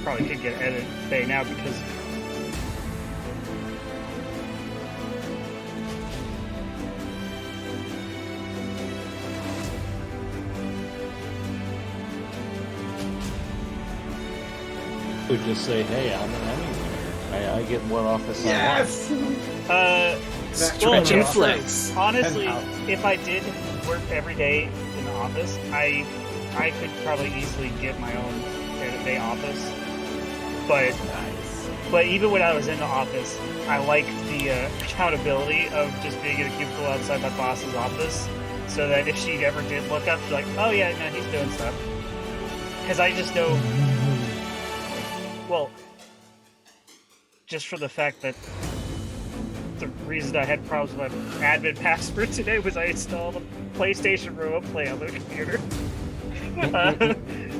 probably could get edit bay now because would just say, "Hey, I'm anywhere. I get one office." Yes. Stretch and flex. Honestly, Penthouse. if I did work every day in the office, I could probably easily get my own edit bay office. But even when I was in the office, I liked the accountability of just being in a cubicle outside my boss's office, so that if she ever did look up, she's like, "Oh yeah, no, he's doing stuff." Because I just know, well, just for the fact that the reason I had problems with my admin password today was I installed a PlayStation Remote Play on the computer.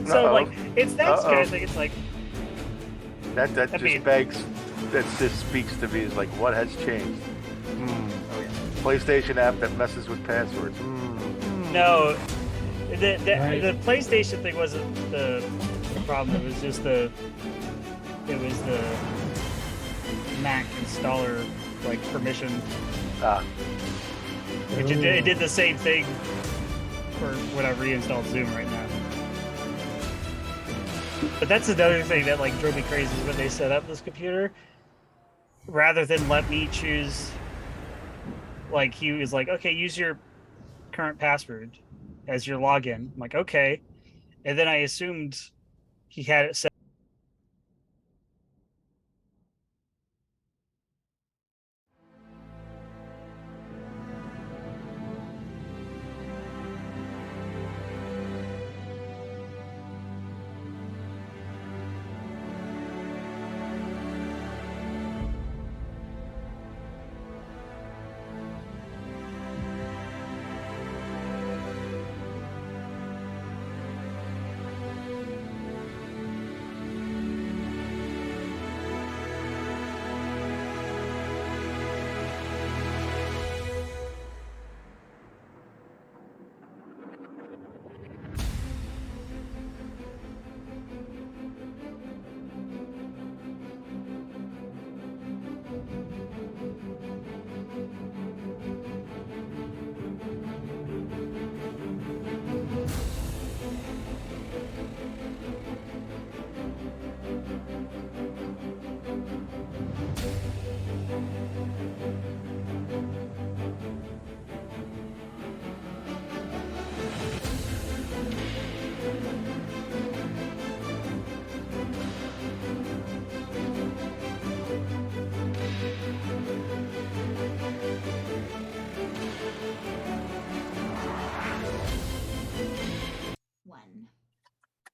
So like, it's that kind of thing. It's like that just speaks to me. Is like, what has changed? PlayStation app that messes with passwords. no, the PlayStation thing wasn't the problem. It was just the Mac installer like permission. It did the same thing for when I reinstalled Zoom right now. But that's another thing that like drove me crazy is when they set up this computer. Rather than let me choose, like he was like, "Okay, use your current password as your login." I'm like, "Okay," and then I assumed he had it set.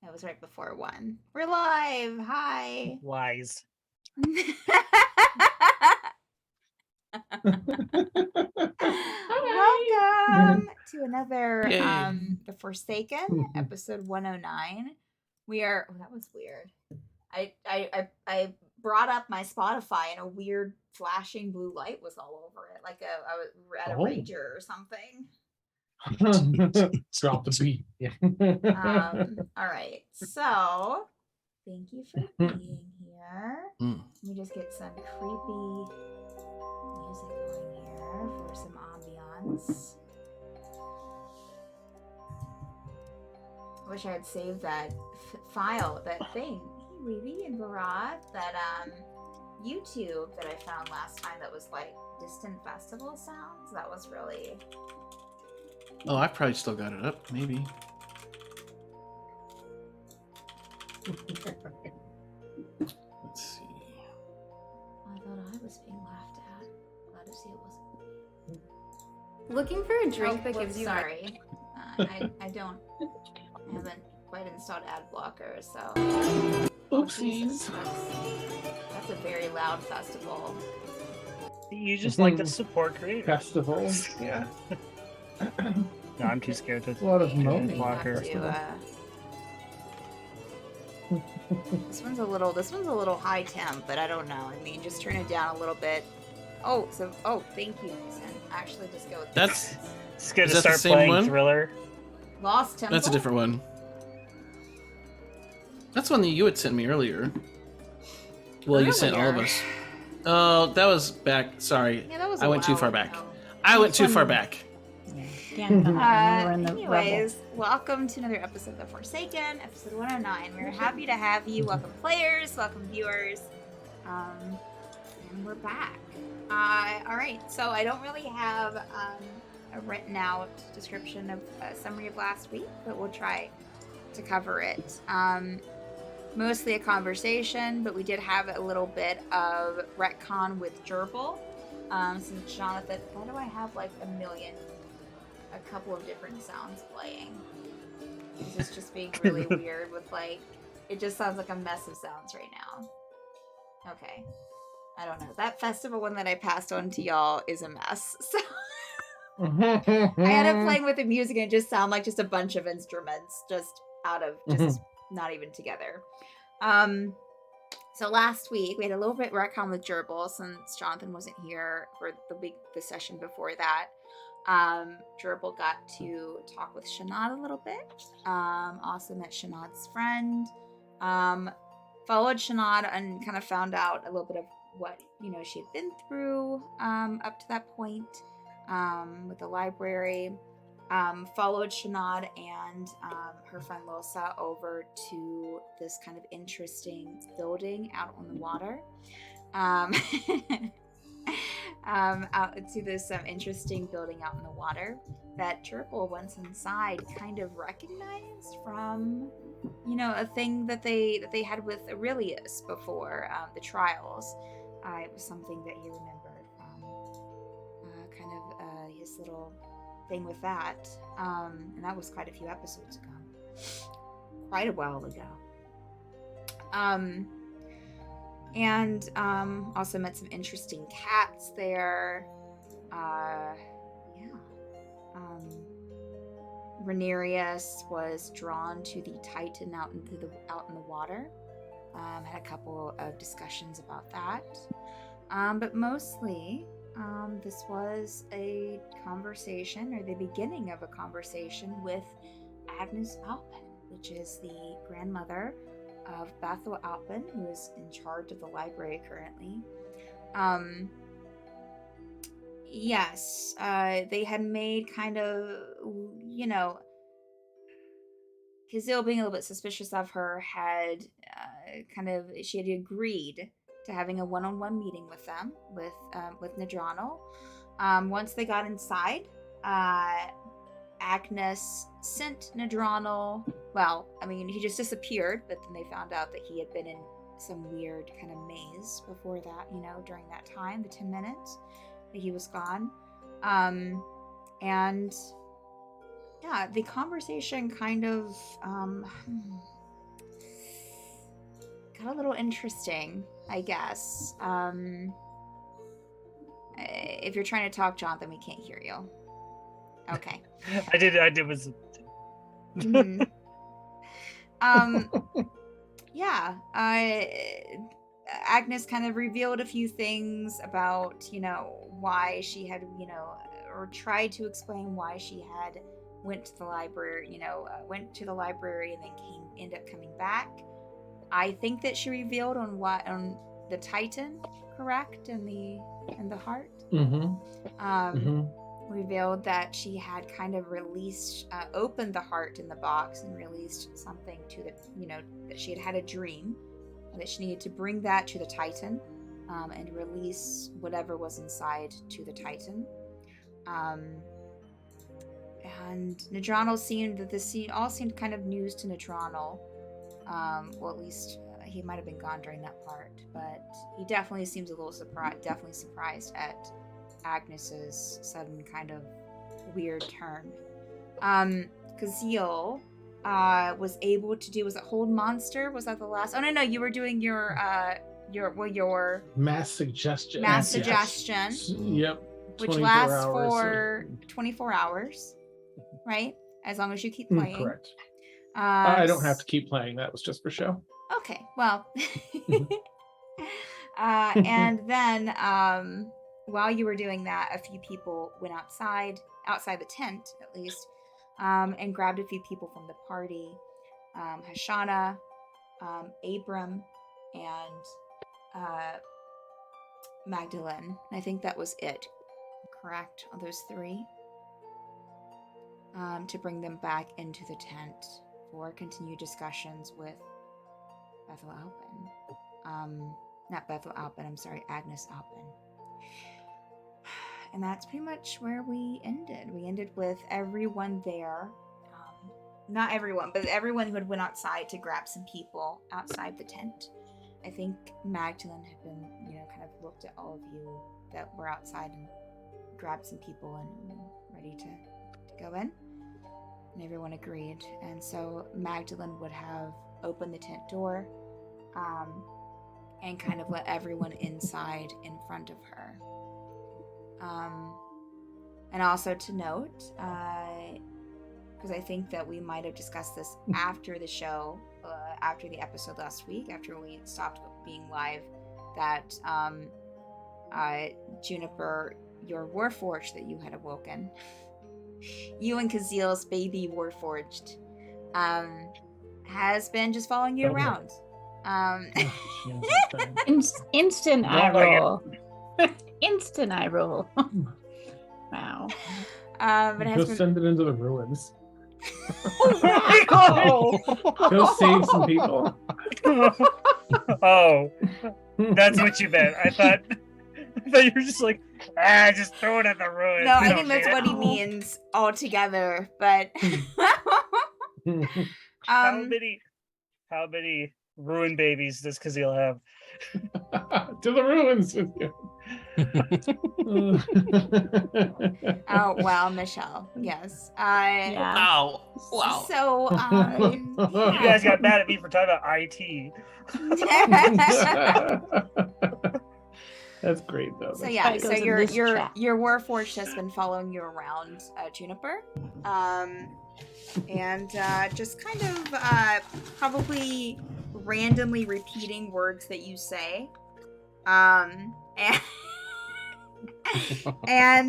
That was right before 1. We're live. Hi. Lies. Welcome to another Yay. The Forsaken, episode 109. We are that was weird. I brought up my Spotify and a weird flashing blue light was all over it, like I was at a rager or something. Drop the beat. Yeah. All right. So thank you for being here. Let me just get some creepy music going here for some ambiance. I wish I had saved that file, that thing, Levy and Barat, that YouTube that I found last time that was like distant festival sounds. That was really... Oh, I probably still got it up, maybe. Let's see. I thought I was being laughed at. Glad to see it wasn't. Looking for a drink that gives you... Sorry. I haven't quite installed ad blocker, so... Oopsies. That's a very loud festival. You just like to support creators. Festivals. Yeah. No, I'm too scared to. A lot of moaning. Blocker. This one's a little high temp, but I don't know. I mean, just turn it down a little bit. Oh, thank you, Mason. Actually, just go with That's It's good Is to that the start same playing one? Thriller. Lost Temple. a different one. That's one that you had sent me earlier. Well, you sent all of Earlier? us. Oh, that was back. Sorry. Yeah, that was. I went too far back. I went too far back. Anyways, welcome to another episode of The Forsaken, episode 109. We're happy to have you. Welcome players, welcome viewers. And we're back. All right, so I don't really have a written out description of a summary of last week, but we'll try to cover it. Mostly a conversation, but we did have a little bit of retcon with Gerbil. Since Jonathan, why do I have like a couple of different sounds playing? This is just being really weird with like, it just sounds like a mess of sounds right now. Okay. I don't know. That festival one that I passed on to y'all is a mess. So I ended up playing with the music and it just sounded like just a bunch of instruments just out of, just not even together. So last week we had a little bit retcon with Gerbil since Jonathan wasn't here for the session before that. Gerbil got to talk with Shanad a little bit. Also met Shanad's friend. Followed Shanad and kind of found out a little bit of what, she had been through up to that point with the library. Followed Shanad and her friend Losa over to this kind of interesting building out on the water. Out to this interesting building out in the water that Gerbil, once inside, kind of recognized from, a thing that they had with Aurelius before the trials. It was something that he remembered from his little thing with that. And that was quite a few episodes ago. Quite a while ago. And also met some interesting cats there. Rhaenyra was drawn to the Titan out in the water. Had a couple of discussions about that. But mostly, this was a conversation, or the beginning of a conversation with Agnes Alpin, which is the grandmother of Bethel Alpin, who is in charge of the library currently. Yes, they had made kind of, Kizil, being a little bit suspicious of her, had she had agreed to having a one-on-one meeting with them, with Nadranal. Once they got inside, Agnes sent Nadranal. Well, he just disappeared, but then they found out that he had been in some weird kind of maze before that, during that time, the 10 minutes that he was gone. And yeah, the conversation kind of got a little interesting, I guess. If you're trying to talk, Jonathan, we can't hear you. Okay. I did was. Yeah. Agnes kind of revealed a few things about, why she had, or tried to explain why she had went to the library, and then ended up coming back. I think that she revealed on the Titan, correct, and the heart. Revealed that she had kind of released, opened the heart in the box and released something to that she had a dream, and that she needed to bring that to the Titan, and release whatever was inside to the Titan. And Nadranal all seemed kind of news to Nadranal. Well, at least he might have been gone during that part, but he definitely seems a little surprised at Agnes's sudden kind of weird turn. Kazil was able to do, was it Hold Monster? Was that the last? Oh no, you were doing your mass suggestion. Mass suggestion. Yep. Which lasts for 24 hours, right? As long as you keep playing. Correct. I don't have to keep playing. That was just for show. Okay, well. And then while you were doing that, a few people went outside the tent at least, and grabbed a few people from the party. Hashana, Abram, and Magdalene. I think that was it. Correct? Are those 3? To bring them back into the tent for continued discussions with Bethel Alpin. Not Bethel Alpin, I'm sorry, Agnes Alpin. And that's pretty much where we ended. We ended with everyone there. Not everyone, but everyone who had went outside to grab some people outside the tent. I think Magdalene had been, kind of looked at all of you that were outside and grabbed some people and ready to go in. And everyone agreed. And so Magdalene would have opened the tent door and kind of let everyone inside in front of her. And also to note, because I think that we might have discussed this after the show, after the episode last week, after we stopped being live, that Juniper, your Warforged that you had awoken, you and Kazil's baby Warforged, has been just following you around. Instant eye roll. Instant eye roll. Wow. But it has Just send it into the ruins. Oh, Go save some people. oh, that's what you meant. I thought you were just like, just throw it at the ruins. No, I think that's what he means altogether. But How many ruin babies does Kazil have? To the ruins with you. oh well, Michelle. Yes. Yeah. Ow. Wow. So You guys got mad at me for talking about IT. That's great though. So yeah, That so goes in your this your chat. your Warforged has been following you around, Juniper, and just kind of probably randomly repeating words that you say, and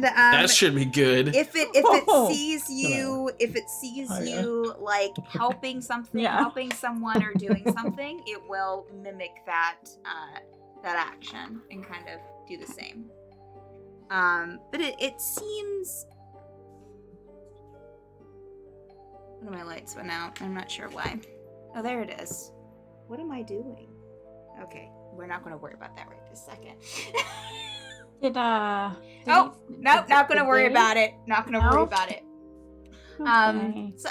That should be good. if it sees you like helping something, Yeah. helping someone or doing something, it will mimic that action and kind of do the same. But it seems. One of my lights went out. I'm not sure why. Oh, there it is. What am I doing? Okay, we're not going to worry about that right this second. Nope, not going to worry about it. Not going to worry about it. Okay. So,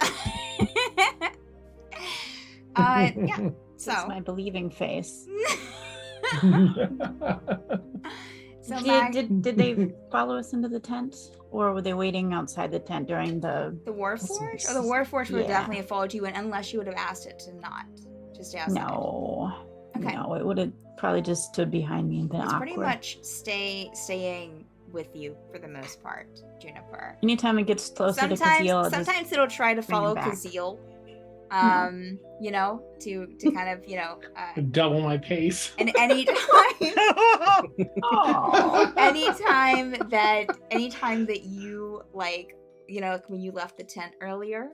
yeah. So That's my believing face. so Did they follow us into the tent, or were they waiting outside the tent during the? the Warforged? The Warforged would have Yeah. definitely followed you in, unless you would have asked it to not. Just outside. No. Okay. No, it would have probably just stood behind me and been It's awkward. pretty much staying with you for the most part, Juniper. Anytime it gets closer to Kazil, I'll just Sometimes it'll try to bring him follow back. Kazil. To kind of, Double my pace. and anytime Aw. anytime that you like when you left the tent earlier,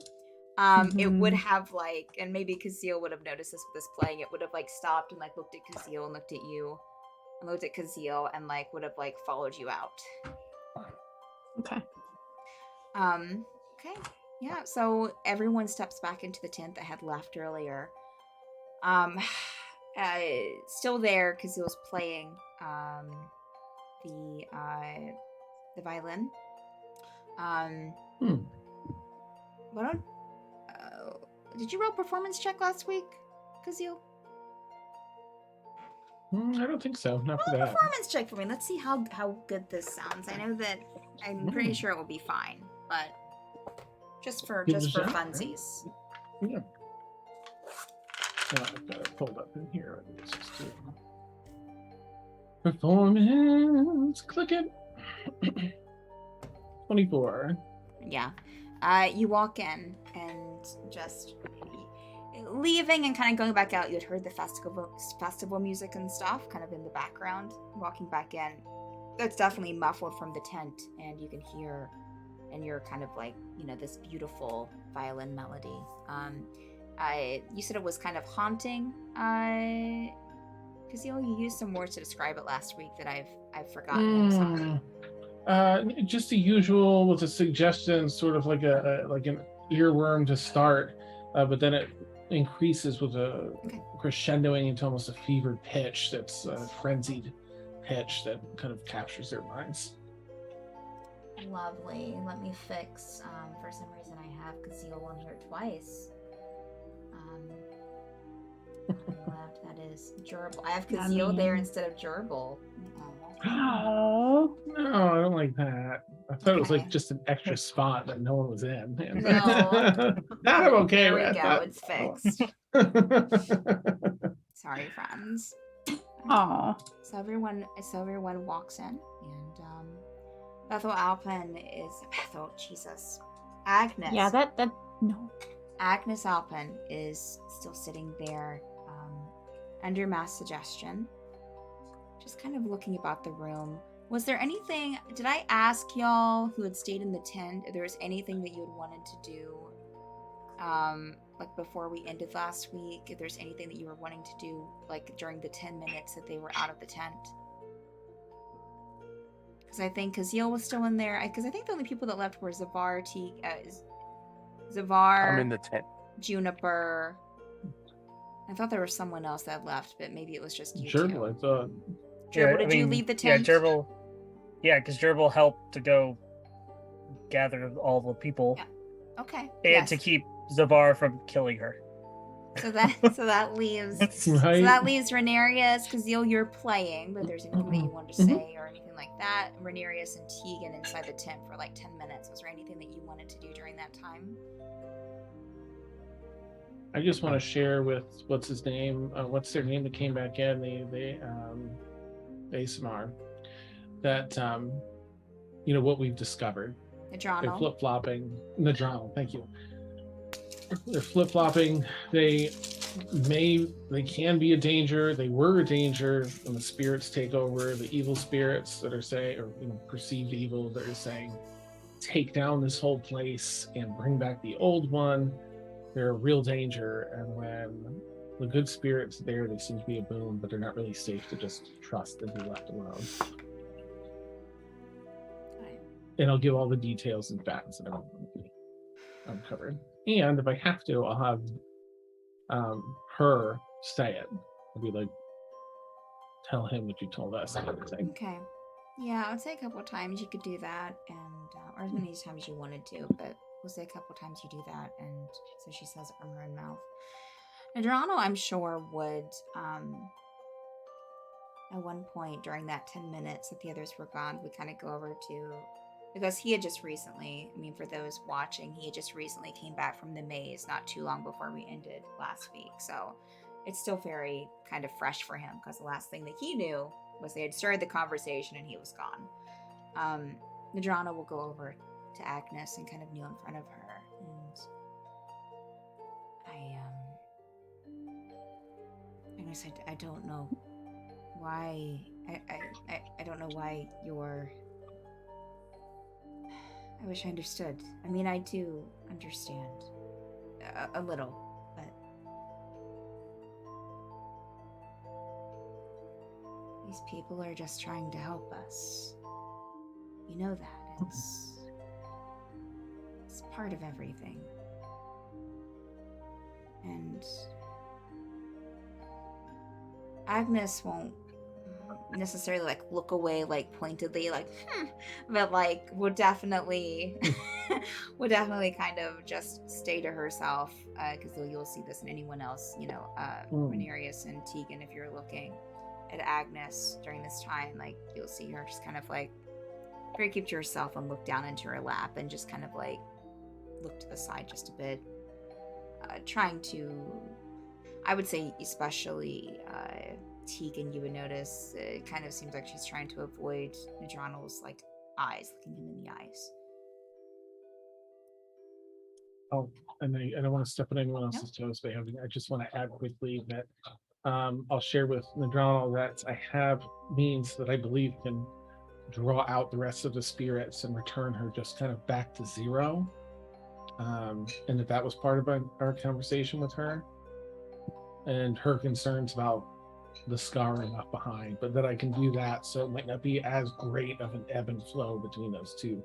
it would have and maybe Kazil would have noticed this with us playing, it would have stopped and looked at Kazil and looked at you and looked at Kazil and would have followed you out. Okay. Okay. Yeah, so everyone steps back into the tent that had left earlier. Still there, Kazil's playing the violin. Why don't did you roll performance check last week, Kazil? I don't think so. Not for Roll a that. performance check for me. Let's see how good this sounds. I know that I'm pretty sure it will be fine, but just for Give it a shot, right? funsies. Yeah. So I've got it pulled up in here. Let me just do performance. Click it. 24. Yeah. You walk in and just leaving and kind of going back out. You had heard the festival music and stuff kind of in the background. Walking back in, that's definitely muffled from the tent, and you can hear, and you're kind of this beautiful violin melody. You said it was kind of haunting. Because you used some words to describe it last week that I've forgotten. I'm sorry. Just the usual with a suggestion, sort of like an earworm to start, but then it increases with a crescendoing into almost a fevered pitch that's a frenzied pitch that kind of captures their minds. Lovely. Let me fix. For some reason, I have Kazeel on here twice. Left, that is gerbil. I have Kazeel there instead of gerbil. Oh no, I don't like that. I thought it was like just an extra spot that no one was in. No. That I'm okay there with. We go. It's fixed. Sorry, friends. Oh. So everyone walks in, and Bethel Alpin is Bethel. Jesus, Agnes. Yeah, that no. Agnes Alpin is still sitting there, under mass suggestion, just kind of looking about the room. Was there anything? Did I ask y'all who had stayed in the tent if there was anything that you had wanted to do? Like before we ended last week, if there's anything that you were wanting to do, like during the 10 minutes that they were out of the tent. Because I think Kazeel was still in there. Because I think the only people that left were Zavar, I'm in the tent. Juniper. I thought there was someone else that left, but maybe it was just you Gerbil, I thought. Gerbil, did you leave the tent? Yeah, Gerbil. Yeah, because Gerbil helped to go gather all the people. Yeah. Okay. And to keep Zavar from killing her. So that leaves Rhaenyra, Kazeel, you're playing, but there's anything that you wanted to say or anything like that. Rhaenyra and Tegan inside the tent for like 10 minutes. Was there anything that you wanted to do during that time? I just want to share with what's their name that came back in, the ASMR, that what we've discovered. Nadrano. They're flip-flopping. Nadrano, thank you. They're flip-flopping. They can be a danger. They were a danger when the spirits take over, the evil spirits that are saying, or perceived evil that are saying, take down this whole place and bring back the old one. They're a real danger, and when the good spirits are there, they seem to be a boon, but they're not really safe to just trust and be left alone. And I'll give all the details and facts that I'm covered. And if I have to, I'll have her say it. I'll be like, tell him what you told us. Kind of thing. Okay. Yeah, I would say a couple of times you could do that, and or as many times you wanted to, but we'll say a couple of times you do that, and so she says it from her own mouth. Nadrano, I'm sure, would at one point during that 10 minutes that the others were gone, we kind of go over to, because he had just recently, for those watching, he had just recently came back from the maze not too long before we ended last week, so it's still very kind of fresh for him, because the last thing that he knew was they had started the conversation and he was gone. Nadrano will go over to Agnes and kind of kneel in front of her, and Agnes, I don't know why, I don't know why you're, I wish I understood. I do understand a little, but these people are just trying to help us. You know that. It's part of everything. And Agnes won't necessarily look away pointedly but would definitely kind of just stay to herself, because you'll see this in anyone else, Rhaenyra and Tegan, if you're looking at Agnes during this time, you'll see her just kind of very keep to herself and look down into her lap and just kind of look to the side just a bit, trying to, I would say especially Tegan, you would notice it kind of seems like she's trying to avoid Nadrano's eyes, looking him in the eyes. Oh, and I don't want to step on anyone else's toes, but I just want to add quickly that I'll share with Nadrano that I have means that I believe can draw out the rest of the spirits and return her just kind of back to zero. and that was part of our conversation with her, and her concerns about the scarring left behind, but that I can do that, so it might not be as great of an ebb and flow between those two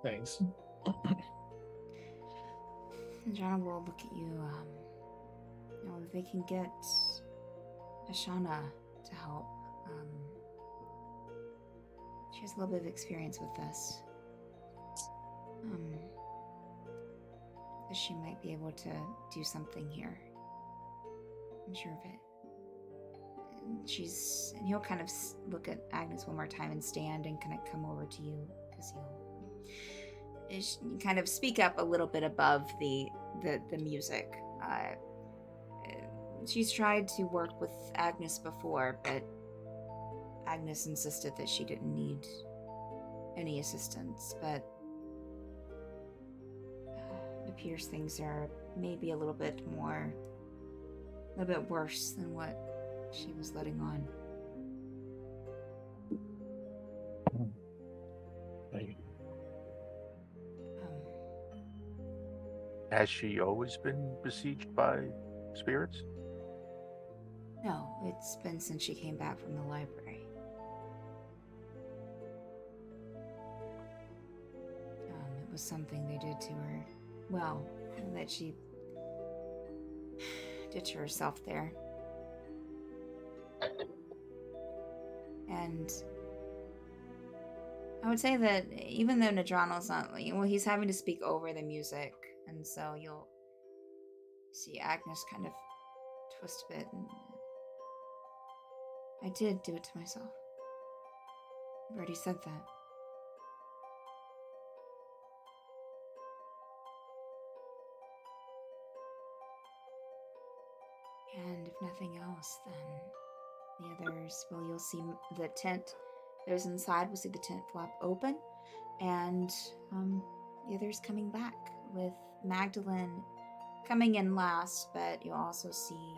things. John will look at you. If they can get Ashana to help. She has a little bit of experience with this. She might be able to do something here. I'm sure of it. And he'll kind of look at Agnes one more time and stand and kind of come over to you, because he'll kind of speak up a little bit above the music. She's tried to work with Agnes before, but Agnes insisted that she didn't need any assistance, but it appears things are maybe a little bit worse than what she was letting on. Thank you. Has she always been besieged by spirits? No, it's been since she came back from the library. It was something they did to her. Well, that she did to herself there. And I would say that even though Nadrano's not, he's having to speak over the music, and so you'll see Agnes kind of twist a bit. And I did do it to myself. I've already said that. And if nothing else, then the others, well, you'll see the tent. Those inside will see the tent flap open, and the others coming back, with Magdalene coming in last, but you'll also see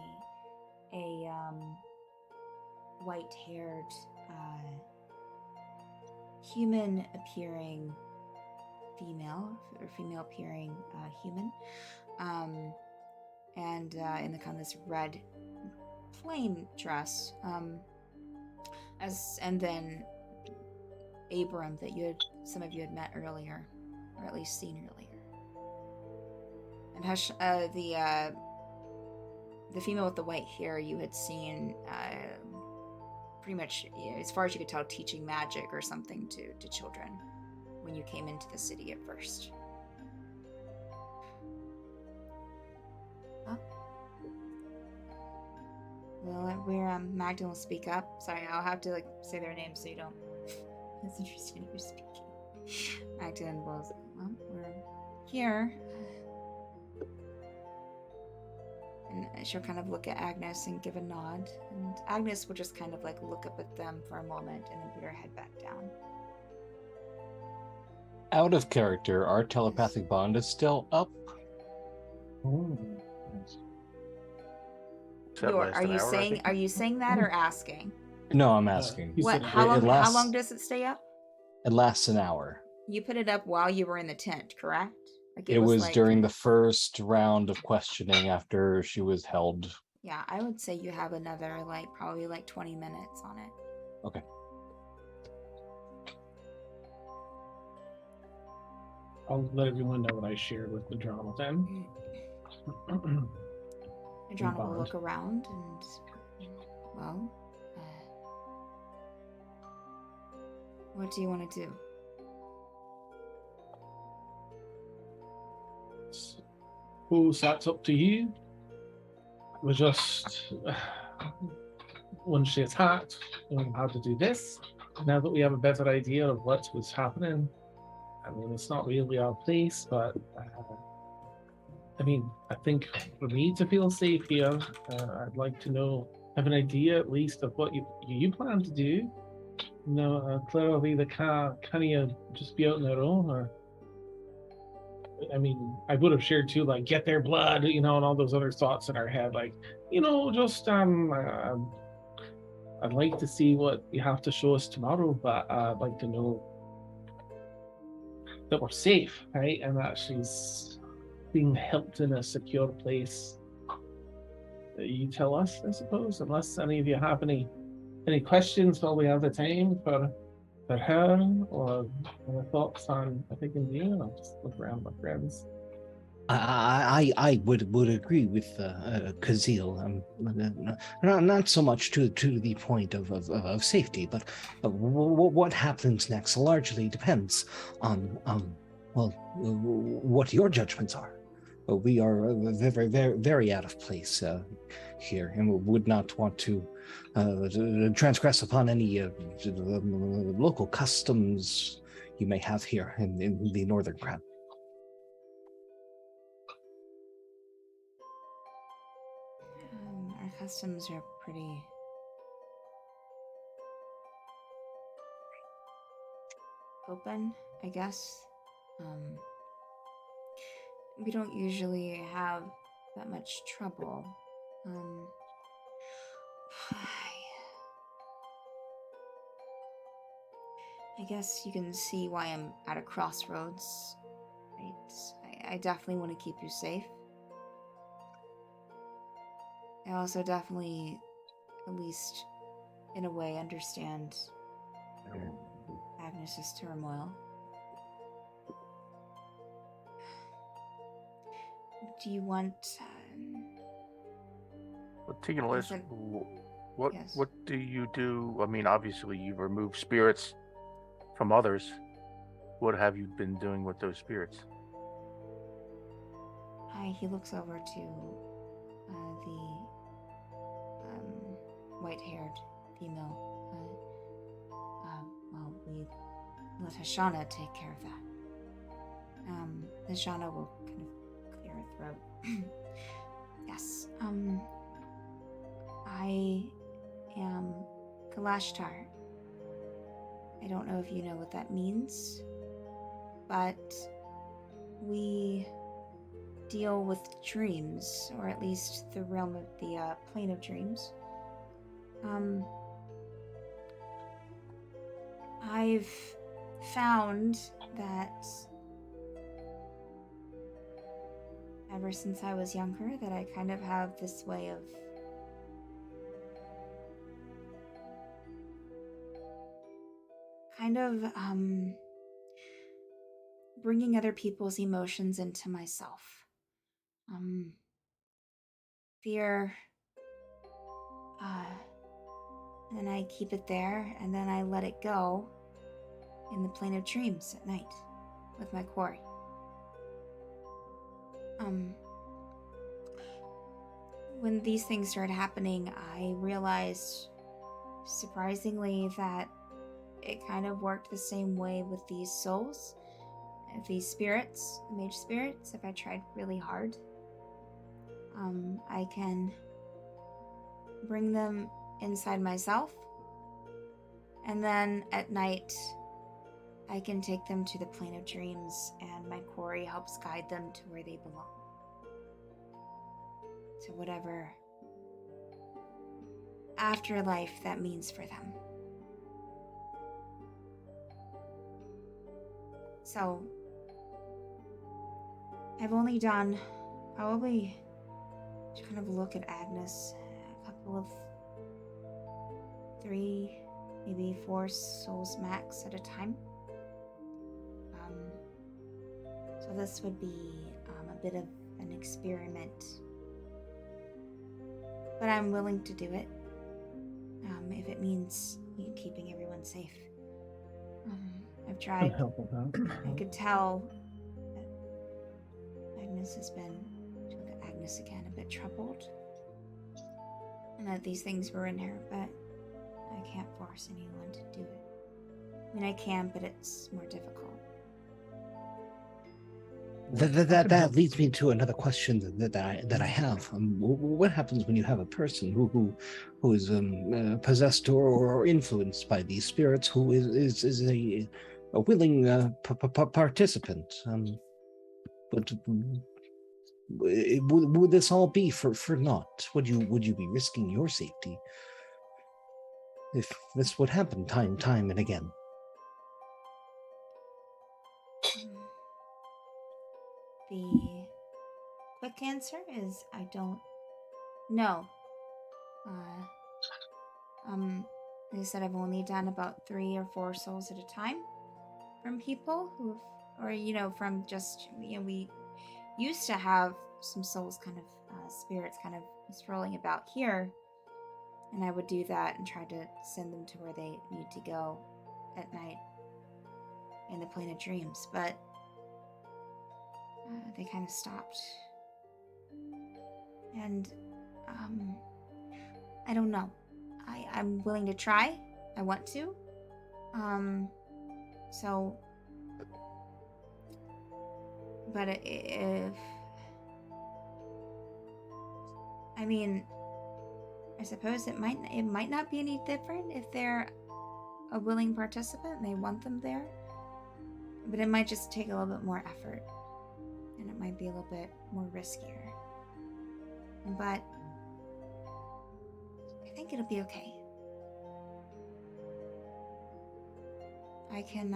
a white-haired, human-appearing female, or female-appearing human, and in the kind of this red plain dress, and then Abram, that some of you had met earlier, or at least seen earlier, and the female with the white hair you had seen, pretty much, as far as you could tell, teaching magic or something to children when you came into the city at first. Well, where Magdalene will speak up. Sorry, I'll have to say their names so you don't. It's interesting you're speaking. Magdalene will. Well, we're here, and she'll kind of look at Agnes and give a nod, and Agnes will just kind of look up at them for a moment and then put her head back down. Out of character, our telepathic bond is still up. Oh. Are you saying that or asking? No, I'm asking. How long does it stay up? It lasts an hour. You put it up while you were in the tent, correct? It was during the first round of questioning after she was held. Yeah, I would say you have another probably 20 minutes on it. Okay. I'll let everyone know what I shared with the drama then. John will look around and, well, what do you want to do? Well, that's up to you. We're just once she attacked, we know how to do this. Now that we have a better idea of what was happening, I mean, it's not really our place, but I think for me to feel safe here, I'd like to have an idea at least of what you plan to do. Clearly the can't just be out on their own, or I would have shared too, get their blood, and all those other thoughts in our head, just I'd like to see what you have to show us tomorrow, but I'd like to know that we're safe, right? And that she's being helped in a secure place. You tell us, I suppose, unless any of you have any questions while we have the time for her, or any thoughts on, I think, in you. I'll just look around my friends. I would agree with Kazil. Not so much to the point of safety, but what happens next largely depends on what your judgments are. We are very out of place here, and we would not want to transgress upon any local customs you may have here in the Northern Crown. Our customs are pretty open, I guess. We don't usually have that much trouble. I guess you can see why I'm at a crossroads, right? I definitely want to keep you safe. I also definitely, at least in a way, understand Agnes's turmoil. Do you want... Well, taking a list, what Yes. what do you do? I mean, obviously you remove spirits from others. What have you been doing with those spirits? He looks over to the white-haired female. Well, we let Hashana take care of that. Hashana will kind of clear her throat. Yes. I am Kalashtar. I don't know if you know what that means, but we deal with dreams, or at least the realm of the plane of dreams. I've found that ever since I was younger, that I kind of have this way of bringing other people's emotions into myself. Fear, and then I keep it there, and then I let it go in the plane of dreams at night with my quarry. When these things started happening, I realized, surprisingly, that it kind of worked the same way with these souls, these spirits, the mage spirits. If I tried really hard, I can bring them inside myself, and then at night I can take them to the plane of dreams, and my quarry helps guide them to where they belong, to whatever afterlife that means for them. So I've only done probably to kind of look at Agnes, a couple of 3, maybe 4 souls max at a time. So this would be a bit of an experiment, but I'm willing to do it if it means keeping everyone safe. I've tried. I could tell that Agnes has been, to look at Agnes again, a bit troubled, and that these things were in her, but I can't force anyone to do it. I mean, I can, but it's more difficult. That leads me to another question that I have. What happens when you have a person who is possessed or influenced by these spirits, who is a willing participant? But would this all be for naught? Would you be risking your safety if this would happen time and again? The quick answer is I don't know. As I said, I've only done about 3 or 4 souls at a time from people who've, or from just we used to have some souls, kind of spirits, kind of strolling about here, and I would do that and try to send them to where they need to go at night in the plane of dreams, but they kind of stopped. And I don't know. I'm willing to try. I want to. So, but if I suppose it might not be any different if they're a willing participant and they want them there. But it might just take a little bit more effort, and it might be a little bit more riskier. But I think it'll be okay. I can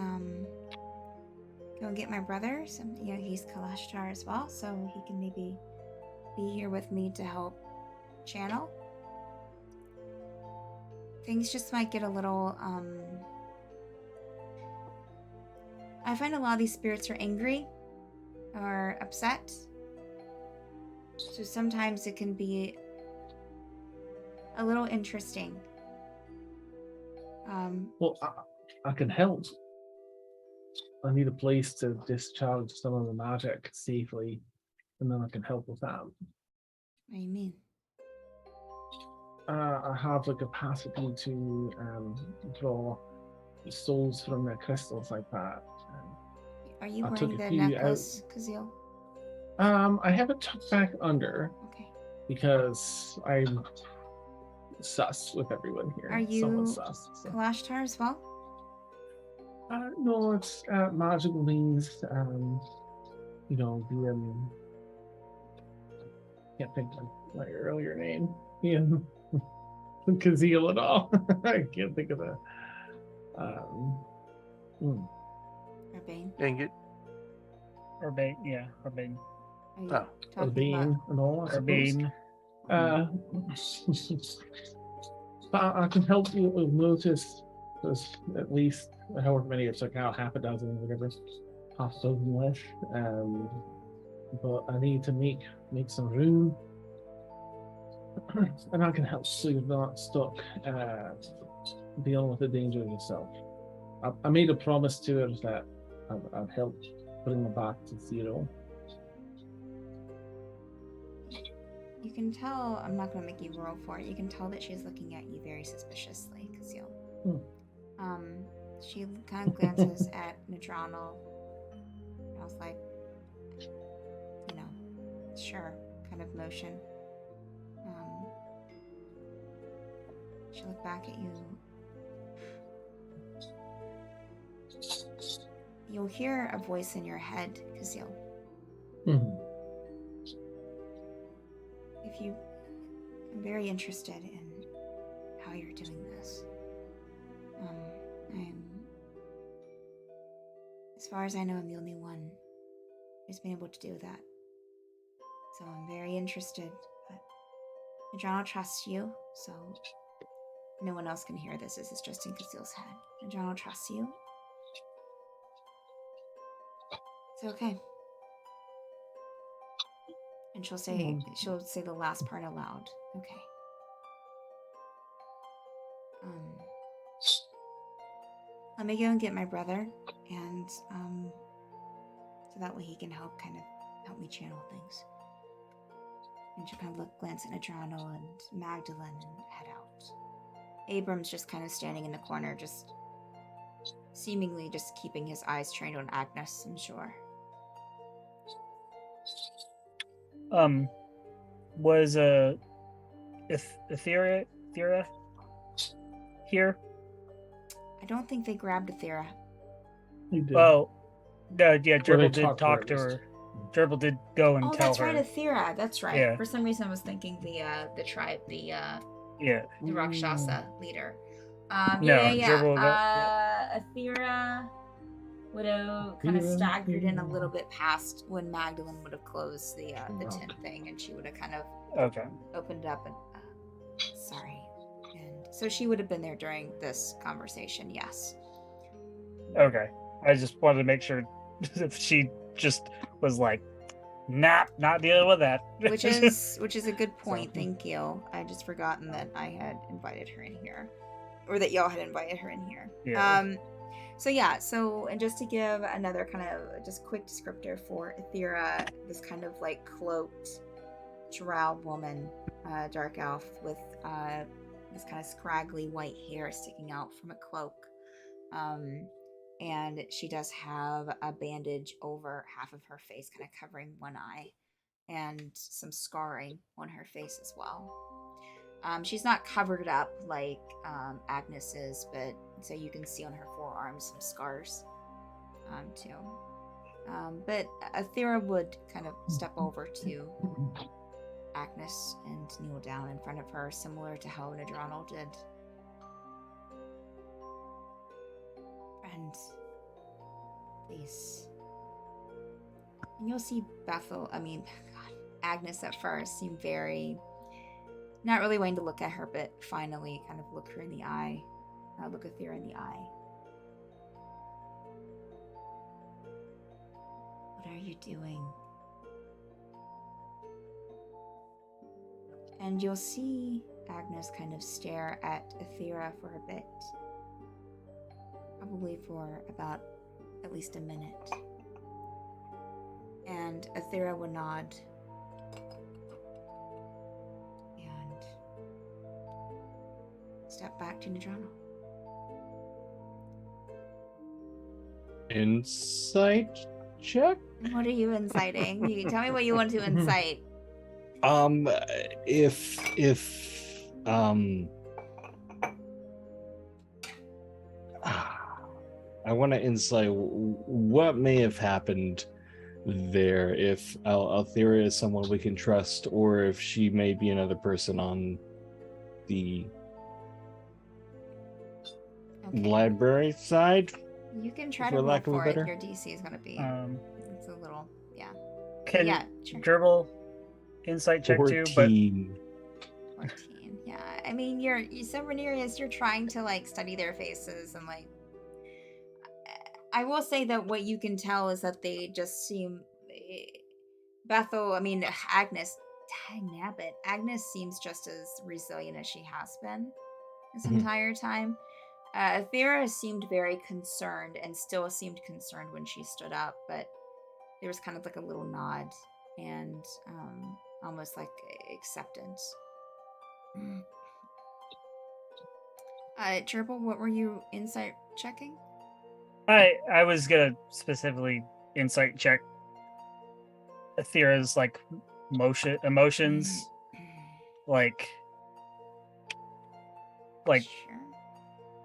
go and get my brother. He's Kalashtar as well, so he can maybe be here with me to help channel. Things just might get a little I find a lot of these spirits are angry or upset. So sometimes it can be a little interesting. Well, I can help. I need a place to discharge some of the magic safely, and then I can help with that. What do you mean? I have the capacity to draw souls from their crystals like that. Are you I wearing took the a few necklace, Kazil? I have it tucked back under Okay. because I'm sus with everyone here. Are you Someone's sus. So. Kalashtar as well? No, it's magical means. Can't think of my earlier name. Ian Kazil at all. I can't think of it. Urbane? Ingot. Urbane, yeah, Urbane. Are you Oh, talking Urbane about? and all. I suppose. Urbane. But I can help you with notice. There's at least however many, it's like now half a dozen, whatever, half a dozen left. But I need to make some room, and I can help so you're not stuck dealing with the danger yourself. I made a promise to her that I'd help bring her back to 0. You can tell, I'm not going to make you roll for it. You can tell that she's looking at you very suspiciously, Kazil. She kind of glances at Nadranal. I was like, sure, kind of motion. She looked back at you. You'll hear a voice in your head, Kazil. I'm very interested in how you're doing this. As far as I know, I'm the only one who's been able to do that. So I'm very interested, but Nadranal trusts you, so no one else can hear this. This is just in Kazil's head. Nadranal trusts you. It's okay. And she'll say the last part aloud. Okay. Let me go and get my brother, and so that way he can help me channel things. And she'll kind of glance at Nadranal and Magdalene and head out. Abram's just kind of standing in the corner, just seemingly just keeping his eyes trained on Agnes, I'm sure. Was Ethera here? I don't think they grabbed Ethera. You did. Oh, no, yeah, Or they Gerbil did talked talk to to her. her. Gerbil did go and Oh, tell that's her. right, Ethera. That's right. Yeah. For some reason, I was thinking the tribe, the Yeah. Rakshasa leader. No, Yeah. Gerbil Ethera Widow kind of staggered in a little bit past when Magdalene would have closed the tent thing, and she would have kind of Okay. opened it up and sorry. And so she would have been there during this conversation, yes. Okay. I just wanted to make sure if she just was like, nah, not dealing with that. Which is a good point, thank you. I just forgotten that I had invited her in here. Or that y'all had invited her in here. Yeah. So and just to give another kind of just quick descriptor for Aethera, this kind of like cloaked drow woman, dark elf with this kind of scraggly white hair sticking out from a cloak. And she does have a bandage over half of her face, kind of covering one eye, and some scarring on her face as well. She's not covered up like Agnes is, but so you can see on her forearms some scars too. But Aethera would kind of step over to Agnes and kneel down in front of her, similar to how Nadronal did. And please. And you'll see Agnes at first seem very, not really wanting to look at her, but finally kind of look her in the eye. Look Aethera in the eye. What are you doing? And you'll see Agnes kind of stare at Aethera for a bit. Probably for about at least a minute. And Aethera would nod. And step back to Nadronal. Insight check? What are you inciting? You can tell me what you want to incite. If I want to insight what may have happened there, if Aethera is someone we can trust, or if she may be another person on the library side. You can try for to roll lack of a for better. it. Your DC is going to be it's a little, yeah. Can Yeah, sure. Gerbil insight check too? But 14. 14. Yeah, I mean, you're so Rhaenyra, you're trying to like study their faces and like. I will say that what you can tell is that they just seem. Agnes. Dang nabbit. Agnes seems just as resilient as she has been this entire time. Aethera seemed very concerned and still seemed concerned when she stood up, but there was kind of like a little nod and almost like acceptance. Gerbil, what were you insight checking? I was gonna specifically insight check Aethera's like emotions, like. Sure.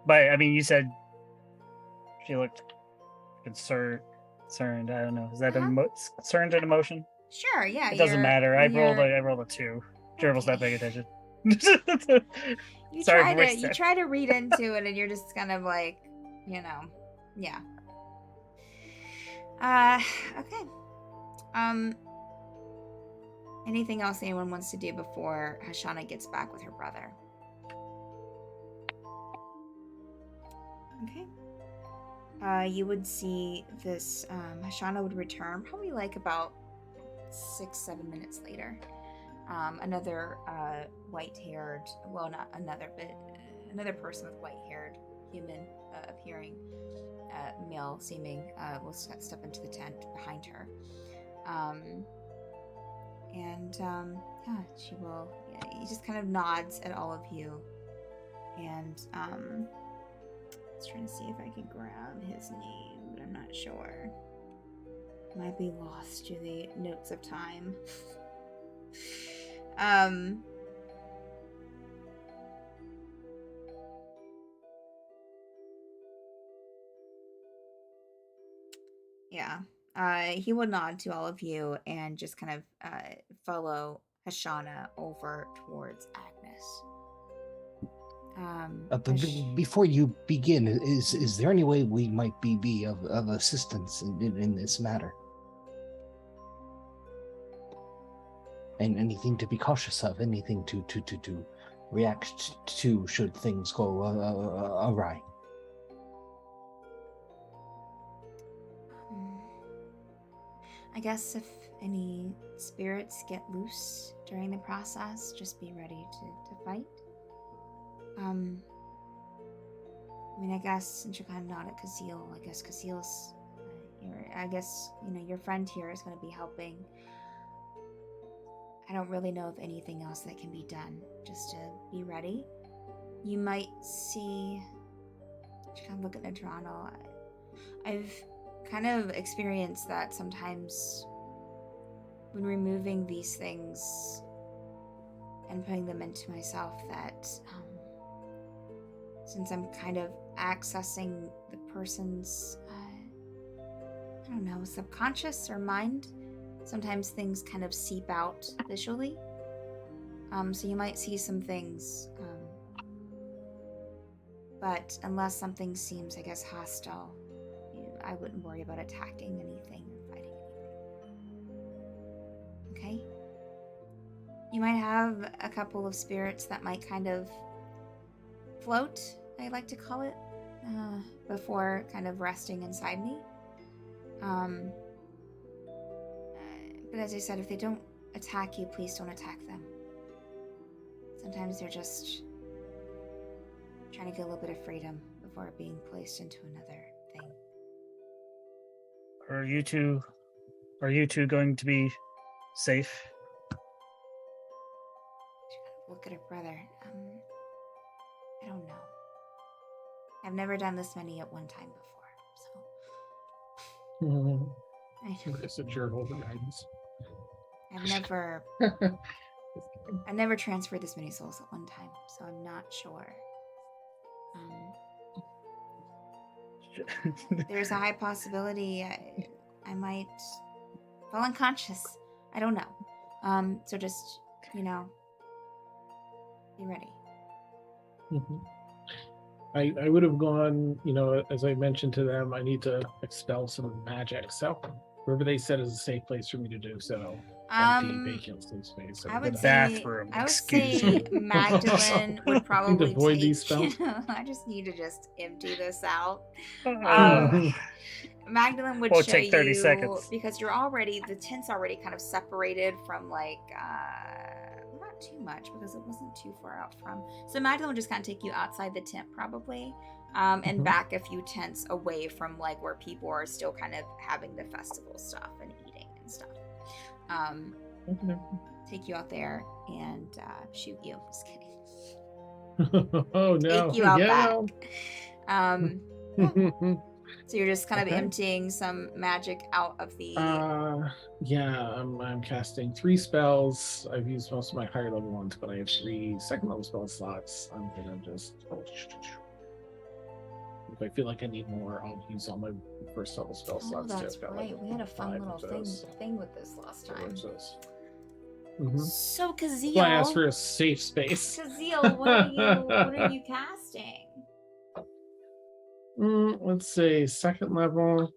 But I mean, you said she looked concerned. I don't know. Is that concerned an emotion? Sure. Yeah. It doesn't matter. I rolled you're- a 2. Gerbil's not paying attention. You Sorry try for to try to read into it, and you're just kind of like, yeah. Okay. Anything else anyone wants to do before Hashana gets back with her brother? Okay. You would see this, Hashana would return probably like about 6-7 minutes later. Another white-haired, well, not another, but another person with white-haired, human appearing, male seeming, will step into the tent behind her. She will, he just kind of nods at all of you. And, I was trying to see if I could grab his name, but I'm not sure. Might be lost to the notes of time. He will nod to all of you and just kind of follow Hashana over towards Agnes. But I sh- before you begin, is there any way we might be of assistance in this matter? And anything to be cautious of, anything to react to should things go awry? I guess if any spirits get loose during the process, just be ready to fight. I mean, I guess since you're kind of not at Kazeel, I guess Kazeel's, your friend here is going to be helping. I don't really know of anything else that can be done. Just to be ready. You might see. Just kind of look at Nadrano. I've kind of experienced that sometimes when removing these things and putting them into myself, that since I'm kind of accessing the person's, I don't know, subconscious or mind, sometimes things kind of seep out visually. So you might see some things, but unless something seems, I guess, hostile, I wouldn't worry about attacking anything or fighting anything. Okay? You might have a couple of spirits that might kind of float, I like to call it, before kind of resting inside me. But as I said, if they don't attack you, please don't attack them. Sometimes they're just trying to get a little bit of freedom before being placed into another thing. Are you two going to be safe? She kind of look at her brother. I don't know. I've never done this many at one time before, so It's a jerk over guidance. I've never transferred this many souls at one time, so I'm not sure. There's a high possibility I might fall unconscious. I don't know. So just, be ready. Mm-hmm. I would have gone, as I mentioned to them, I need to expel some magic. So wherever they said is a safe place for me to do so. Empty, vacant space. I would bathroom. say Magdalene would probably avoid take, these spells. I just need to just empty this out. Uh, Magdalene would Won't show take 30 you, seconds. because the tent's already kind of separated from not too much because it wasn't too far out from. So Magdalene would just kind of take you outside the tent probably, and back a few tents away from where people are still kind of having the festival stuff and eating and stuff. Take you out there and shoot you. Just kidding. Oh no! Take you out Yeah. back. So you're just kind of emptying some magic out of the. I'm casting 3 spells. I've used most of my higher level ones, but I have 3 second level spell slots. I'm gonna just. If I feel like I need more, I'll use all my first level spell slots. That's too. right. We had a fun 5 little of those. thing with this last time. Mm-hmm. So Kazeel. Well, I asked for a safe space. Kazeel, what are you casting? Let's say second level.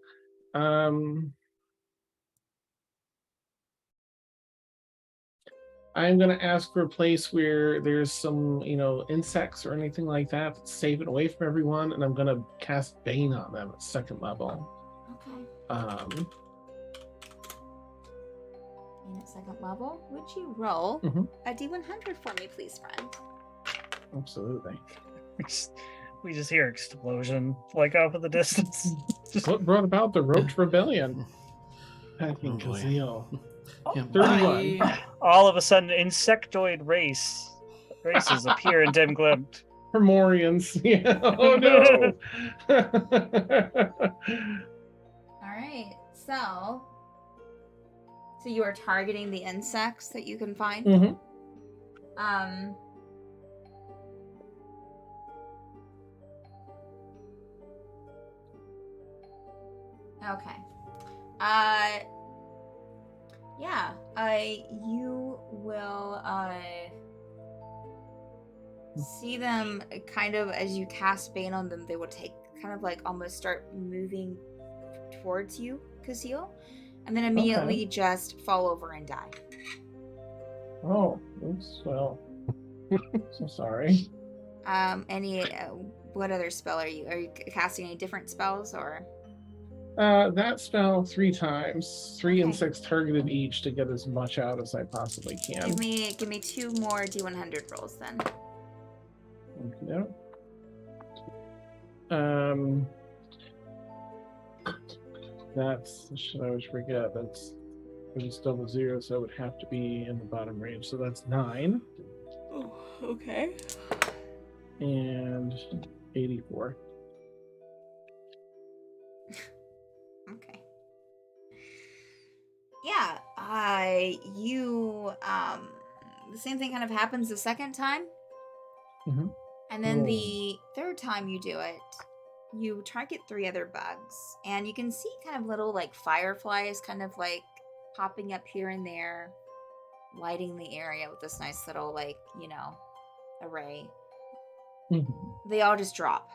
I'm gonna ask for a place where there's some, insects or anything like that. That's safe and away from everyone, and I'm gonna cast Bane on them at second level. Okay. And at second level, would you roll a D100 for me, please, friend? Absolutely. We just hear explosion off in the distance. What brought about the Roach Rebellion? I think Oh, boy. Kazeel. Yeah, 31. All of a sudden, insectoid races appear in dim glint. Primorians. Yeah. Oh no. All right. So you are targeting the insects that you can find. Okay. Yeah. You will see them kind of as you cast Bane on them, they will take kind of like almost start moving towards you, Kazeel, and then immediately just fall over and die. Oh, oops. Well, so sorry. What other spell are you casting? Any different spells or? That spell 3 times, 3 and Okay. 6 targeted each to get as much out as I possibly can. Give me 2 more D100 rolls then. Okay. That's, should I always forget, that's it's double 0, so it would have to be in the bottom range. So that's 9 Oh, okay. and 84. Okay. Yeah, the same thing kind of happens the second time. Mhm. And then Oh. the third time you do it, you target 3 other bugs, and you can see kind of little like fireflies kind of like popping up here and there, lighting the area with this nice little like, array. Mhm. They all just drop.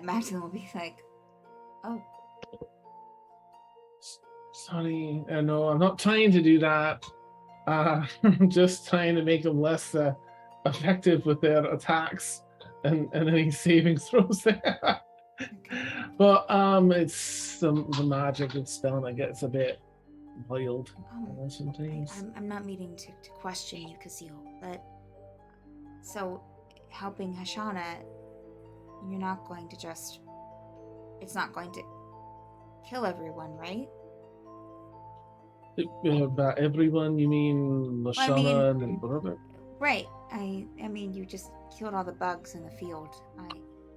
Magdalene will be like, oh. Sorry, no, I'm not trying to do that. I'm just trying to make them less effective with their attacks and any saving throws there. But it's the magic it's spelling that gets a bit wild sometimes. I'm not meaning to question you, Kazeel, but so helping Hashana, you're not going to just, it's not going to kill everyone, right? About everyone, you mean Lashana and brother? Right. I mean, you just killed all the bugs in the field.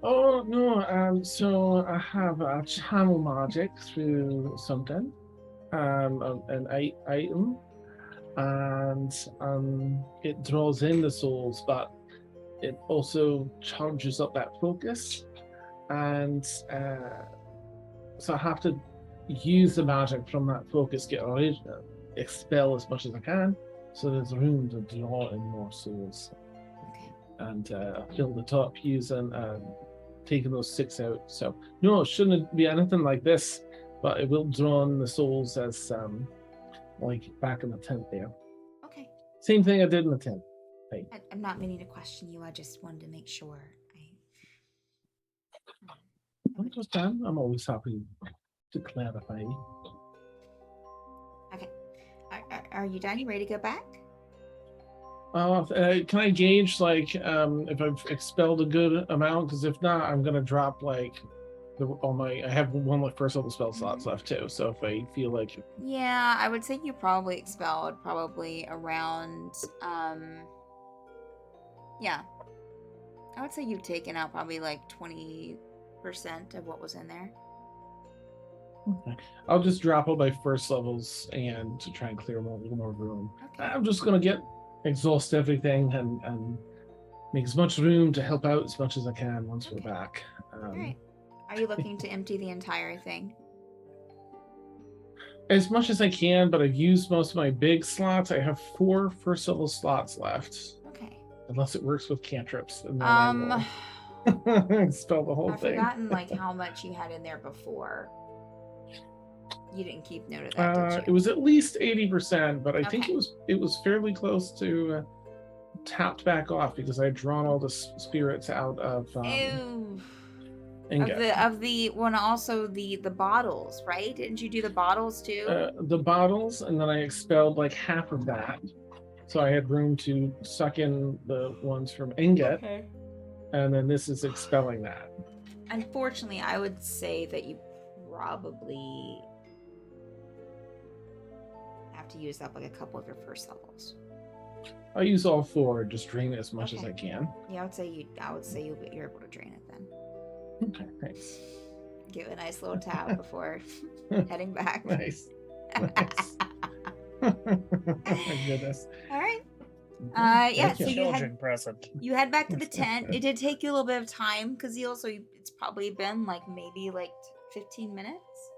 Oh no, so I have a channel magic through something, an item, and it draws in the souls, but it also charges up that focus, and so I have to use the magic from that focus, expel as much as I can, so there's room to draw in more souls. Okay. And fill the top using taking those 6 out. So no, it shouldn't be anything like this, but it will draw in the souls as like back in the tent there. Okay. Same thing I did in the tent. Right. I'm not meaning to question you. I just wanted to make sure. Understand? I'm always happy to clarify. Okay. Are you done? You ready to go back? Can I gauge like if I've expelled a good amount? Because if not, I'm gonna drop like I have one of my first level spell slots left too. So if I feel like Yeah, I would say you probably expelled around yeah. I would say you've taken out probably like 20% of what was in there. okay. I'll just drop all my first levels and to try and clear a little more room. Okay. I'm just gonna exhaust everything and make as much room to help out as much as I can once we're back. All right. Are you looking to empty the entire thing? As much as I can, but I've used most of my big slots. I have 4 first level slots left. Okay. Unless it works with cantrips. And then I will spell the whole I've thing. forgotten like how much you had in there before. You didn't keep note of that, did you? It was at least 80%, but I think Okay. it was fairly close to tapped back off because I had drawn all the spirits out of Ew. Inga. Of the one, also the bottles, right? Didn't you do the bottles too? The bottles, and then I expelled like half of that, so I had room to suck in the ones from Inget, Okay. and then this is expelling that. Unfortunately, I would say that you probably have to use up like a couple of your first levels. I use all 4, just drain as much as Okay. I can. Yeah, I would say you're able to drain it then. Okay, thanks. Give it a nice little tap before heading back. Nice. Nice. Oh my goodness. All right. Okay, Yeah. thank So you. you Children present. head back to the tent. It did take you a little bit of time because it's probably been like maybe like 15 minutes.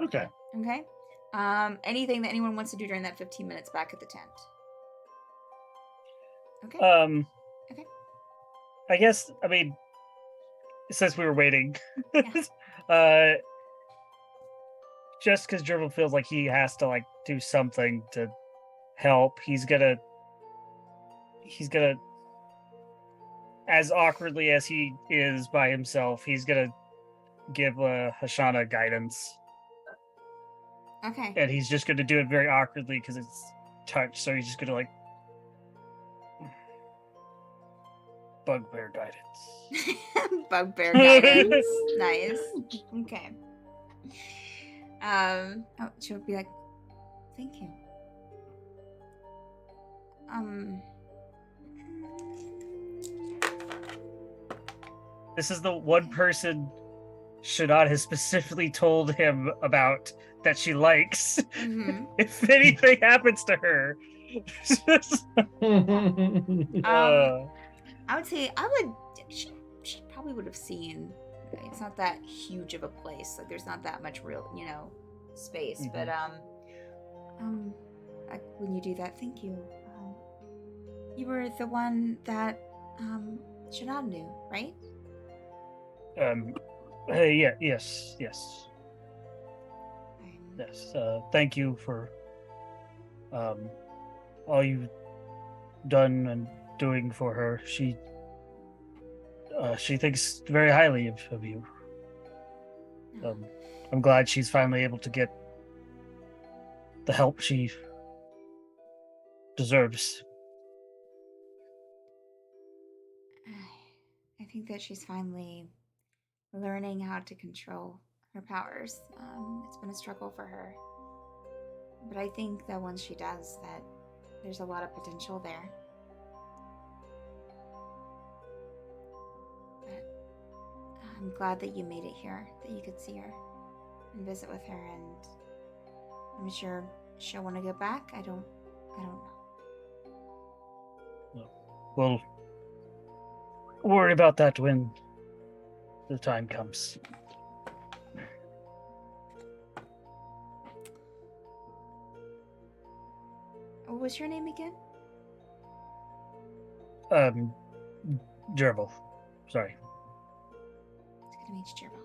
Okay. Okay. Anything that anyone wants to do during that 15 minutes back at the tent? Okay. Okay. I guess, I mean, since we were waiting, Yeah. just because Dribble feels like he has to like do something to help, he's gonna, as awkwardly as he is by himself, he's gonna give Hashana guidance, Okay. and he's just gonna do it very awkwardly because it's touch. So he's just gonna like bugbear guidance. Bugbear guidance. Nice. Okay. Oh, she'll be like, thank you. This is the one person Shannon has specifically told him about that she likes. Mhm. If anything happens to her. I would say she probably would have seen. It's not that huge of a place. Like there's not that much real, space. But like, when you do that, thank you. You were the one that Shannon knew, right? Yeah, yes. Um, Yes. Thank you for all you've done and doing for her. She thinks very highly of you. I'm glad she's finally able to get the help she deserves. I think that she's finally learning how to control her powers. It's been a struggle for her. But I think that once she does, that there's a lot of potential there. But I'm glad that you made it here, that you could see her and visit with her, and I'm sure she'll want to go back. I don't know. We'll worry about that when the time comes. What was your name again? Gerbil. Sorry. It's good to meet you, Gerbil.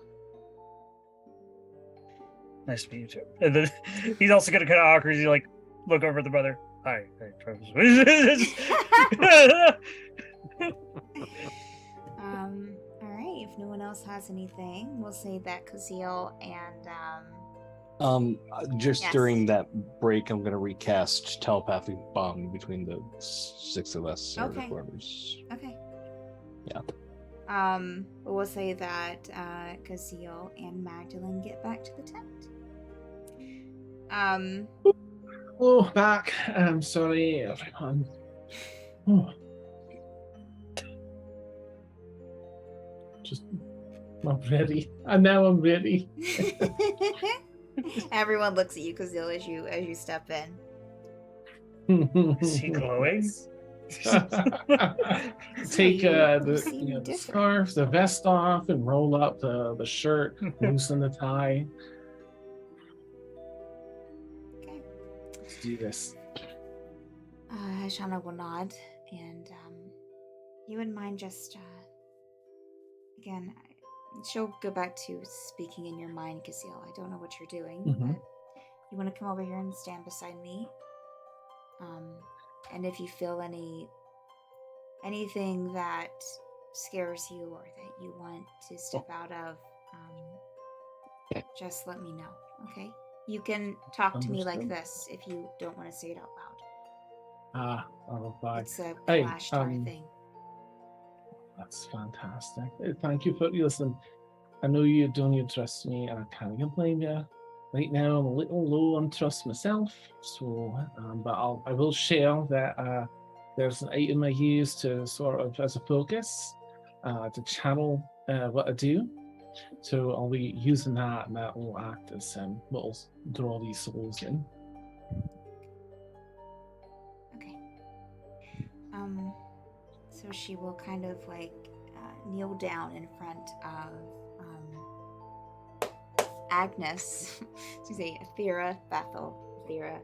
Nice to meet you too. And then he's also gonna kind of awkwardly like look over at the brother. Hi, Travis. All right. If no one else has anything, we'll say that Kazeel and Just Yes. during that break, I'm gonna recast telepathic bond between the six of us. Or Okay. whoever's. okay. Yeah. But we'll say that Kazeel and Magdalene get back to the tent. Oh, back. I'm sorry, everyone. Oh. Just, I'm ready. And now I'm ready. Everyone looks at you, Kazeel, as you step in. Is he glowing? Take you the seem the different. scarf, the vest off, and roll up the shirt, loosen the tie. Okay. Let's do this. Shana will nod, and you wouldn't mind just again. She'll go back to speaking in your mind, Kazeel. I don't know what you're doing, Mhm. but you want to come over here and stand beside me. And if you feel anything that scares you or that you want to step out of, just let me know, okay? You can talk to me like Understood. this if you don't want to say it out loud. I'll reply. It's a Hey, flash time thing. That's fantastic. Thank you for listen. I know you don't trust me, and I can't blame you. Right now, I'm a little low on trust myself, so but I will share that there's an item I use to sort of as a focus to channel what I do. So I'll be using that, and that will act as what will draw these souls in. Okay. So she will kind of like kneel down in front of Agnes, so you say Athera, Bethel, Athera,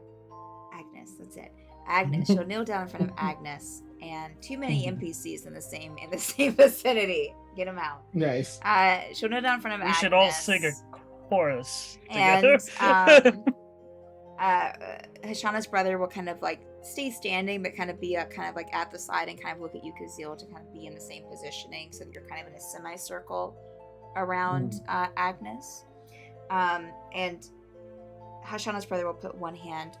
Agnes. That's it. Agnes. She'll kneel down in front of Agnes, and too many NPCs in the same vicinity. Get them out. Nice. She'll kneel down in front of We Agnes. should all sing a chorus And together. Hashana's brother will kind of like stay standing, but kind of be kind of like at the side and kind of look at you, Kazil, to kind of be in the same positioning, so that you're kind of in a semicircle around Agnes. And Hashana's brother will put one hand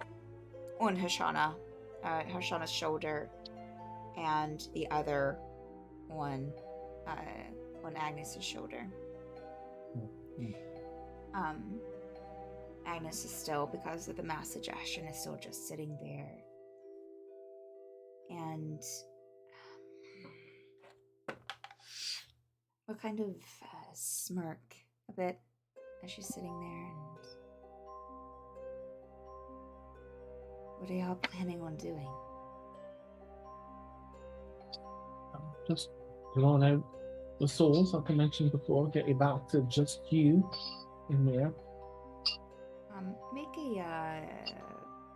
on Hashana's shoulder, and the other one on Agnes's shoulder. Agnes is still, because of the mass suggestion, is still just sitting there. And what kind of smirk a bit as she's sitting there. And what are y'all planning on doing? Just blowing out the souls, like I mentioned before, get you back to just you in there. Make a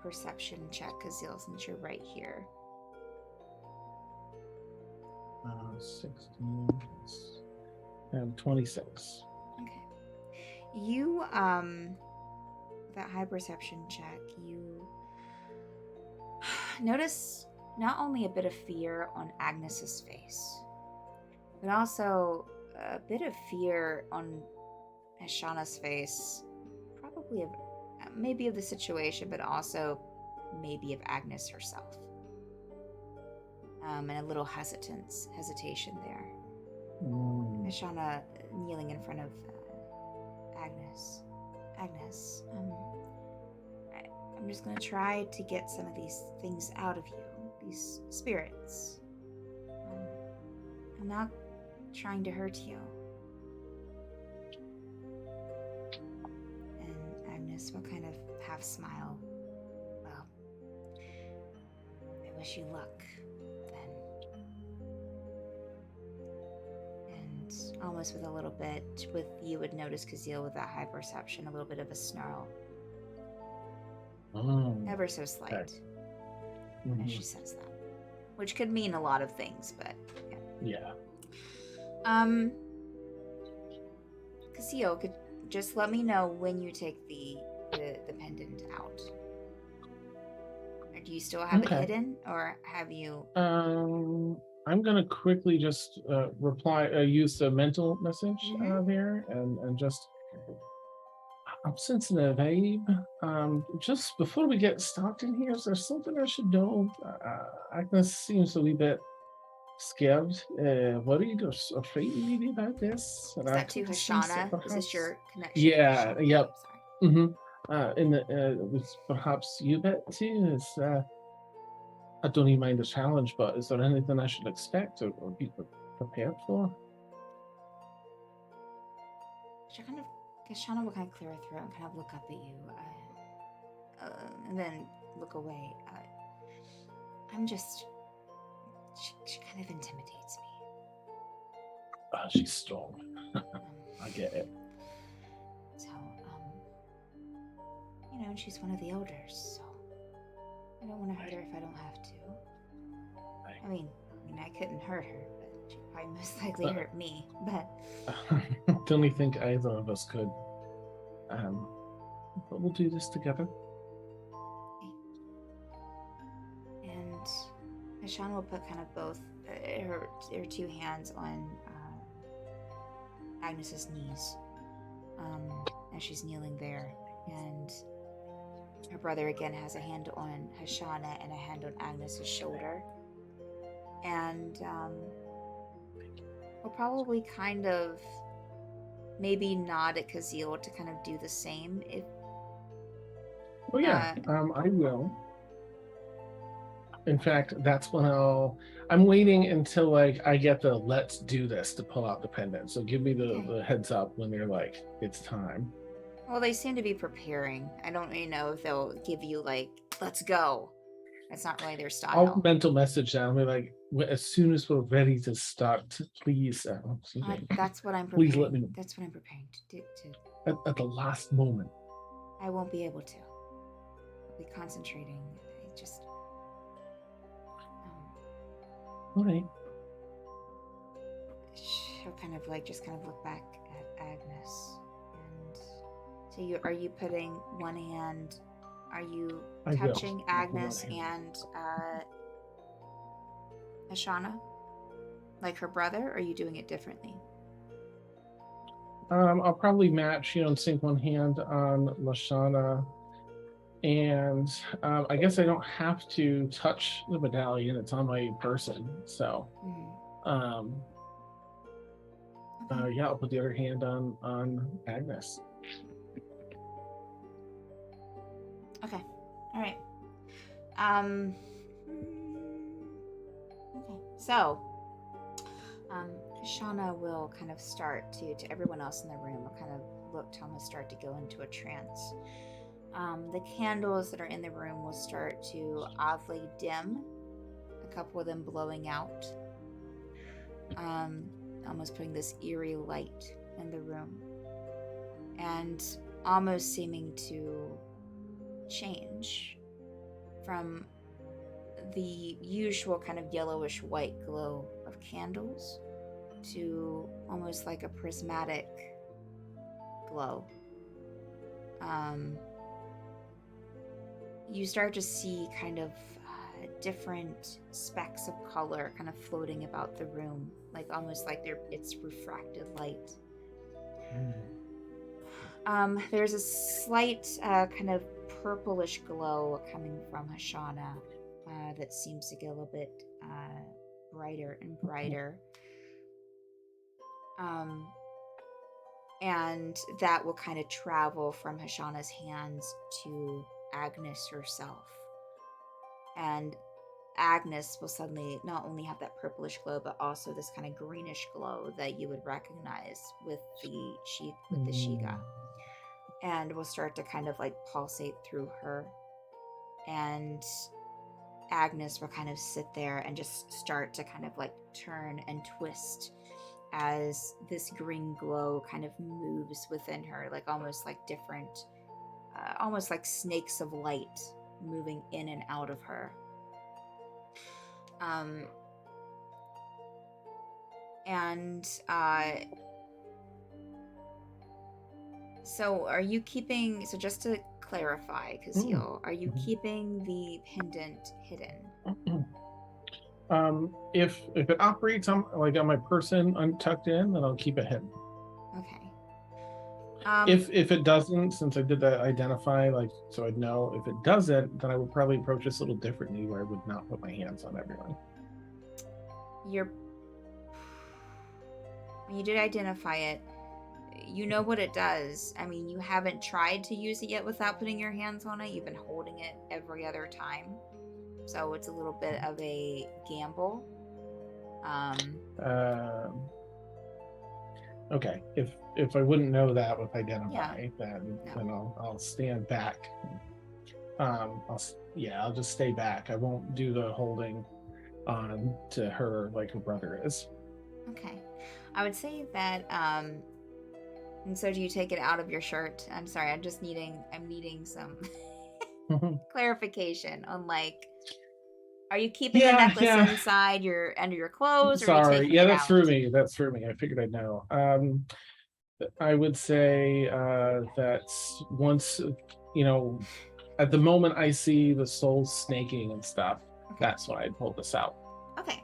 perception check, Kazil, since you're right here. 16 and 26. Okay. You, that high perception check, you notice not only a bit of fear on Agnes's face, but also a bit of fear on Hashana's face, probably maybe of the situation, but also maybe of Agnes herself. And a little hesitation there. Hashana kneeling in front of Agnes. Agnes, I'm just gonna try to get some of these things out of you, these spirits. I'm not trying to hurt you. And Agnes will kind of half smile. Well, I wish you luck, then. And almost with a little bit, you would notice Kazil with that high perception, a little bit of a snarl. Ever so slight. As she says that. Which could mean a lot of things, but yeah. Casio, could just let me know when you take the pendant out. Or do you still have it hidden, or have you? I'm gonna quickly just use the mental message there, and just. I'm sensing a vibe. Just before we get started in here, is there something I should know? Agnes seems a wee bit scared, worried, or afraid maybe about this. Is that to Hashana? Is this your connection? Yeah, to yep. Sorry. With perhaps you bit too. I don't even mind the challenge, but is there anything I should expect or be prepared for? Hashana will kind of clear her throat and kind of look up at you, and then look away. She kind of intimidates me. She's strong. I get it. So, and she's one of the elders, so I don't want to hurt her if I don't have to. I mean, I couldn't hurt her, but she'd probably most likely hurt me, but... I don't think either of us could. But we'll do this together. And Hashana will put kind of both her two hands on Agnes's knees as she's kneeling there, and her brother again has a hand on Hashana and a hand on Agnes's shoulder, and we'll probably kind of maybe nod at Kazil to kind of do the same. If I will. In fact, that's when I'm waiting until I get the let's do this to pull out the pendant. So give me the heads up when they're like, it's time. Well, they seem to be preparing. I don't really know if they'll give you like, let's go. It's not really their I'll style. mental message that. I'll be like, as soon as we're ready to start, please. Excuse me. That's what I'm preparing. Please let me know. That's what I'm preparing to do. At the last moment. I won't be able to. I'll be concentrating. I just. All right. She'll kind of look back at Agnes, and so are you putting one hand? Are you I will. touching With Agnes one hand. and Ashana, like her brother? Or are you doing it differently? I'll probably match, and sync one hand on Lashana. And I guess I don't have to touch the medallion. It's on my person. So, yeah, I'll put the other hand on Agnes. Okay. All right. Okay. So, Shauna will kind of start to everyone else in the room will kind of look to almost start to go into a trance. The candles that are in the room will start to oddly dim, a couple of them blowing out, almost putting this eerie light in the room, and almost seeming to change from the usual kind of yellowish white glow of candles to almost like a prismatic glow. You start to see kind of different specks of color kind of floating about the room, like almost like it's refracted light. There's a slight kind of purplish glow coming from Hashana that seems to get a little bit brighter and brighter. And that will kind of travel from Hashana's hands to Agnes herself. And Agnes will suddenly not only have that purplish glow, but also this kind of greenish glow that you would recognize with the Shiga. And will start to kind of like pulsate through her. And Agnes will kind of sit there and just start to kind of like turn and twist as this green glow kind of moves within her, like almost like different, almost like snakes of light moving in and out of her. So are you keeping, so just to clarify, Kazeel, are you keeping the pendant hidden? If it operates on my person untucked in, then I'll keep it hidden. Okay. If it doesn't, since I did that identify, so I'd know. If it doesn't, then I would probably approach this a little differently, where I would not put my hands on everyone. When you did identify it, you know what it does. I mean, you haven't tried to use it yet without putting your hands on it. You've been holding it every other time. So it's a little bit of a gamble. Okay. If I wouldn't know that with identify, then I'll stand back. I'll just stay back. I won't do the holding on to her like her brother is. Okay. I would say that and so do you take it out of your shirt? I'm sorry, I'm needing some clarification on are you keeping the necklace inside under your clothes? Or are you taking it that's out? through me. That's through me. I figured I'd know. I would say that once, at the moment I see the soul snaking and stuff, that's when I'd pull this out. Okay.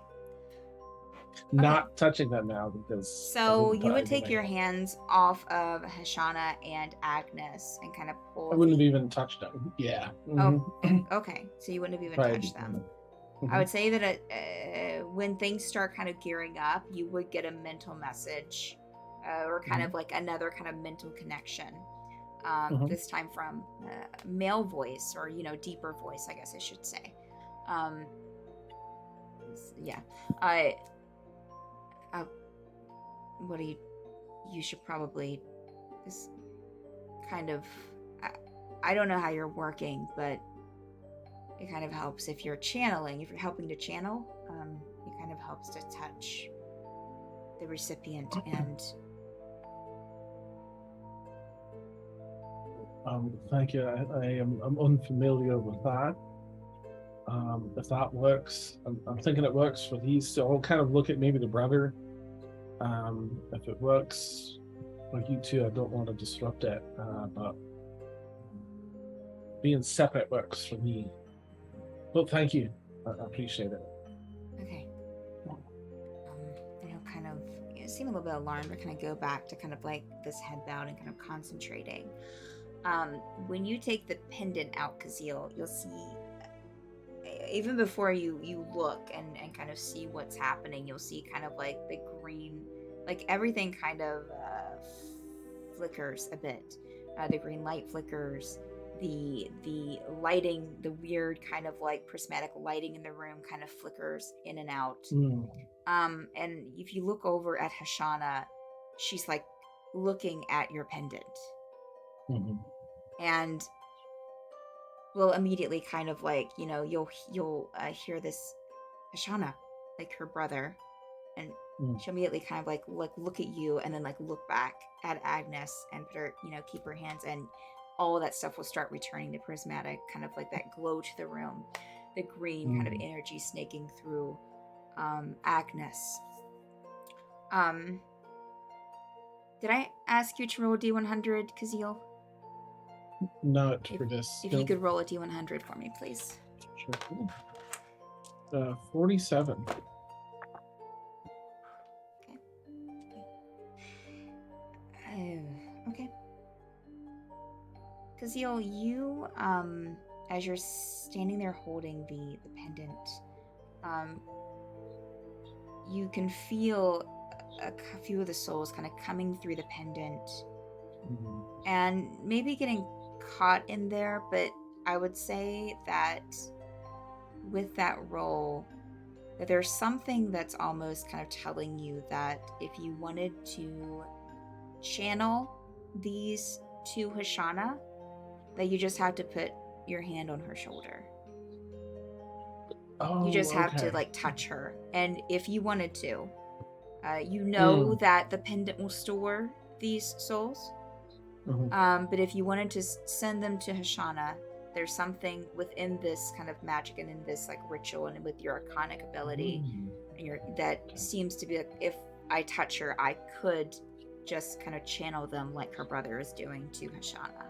Not touching them now because. So you would take your hands off of Hashana and Agnes and kind of pull. I wouldn't have even touched them. Yeah. Oh, okay. So you wouldn't have even touched them. I would say that when things start kind of gearing up, you would get a mental message or kind of like another kind of mental connection. This time from male voice or, deeper voice, I guess I should say. What do you should probably this kind of, I don't know how you're working, but it kind of helps if you're channeling, if you're helping to channel, it kind of helps to touch the recipient and Thank you. I'm unfamiliar with that. If that works, I'm thinking it works for these. So I'll kind of look at maybe the brother. If it works for you two, I don't want to disrupt it. But being separate works for me. Well, thank you. I appreciate it. okay. And he'll kind of seem a little bit alarmed, but kind of go back to kind of like this head bowed and kind of concentrating. When you take the pendant out, Kazil, you'll see, even before you look and kind of see what's happening, you'll see kind of like the green, like everything kind of flickers a bit. The green light flickers, the lighting, the weird kind of like prismatic lighting in the room kind of flickers in and out. And if you look over at Hashanah, she's like looking at your pendant. And will immediately kind of like, you'll hear this Hashanah, like her brother, and she'll immediately kind of like look at you and then like look back at Agnes and put her, keep her hands, and all of that stuff will start returning to prismatic, kind of like that glow to the room, the green kind of energy snaking through Agnes. Did I ask you to roll a D100, Kazil? Not for this. If you could roll a D100 for me, please. Sure. 47. Okay. Kazil, you, as you're standing there holding the pendant, you can feel a few of the souls kind of coming through the pendant and maybe getting caught in there, but I would say that with that roll, that there's something that's almost kind of telling you that if you wanted to channel these to Hashanah, that you just have to put your hand on her shoulder. You just have to like touch her, and if you wanted to, that the pendant will store these souls. But if you wanted to send them to Hashanah, there's something within this kind of magic and in this like ritual and with your arcanic ability that seems to be like, if I touch her, I could just kind of channel them like her brother is doing to Hashanah.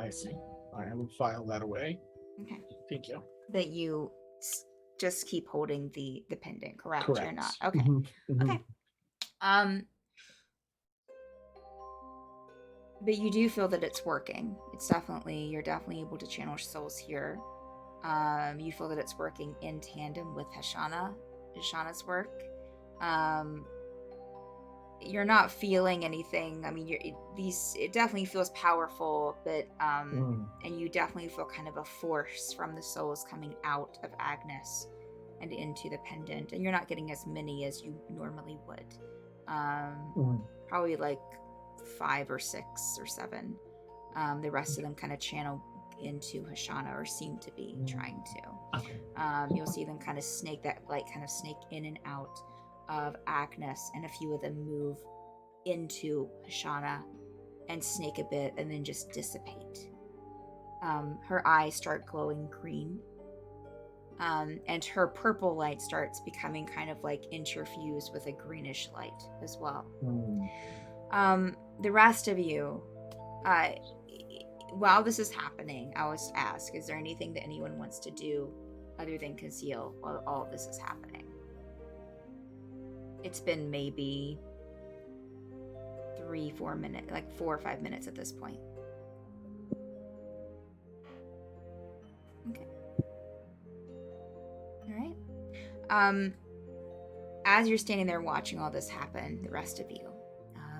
I see. I will file that away. Okay. Thank you. That you just keep holding the pendant, correct? Correct. You're not. Okay. Okay. But you do feel that it's working. You're definitely able to channel souls here. You feel that it's working in tandem with Hashanah's work. You're not feeling anything. I mean, it definitely feels powerful, but and you definitely feel kind of a force from the souls coming out of Agnes and into the pendant. And you're not getting as many as you normally would. Probably like 5 or 6 or 7. The rest of them kind of channel into Hashanah, or seem to be trying to. Okay. You'll see them kind of snake in and out of Agnes, and a few of them move into Hashanah and snake a bit and then just dissipate. Her eyes start glowing green, and her purple light starts becoming kind of like interfused with a greenish light as well. The rest of you, while this is happening, I was asked, is there anything that anyone wants to do other than conceal while all of this is happening? It's been maybe 3-4 minutes, like 4 or 5 minutes at this point. Okay. All right. As you're standing there watching all this happen, the rest of you,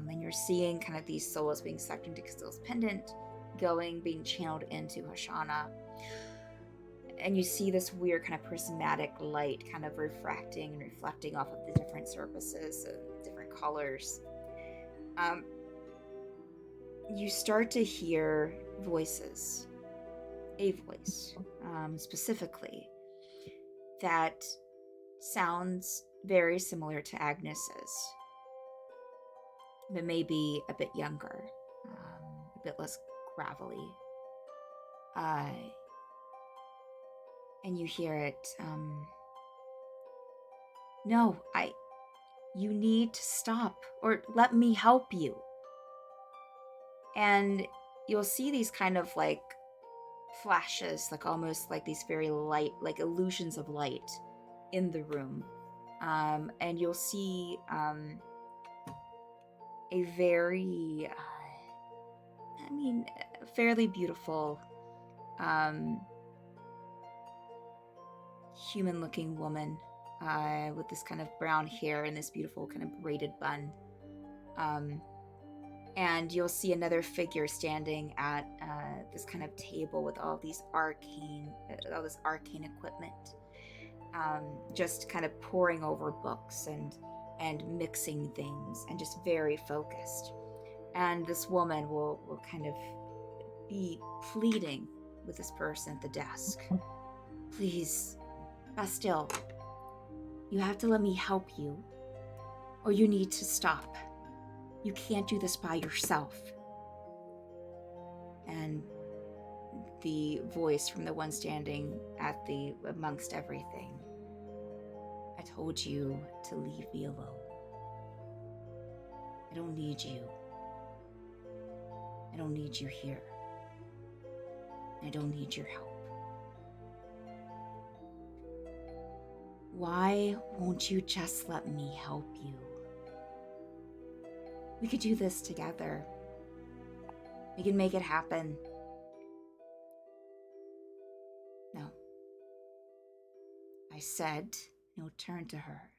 and you're seeing kind of these souls being sucked into Kazil's pendant, being channeled into Hashanah. And you see this weird kind of prismatic light kind of refracting and reflecting off of the different surfaces of different colors. You start to hear voices. a voice, specifically, that sounds very similar to Agnes's, but maybe a bit younger, a bit less gravelly. And you hear it, no, you need to stop, or let me help you. And you'll see these kind of like flashes, like almost like these very light, like illusions of light in the room. And you'll see a very, fairly beautiful human-looking woman with this kind of brown hair and this beautiful kind of braided bun. And you'll see another figure standing at this kind of table with all this arcane equipment, just kind of poring over books and mixing things, and just very focused. And this woman will kind of be pleading with this person at the desk. Please, Bastille, you have to let me help you, or you need to stop. You can't do this by yourself. And the voice from the one standing at the amongst everything. I told you to leave me alone. I don't need you. I don't need you here. I don't need your help. Why won't you just let me help you? We could do this together. We can make it happen. No. I said, no, turn to her.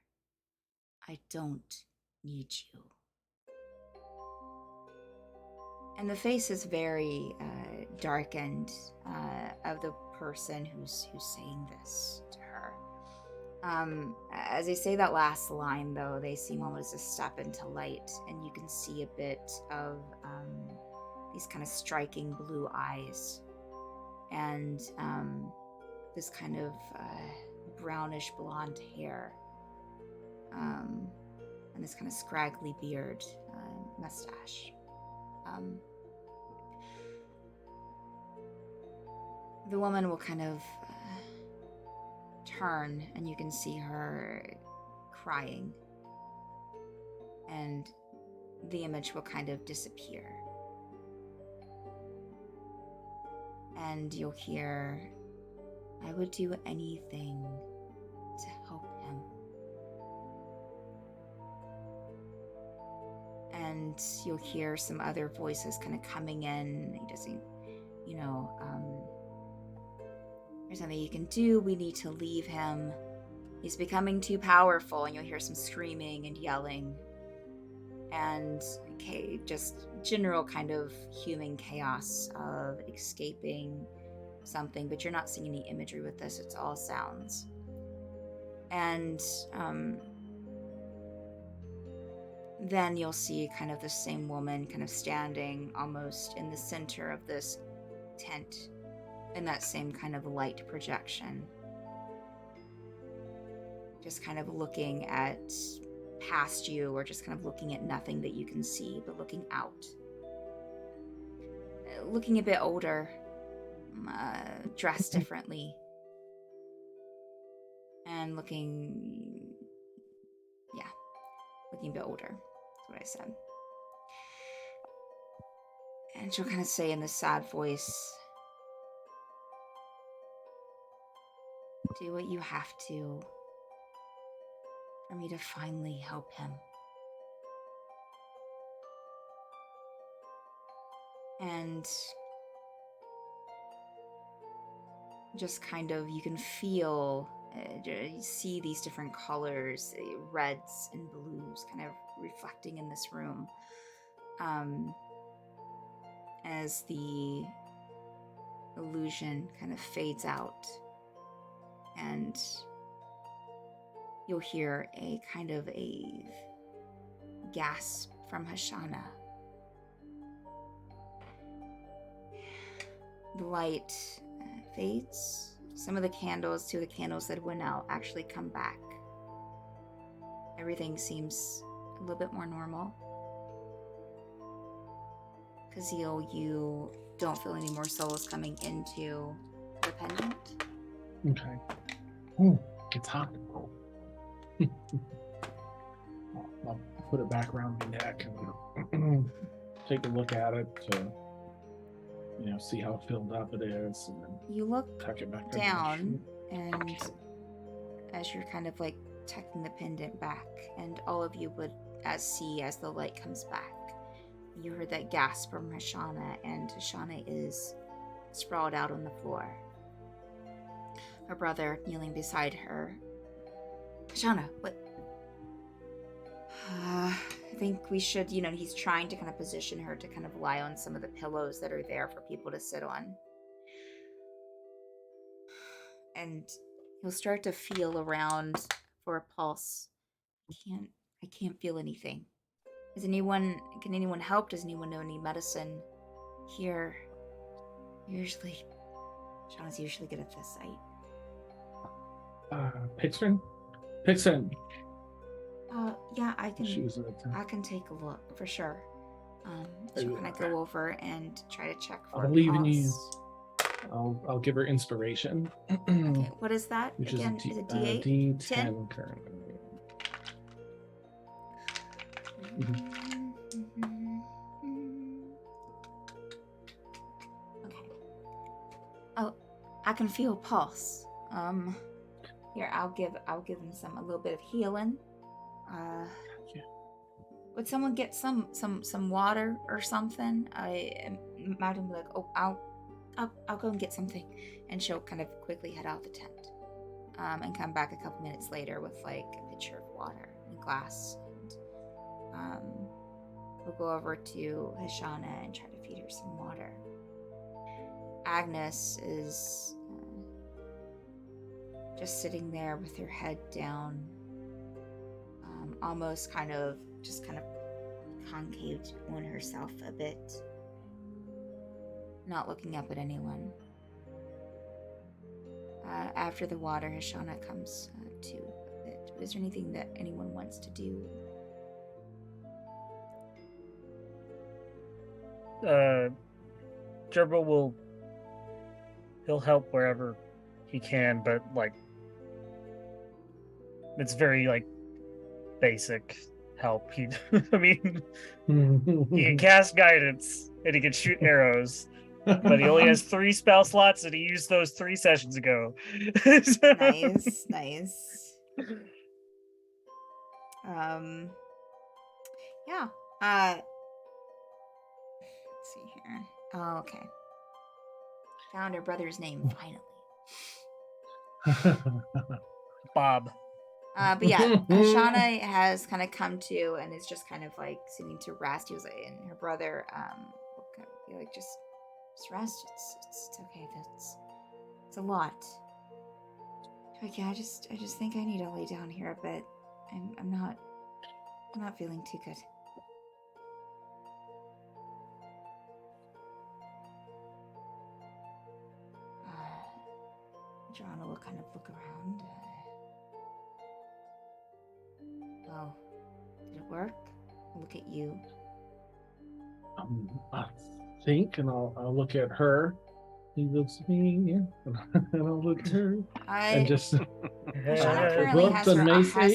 I don't need you. And the face is very darkened of the person who's saying this to her. As they say that last line, though, they seem almost a step into light, and you can see a bit of these kind of striking blue eyes, and this kind of brownish blonde hair, and this kind of scraggly beard, mustache. The woman will kind of turn, and you can see her crying, and the image will kind of disappear, and you'll hear, I would do anything to help him. And you'll hear some other voices kind of coming in. He doesn't, there's nothing you can do. We need to leave him. He's becoming too powerful. And you'll hear some screaming and yelling. And just general kind of human chaos of escaping something. But you're not seeing any imagery with this. It's all sounds. And then you'll see kind of the same woman kind of standing almost in the center of this tent in that same kind of light projection. Just kind of looking at past you, or just kind of looking at nothing that you can see, but looking out. Looking a bit older, dressed differently, and looking a bit older. That's what I said. And she'll kind of say in this sad voice, do what you have to for me to finally help him. And just kind of, you can feel, you see these different colors, reds and blues kind of reflecting in this room as the illusion kind of fades out. And you'll hear a kind of a gasp from Hashanah. The light fades. Some of the candles, two of the candles that went out, actually come back. Everything seems a little bit more normal. Kazeel, you don't feel any more souls coming into the pendant. Okay. Ooh, it's hot. I'll put it back around my neck and take a look at it to, see how filled up it is, and then You look tuck it back under my down, shoe. and as you're kind of like tucking the pendant back, and all of you would see as the light comes back, you heard that gasp from Hashana, and Hashana is sprawled out on the floor. Her brother kneeling beside her. Hashana, what? I think we should, he's trying to kind of position her to kind of lie on some of the pillows that are there for people to sit on. And he'll start to feel around for a pulse. I can't feel anything. Can anyone help? Does anyone know any medicine here? Shauna's usually good at this. Pixton? Yeah, I can. She was at I can take a look for sure. So can I go over and try to check for? I believe a in you. pulse? I'll give her inspiration. Okay, what is that? Which Again, is is it D8? D10 10? currently. Okay. Oh, I can feel a pulse. Here, I'll give him a little bit of healing. Yeah. Would someone get some water or something? Madam will be like, oh, I'll go and get something, and she'll kind of quickly head out the tent, and come back a couple minutes later with like a pitcher of water and a glass, and we'll go over to Hashana and try to feed her some water. Agnes is just sitting there with her head down, almost kind of concaved on herself a bit, not looking up at anyone. After the water, Hashana comes to a bit. Is there anything that anyone wants to do? Gerbil he'll help wherever he can, but like it's very like basic help. He he can cast guidance and he can shoot arrows, but he only has 3 spell slots and he used those 3 sessions ago. Nice. Yeah. Let's see here. Oh, okay. Found her brother's name finally. Bob. But yeah, Hashana has kind of come to and is just kind of like seeming to rest. He was like, and her brother will kind of be like, just rest. It's okay. It's a lot. Like, yeah, I just think I need to lay down here a bit. I'm not feeling too good. Joanna will kind of look around. Well, did it work? Look at you. I think, and I'll look at her. He looks at me, and I'll look at her, and just. Shauna currently has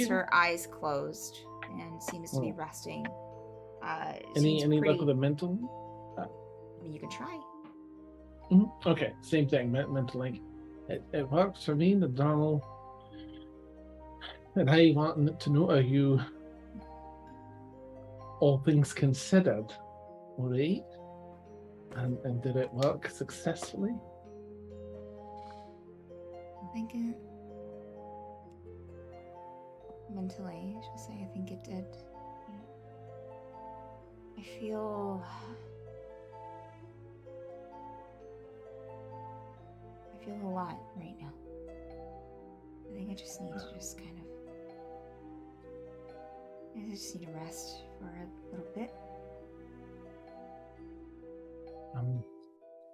her eyes closed and seems to be resting. Any luck with a mental? I mean, you can try. Okay, same thing. Mental link. It works for me, the Donald. And I want to know, are you, all things considered, right? And did it work successfully? I think it mentally, I should say, I think it did. I feel a lot right now. I think I just need to I just need to rest for a little bit.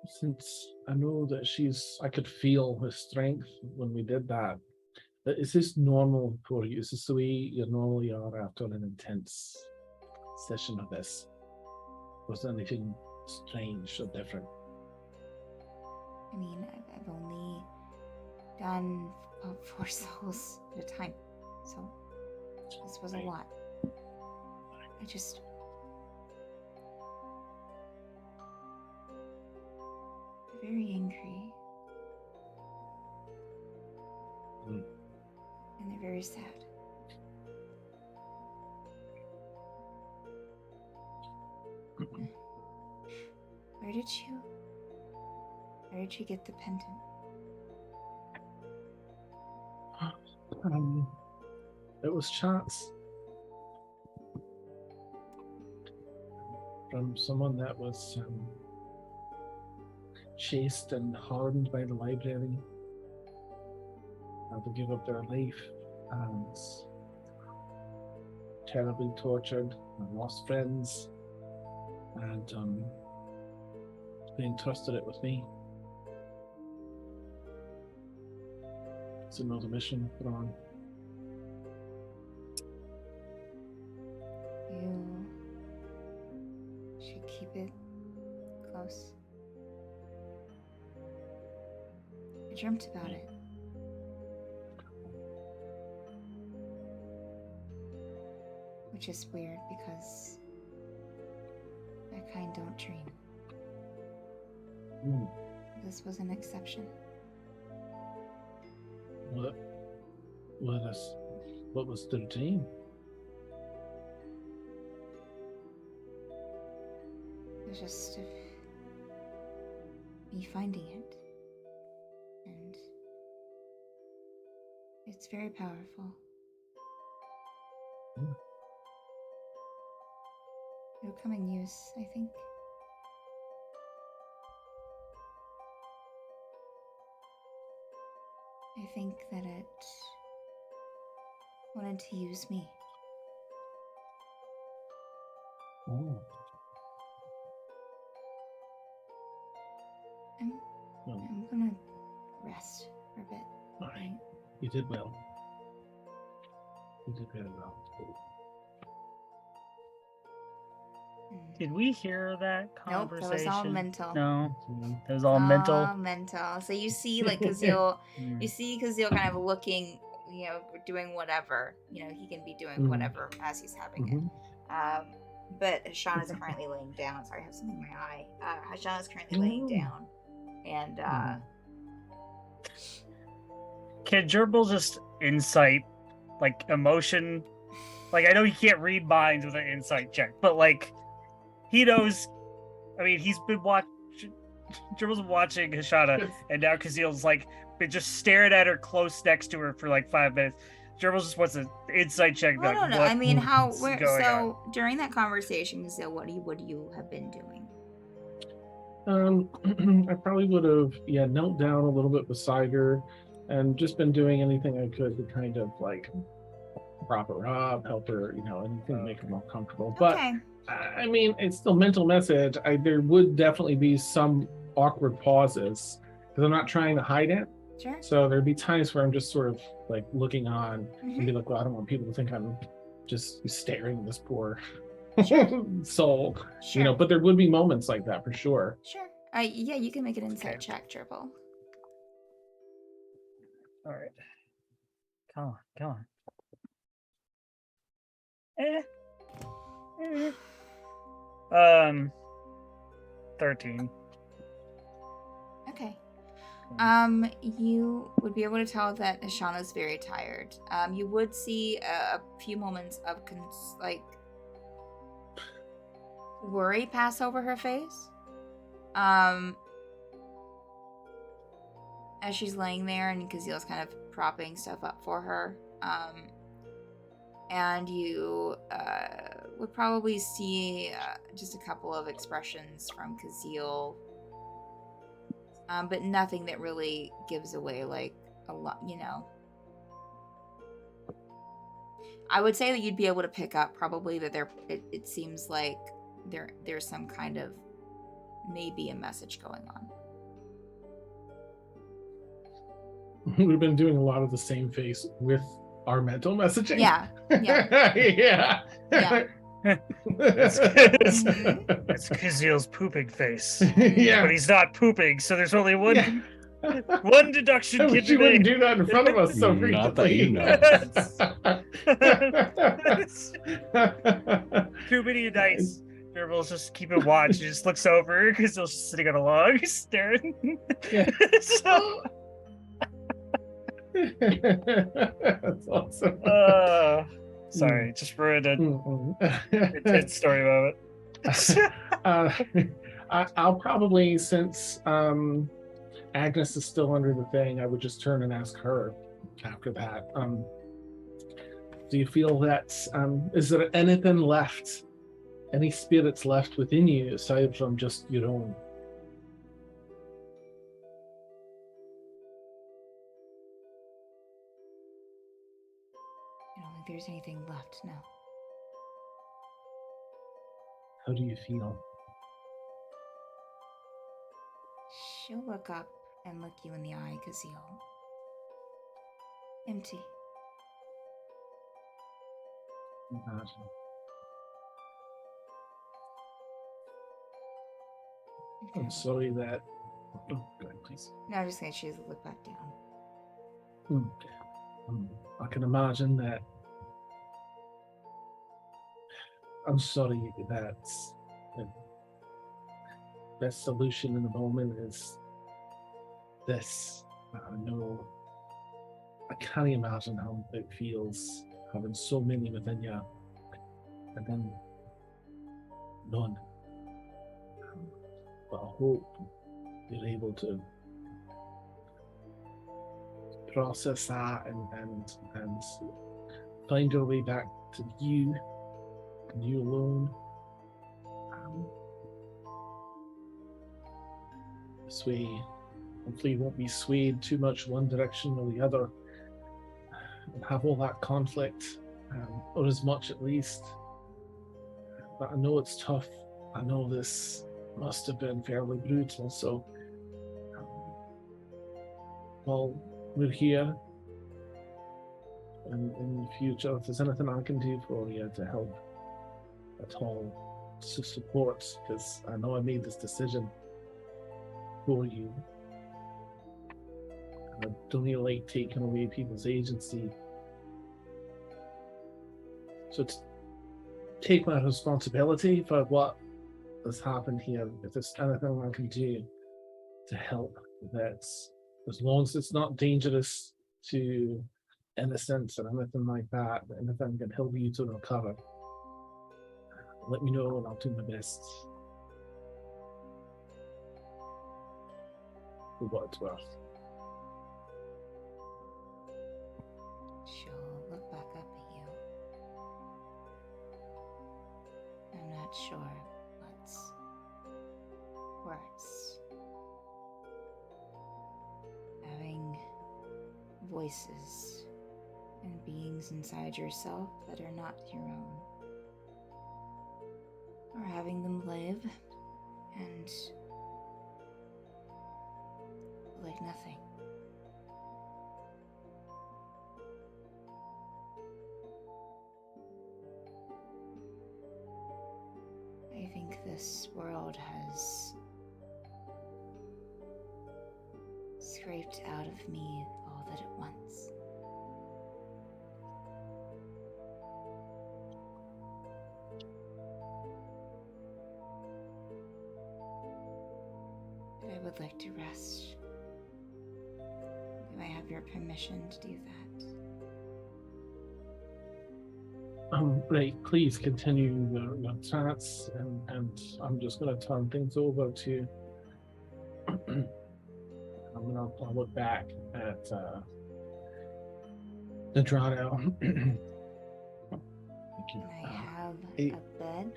Since I know that I could feel her strength when we did that. Is this normal for you? Is this the way you normally are after an intense session of this? Was there anything strange or different? I mean, I've only done about 4 souls at a time, so this was a lot. I'm very angry. Mm. And they're very sad. Where did you get the pendant? It was chance from someone that was chased and hardened by the library. Had to give up their life and terribly tortured and lost friends, and they entrusted it with me. It's another mission put on. You should keep it close. I dreamt about it. Which is weird because that kind don't dream. This was an exception. What was the dream? It was just of me finding it. And it's very powerful. It'll come in use, I think. I think that it wanted to use me. Oh. I'm gonna rest for a bit. All right. You did well. You did very well. Did we hear that Nope, conversation? that was all mental. No, it was all mental. Mental. So you see, like, Kazil, kind of looking, doing whatever. He can be doing whatever as he's having it. But Hashan is currently laying down. Sorry, I have something in my eye. Hashan is currently laying down, and Can Gerbil just insight, like, emotion? Like, I know he can't read minds with an insight check, but like, he knows. I mean, he's been Gerbil's been watching Hashana, and now Kazil's like been just staring at her close next to her for like 5 minutes. Gerbil just wants an insight check. I don't know. I mean, during that conversation, Kazil, what do you have been doing? I probably would have knelt down a little bit beside her and just been doing anything I could to kind of like prop her up, help her, anything to make her more comfortable. But Okay. I mean, it's still mental message. There would definitely be some awkward pauses because I'm not trying to hide it. Sure. So there'd be times where I'm just sort of like looking on and be like, well, I don't want people to think I'm just staring at this poor soul. Sure. But there would be moments like that for sure. Sure. Yeah, you can make an insight check, Gerbil. All right. Come on. 13. Okay. You would be able to tell that Ashana's very tired. You would see a few moments of worry pass over her face. As she's laying there and Kazil's kind of propping stuff up for her. And you would probably see just a couple of expressions from Kazil, but nothing that really gives away like a lot, I would say that you'd be able to pick up probably that it seems like there's some kind of may be a message going on. We've been doing a lot of the same face with our mental messaging. Yeah. Yeah. It's Mhm. Kazil's pooping face. Yeah. But he's not pooping, so there's only one Yeah. one deduction I can wish be you wouldn't made. do that in front of us so Not that you frequently. Too many dice. Gerbil's just keeping watch. He just looks over because he's just sitting on a log, staring. Yeah. So, That's awesome. sorry, just ruined an Mm-mm. intense story moment. I'll probably, since Agnes is still under the thing, I would just turn and ask her after that. Do you feel that, is there anything left, any spirits left within you aside from just your own? I don't think there's anything left, no. How do you feel? She'll look up and look you in the eye, Kazil. Empty. Imagine. I'm sorry that. Oh, go ahead, please. No, I'm just gonna choose to look back down. I can imagine that. I'm sorry that the best solution in the moment is this. I know. I can't imagine how it feels having so many within you, and then none. But I hope you're able to process that and find your way back to you and you alone. This way, hopefully you won't be swayed too much one direction or the other and have all that conflict, or as much at least. But I know it's tough. I know this must have been fairly brutal, so well, we're here, and in the future, if there's anything I can do for you to help at all, to support, because I know I made this decision for you. I don't really like taking away people's agency. So to take my responsibility for what has happened here, if there's anything I can do to help, that's as long as it's not dangerous to innocents or anything like that, anything can help you to recover, let me know and I'll do my best. For what it's worth. She'll look back up at you. I'm not sure what's worse. Having voices and beings inside yourself that are not your own. Or having them live and like nothing. I think this world has scraped out of me all that it wants. But I would like to rest. Do I have your permission to do that? Right, please continue your trance, and I'm just going to turn things over to. I'll look back at Nadrano. Can I have a bed?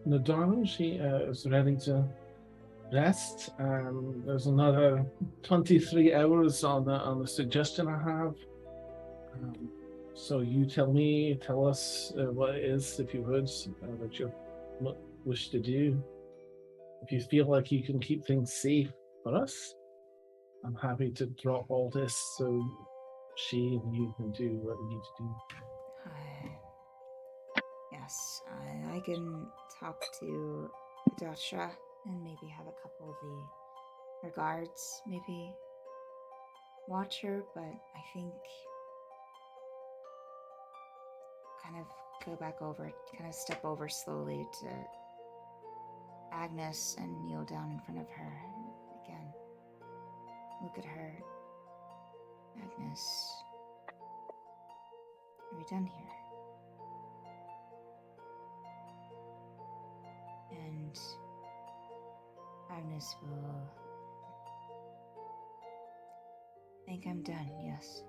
Nadrano, she is ready to rest. There's another 23 hours on the suggestion I have. So you tell us what it is, if you would, that you're wish to do. If you feel like you can keep things safe for us, I'm happy to drop all this so she and you can do what you need to do. Yes, I can talk to Datra and maybe have a couple of her guards maybe watch her, but I think kind of go back over, kind of step over slowly to Agnes and kneel down in front of her again. Look at her. Agnes, are we done here? And Agnes will think I'm done, yes.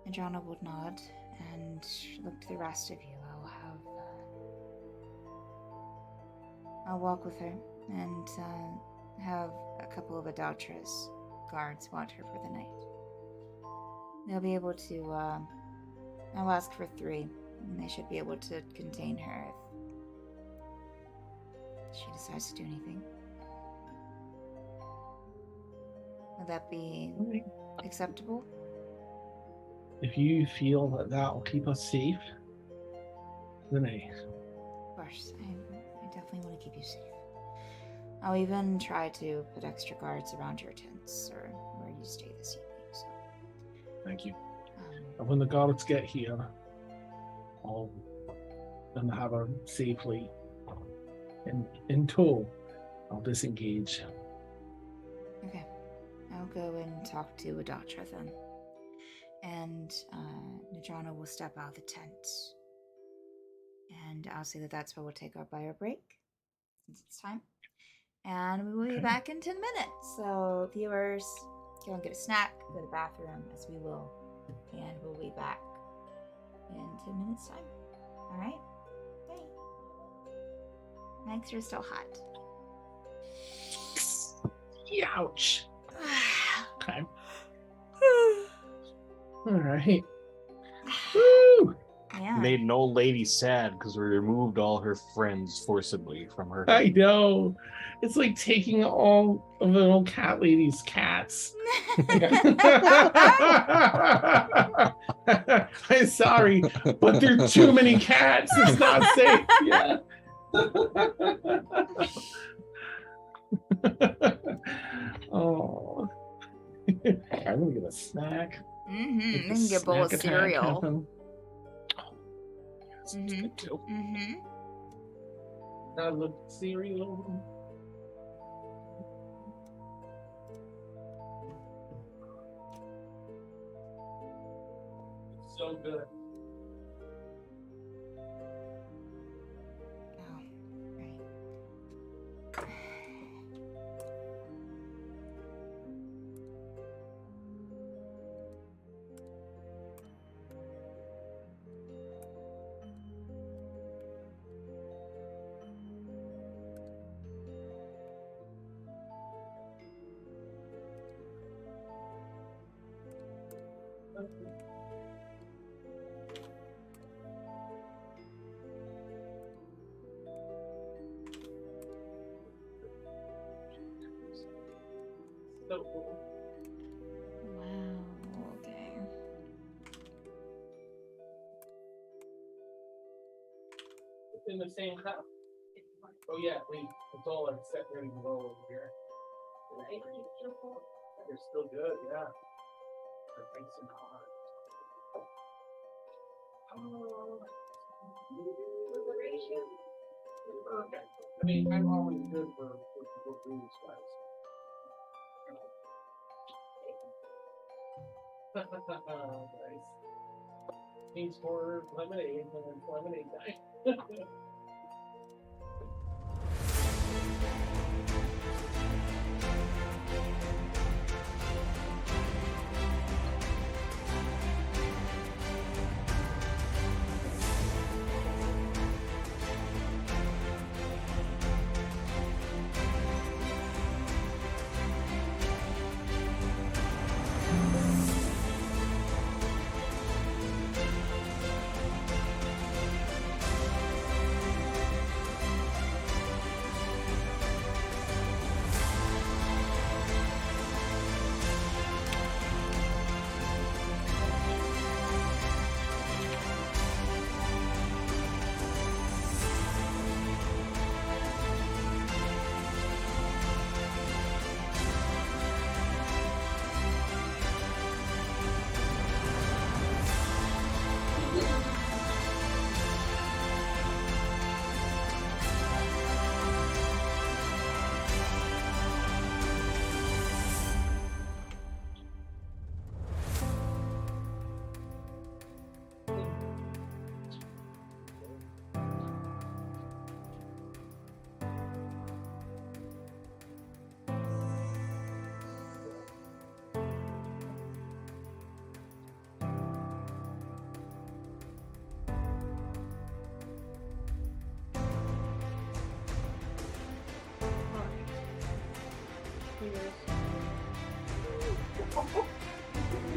Adriana will nod and look to the rest of you. I'll walk with her and have a couple of Adatra's guards watch her for the night. They'll be able to, I'll ask for 3, and they should be able to contain her if she decides to do anything. Would that be acceptable? If you feel that will keep us safe, then Of course, I definitely want to keep you safe. I'll even try to put extra guards around your tents or where you stay this evening. So. Thank you. And when the guards get here, I'll then have her safely in tow. I'll disengage. Okay. I'll go and talk to Adatra then. And Nadrana will step out of the tent. And I'll say that that's where we'll take our bio break, since it's time. And we will be back in 10 minutes. So viewers, go and get a snack, go to the bathroom, as we will. And we'll be back in 10 minutes time. Alright? Okay. Mics are still hot. Ouch. Okay. All right. Woo! Yeah. Made an old lady sad because we removed all her friends forcibly from her. I know. It's like taking all of the old cat lady's cats. I'm sorry, but there are too many cats. It's not safe. Yeah. Oh. I'm gonna get a snack. Mm-hmm. Get You the can get a bowl of snack attack cereal. happen. Mm-hmm. Mm-hmm. Now look, cereal. It's so good. Oh, right. So cool. Wow. Okay. It's in the same cup. Oh yeah, wait. It's all like set ready to roll over here. They're still good, yeah. They're nice and hard. Okay. I mean, I'm always good for food spice. Nice. Needs more lemonade and it's lemonade night.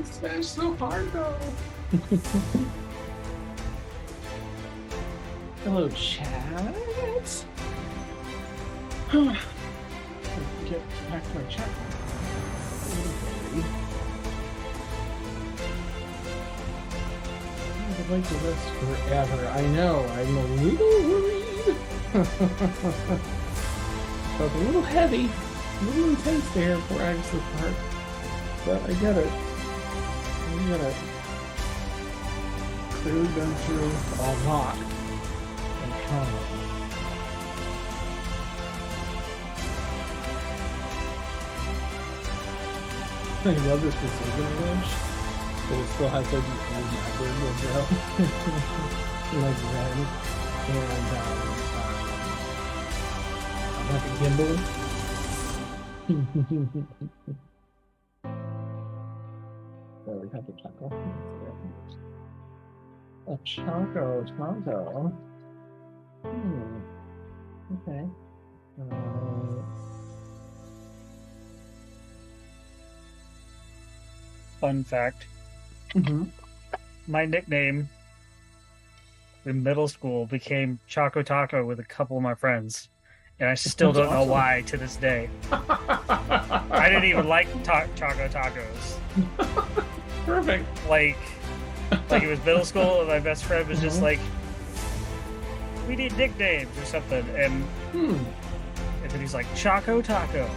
Smash so hard though. Hello, chat. Get back to my chat. I'd like to list forever. I know. I'm a little worried. Felt a little heavy, a little intense there for Agnes part. But I get it. I get it. Clearly been through a lot. And trauma. I love this precision image, but it still has like the old Maverick logo. Like red and like a gimbal. So we have the Choco. A Choco Toronto. Okay. Fun fact. Mm-hmm. My nickname in middle school became Choco Taco with a couple of my friends. And I still That's don't know awesome. why to this day. I didn't even like Choco Tacos. Perfect. Like it was middle school, and my best friend was just like, we need nicknames or something. And then he's like, Choco Taco.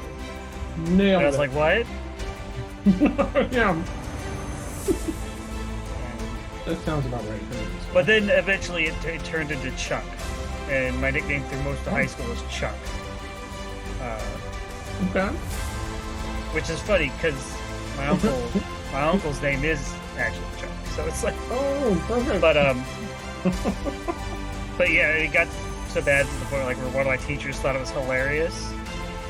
Nailed And I was it. like, what? Yeah. That sounds about right. But then eventually it turned into Chuck. And my nickname through most of high school was Chuck. Okay. Which is funny because my uncle's name is actually Chuck. So it's like, oh, perfect. But yeah, it got so bad to the point like where one of my teachers thought it was hilarious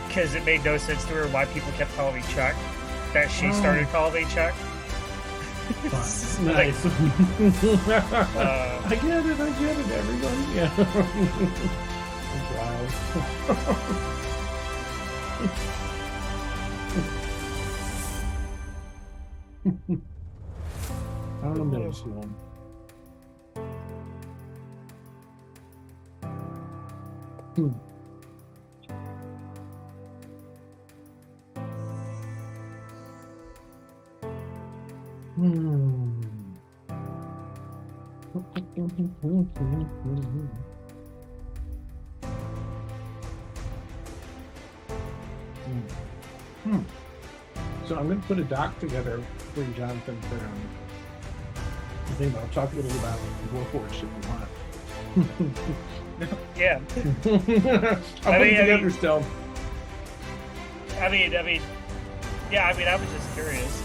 because it made no sense to her why people kept calling me Chuck. That she started calling me Chuck. Nice. Like, I get it, everyone. Yeah. Wow. I'm middle school. So I'm going to put a doc together for you, Jonathan, for the thing I'll talk a little about Warforged if you want. yeah. I'll put it together still. I was just curious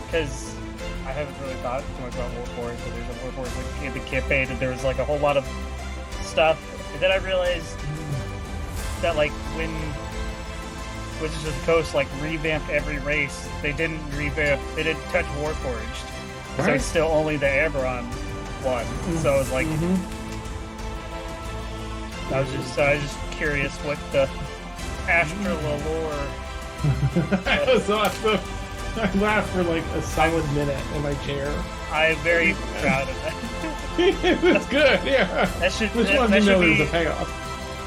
because I haven't really thought too much about Warforged. So there's a Warforged like, the campaign, and there was like a whole lot of stuff. And then I realized that like when Wizards of the Coast like revamped every race, they didn't touch Warforged. So Right. it's still only the Eberron one. So I was like, I was just curious what the Astral lore. That was awesome. I laughed for like a solid minute in my chair. I'm very proud of that. It was good, yeah. That should Just that, wanted that to know should there's be a payoff.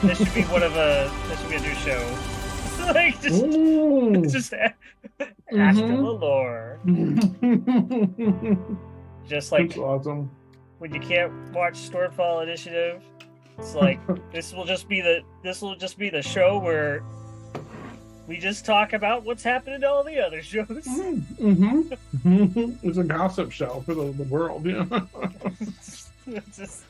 that should be that should be a new show. Like just Ooh. just Astral lore. Just like That's awesome. when you can't watch Stormfall Initiative, it's like this will just be the show where we just talk about what's happening to all the other shows. It's a gossip show for the world, yeah. It's just-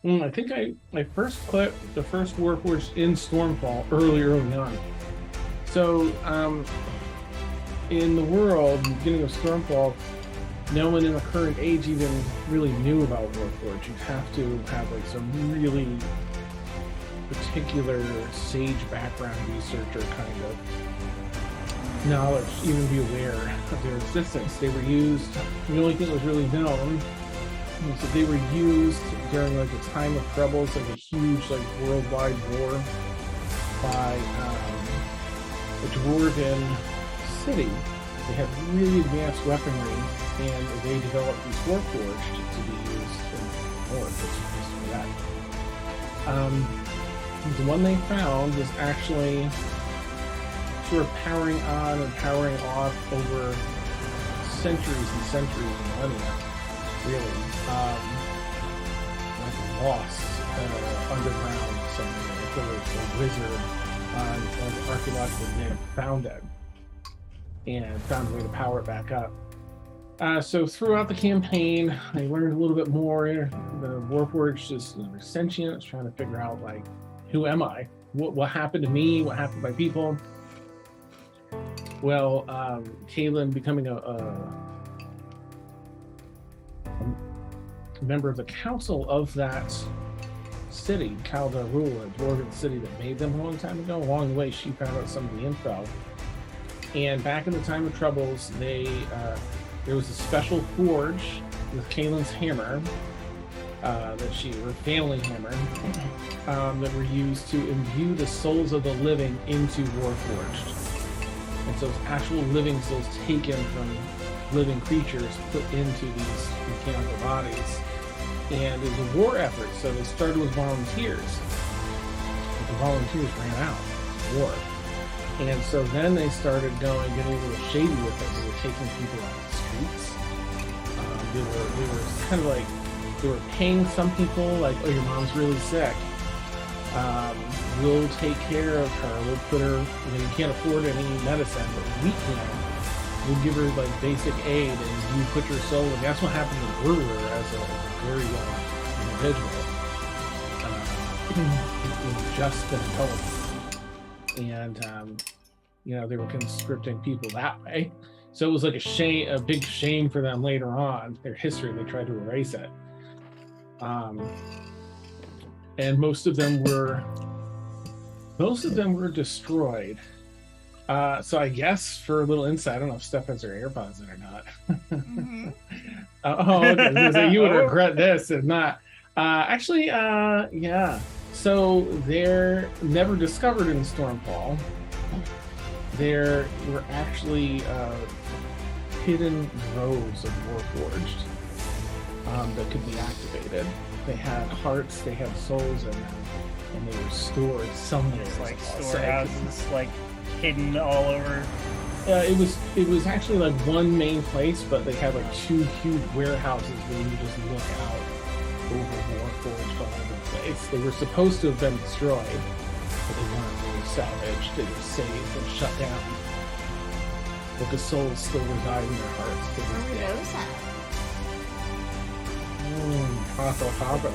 I think I first clipped the first Warforged in Stormfall early on. So, in the world, beginning of Stormfall, no one in the current age even really knew about Warforged. You have to have like some really particular sage background researcher kind of knowledge, even be aware of their existence. They were used, the only thing that was really known was that they were used during like a time of troubles, like a huge like worldwide war by the dwarven city, they had really advanced weaponry, and they developed these Warforged to be used in the north, just for that. The one they found was actually sort of powering on and powering off over centuries and centuries and millennia, really. Like lost underground something, like a wizard on the archaeological dig found it and found a way to power it back up. So throughout the campaign, I learned a little bit more. The Warforged is sentient. It's trying to figure out, like, who am I? What happened to me? What happened to my people? Well, Kaylin becoming a member of the council of that city, Kaldarul, a dwarven city that made them a long time ago. Along the way, she found out some of the info. And back in the time of troubles, there was a special forge with Kaylin's hammer, her family hammer, that were used to imbue the souls of the living into Warforged. And so it's actual living souls taken from living creatures put into these mechanical bodies. And it was a war effort, so they started with volunteers. But the volunteers ran out of war. And so then they started getting a little shady with it. They were taking people off the streets. They were kind of like, they were paying some people, like, oh, your mom's really sick. We'll take care of her. We'll put her, you can't afford any medicine, but we can. We'll give her, like, basic aid, and you put your soul in. That's what happened to Brewer as a very young individual. He was just an adult. And, they were conscripting people that way. So it was like a big shame for them later on. Their history, they tried to erase it. And most of them were destroyed. So I guess for a little insight, I don't know if Steph has her AirPods in or not. Mm-hmm. Okay. So you would regret this if not. Yeah. So they're never discovered in Stormfall. There were actually hidden rows of Warforged that could be activated. They had hearts, they had souls in them, and they were stored somewhere. There's like storehouses, like hidden all over. It was actually like one main place, but they had like two huge warehouses where you just look out over Warforged all over the place. They were supposed to have been destroyed, but they weren't really salvaged. They were saved and shut down. But the souls still reside in their hearts to Where this were day. those at? Hopper.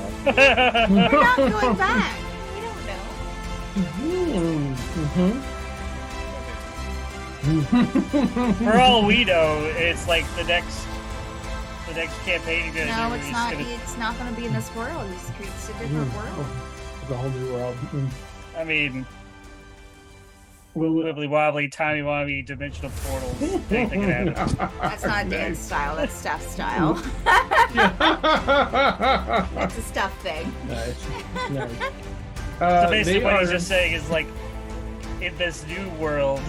We're not going back. We don't know. For all we know, it's like the next campaign you're gonna do. No, it's not. It's not going to be in this world. It's a different world. It's a whole new world. I mean, Well, wibbly wobbly, timey wimey, dimensional portals. Anything can happen. That's not Dan's style. That's Steph's style. That's a Steph thing. Nice. So basically, what he's just saying is like, in this new world,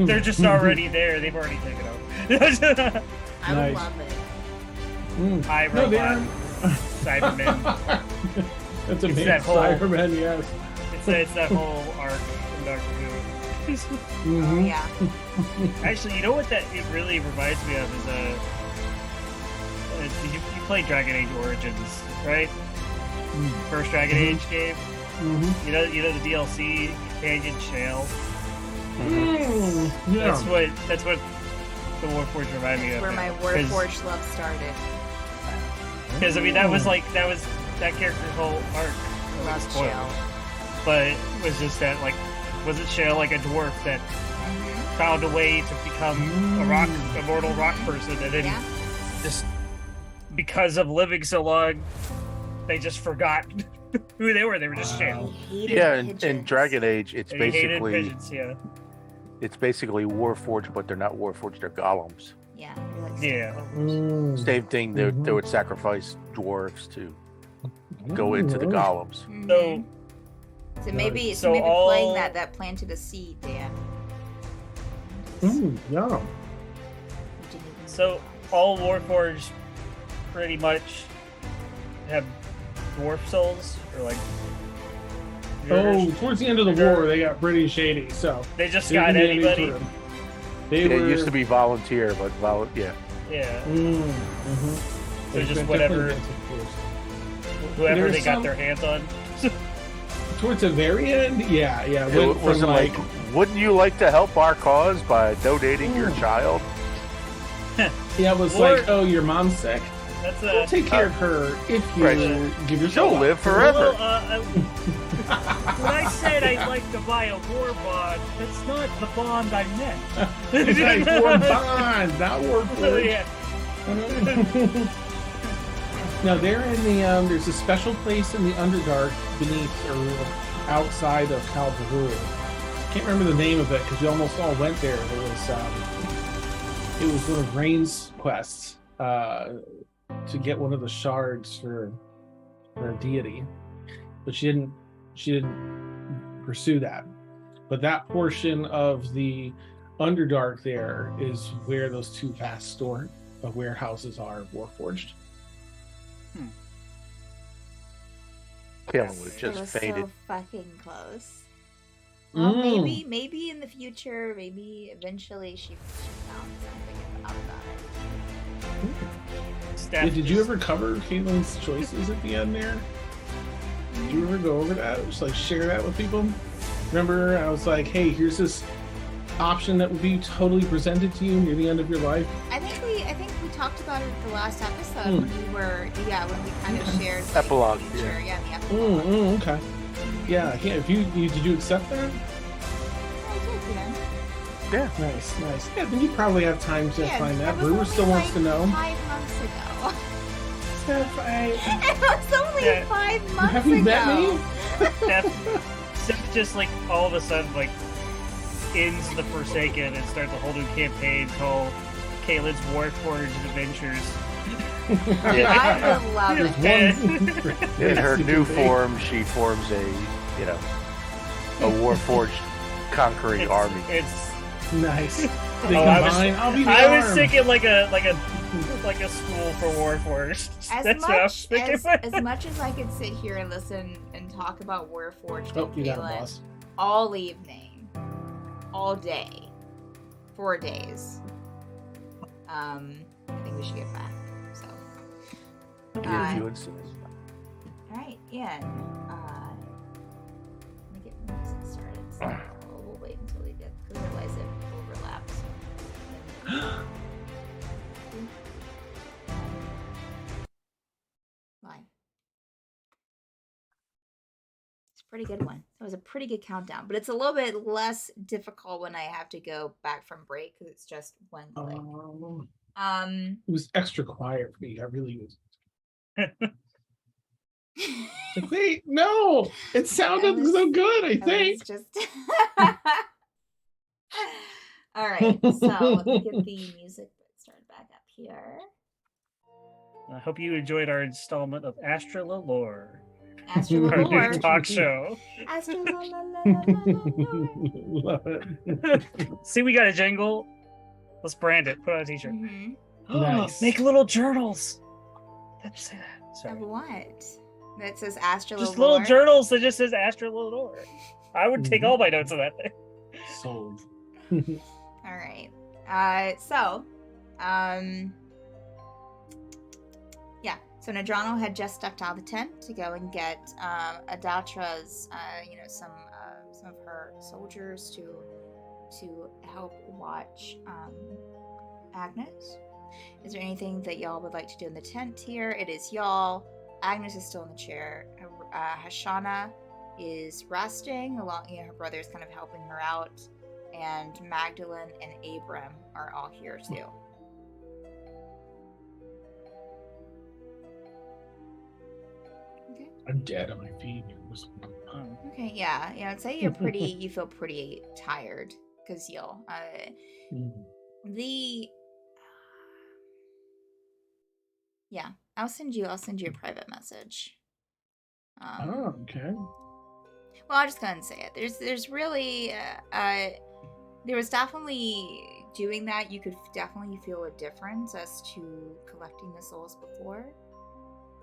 they're just already there. They've already taken over. I would Nice. love it. Hi, No, they robot, Cybermen. That's a It's big that whole- Cyberman, yes. It's that whole arc in Doctor Who. Oh, yeah. Actually, you know what it really reminds me of is you played Dragon Age Origins, right? First Dragon Age game. Mm-hmm. You know the DLC companion Shale. Yeah. That's what the Warforged remind me of. Where my Warforged love started. Because I mean that was that character's whole arc. Love Spoilers. Shale. But it was just that wasn't Shale like a dwarf that found a way to become a mortal rock person, and then Yeah. just because of living so long, they just forgot who they were. They were just Shale. Yeah, in Dragon Age, it's And he hated basically pigeons, yeah. it's basically Warforged, but they're not Warforged; they're golems. Yeah. You're like Yeah. Same thing. They would sacrifice dwarves to go into the golems. Mhm. So maybe So playing all- that planted a seed, Dan. Yeah. So all Warforged pretty much have dwarf souls, or like. Oh, towards the end of the war, they got pretty shady. So they just they got didn't anybody. enter them. They It were, used to be volunteer, but yeah. Yeah. Mm-hmm. So just whatever, whoever There's they got some- their hands on. Towards the very end, yeah. It Went from wasn't like, wouldn't you like to help our cause by donating your child? yeah, it was Or- like, oh, your mom's sick. That's We'll a. take care of her if you Right. give yourself She'll up. live forever. When I said I'd like to buy a war bond, that's not the bond I meant. It's like war bond, not war forge. Yeah. Now they're in the there's a special place in the Underdark beneath or outside of Khal Dahul. Can't remember the name of it because we almost all went there. It was one of Rain's quests to get one of the shards for a deity, but she didn't pursue that. But that portion of the Underdark there is where those two vast warehouses are Warforged. Killing would It just was fainted. so fucking close. Well, Mm. maybe in the future, maybe eventually she found something about it. Steph Yeah, did you just- ever cover Caitlin's choices at the end there? Did you ever go over that? Just like share that with people? Remember, I was like, hey, here's this option that would be totally presented to you near the end of your life. I think we talked about it at the last episode Hmm. when we kind of shared like, Epilogue, the future. Yeah, the epilogue. Okay. Yeah. If did you accept that? I did, yeah. Nice. Yeah, then you probably have time to Yeah, find that. was Brewer only, still wants to know. 5 months ago. Steph, It was only Yeah. 5 months have you ago. met me? Steph just like all of a sudden like ends the Forsaken and starts a whole new campaign called Caitlin's Warforged Adventures. I would love There's it. one. In her Yes, new it can be. form, she forms a Warforged conquering army. It's. Nice. They Oh, I was- combine. I'll be the I was arm. thinking like a school for Warforged. As That's what I was thinking. as much as I could sit here and listen and talk about Warforged Oh, and you got it, Caitlin boss. all evening, all day, 4 days. I think we should get back. So, Yeah, if you insist. all right, Ian. Let me get music started. So we'll wait until we get, because otherwise it overlaps. Live. It's a pretty good one. That was a pretty good countdown, but it's a little bit less difficult when I have to go back from break because it's just one click. It was extra quiet for me. I really was. Like, wait, no, it sounded was- so good. I I think. was just. All right, so let me get the music started back up here. I hope you enjoyed our installment of Astra Lore, Astro our new Lore. talk show. Astro Love it. See, we got a jingle. Let's brand it. Put it on a t-shirt. Mhm. Nice. Make little journals. Did you say that? Of Sorry. what? That says Astro Just Lore? little journals that just says Astra Lore. I would take Mhm. all my notes of that thing. Sold. All right. Yeah. So Nadrano had just stepped out of the tent to go and get Adatra's, some of her soldiers to help watch Agnes. Is there anything that y'all would like to do in the tent here? It is y'all. Agnes is still in the chair. Hashana is resting along. Her brother is kind of helping her out. And Magdalene and Abram are all here too. Okay. I'm dead on my feet. Okay. Yeah. I'd say you're pretty. You feel pretty tired because you'll. Yeah. I'll send you a private message. Oh, okay. Well, I'll just go ahead and say it. There's really, there was definitely doing that, you could definitely feel a difference as to collecting the souls before.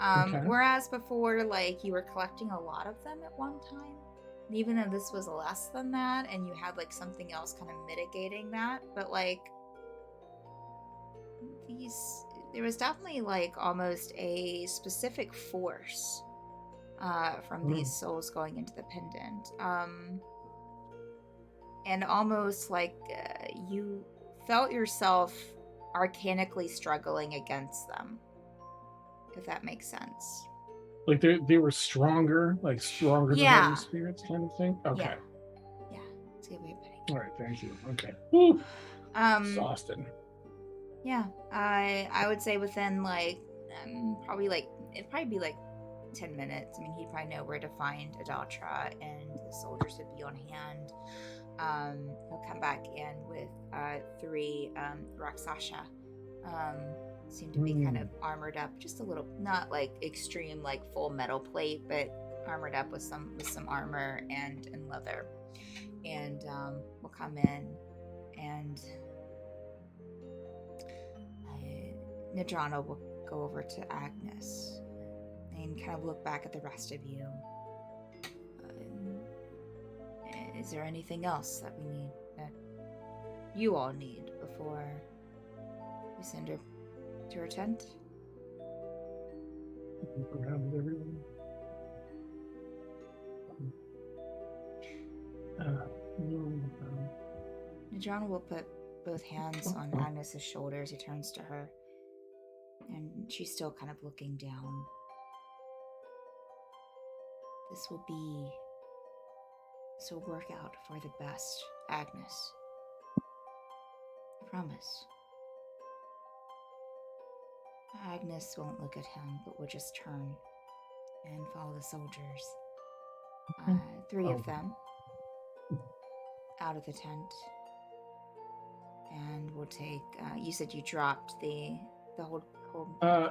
Okay. Whereas before, like, you were collecting a lot of them at one time. And even though this was less than that, and you had, like, something else kind of mitigating that, but, like, there was definitely, like, almost a specific force from these souls going into the pendant. And almost like you felt yourself arcanically struggling against them, if that makes sense. Like they were stronger, like stronger than Yeah. other spirits, kind of thing. Okay. Yeah. It's a good way of putting it. All right. Thank you. Okay. Woo. Um, Austin. Yeah, I would say within like probably like it'd probably be like 10 minutes. I mean, he'd probably know where to find Adatra, and the soldiers would be on hand. He'll come back in with 3 Rakshasa. Seem to be kind of armored up, just a little, not like extreme like full metal plate, but armored up with some armor and leather. And we'll come in, and Nadrana will go over to Agnes and kind of look back at the rest of you. Is there anything else that you all need before we send her to her tent? Look around with everyone. Nadrana will put both hands on Agnes's shoulders. He turns to her, and she's still kind of looking down. This will work out for the best, Agnes. I promise. Agnes won't look at him, but will just turn and follow the soldiers. 3 of them out of the tent. And we'll take, you said you dropped the whole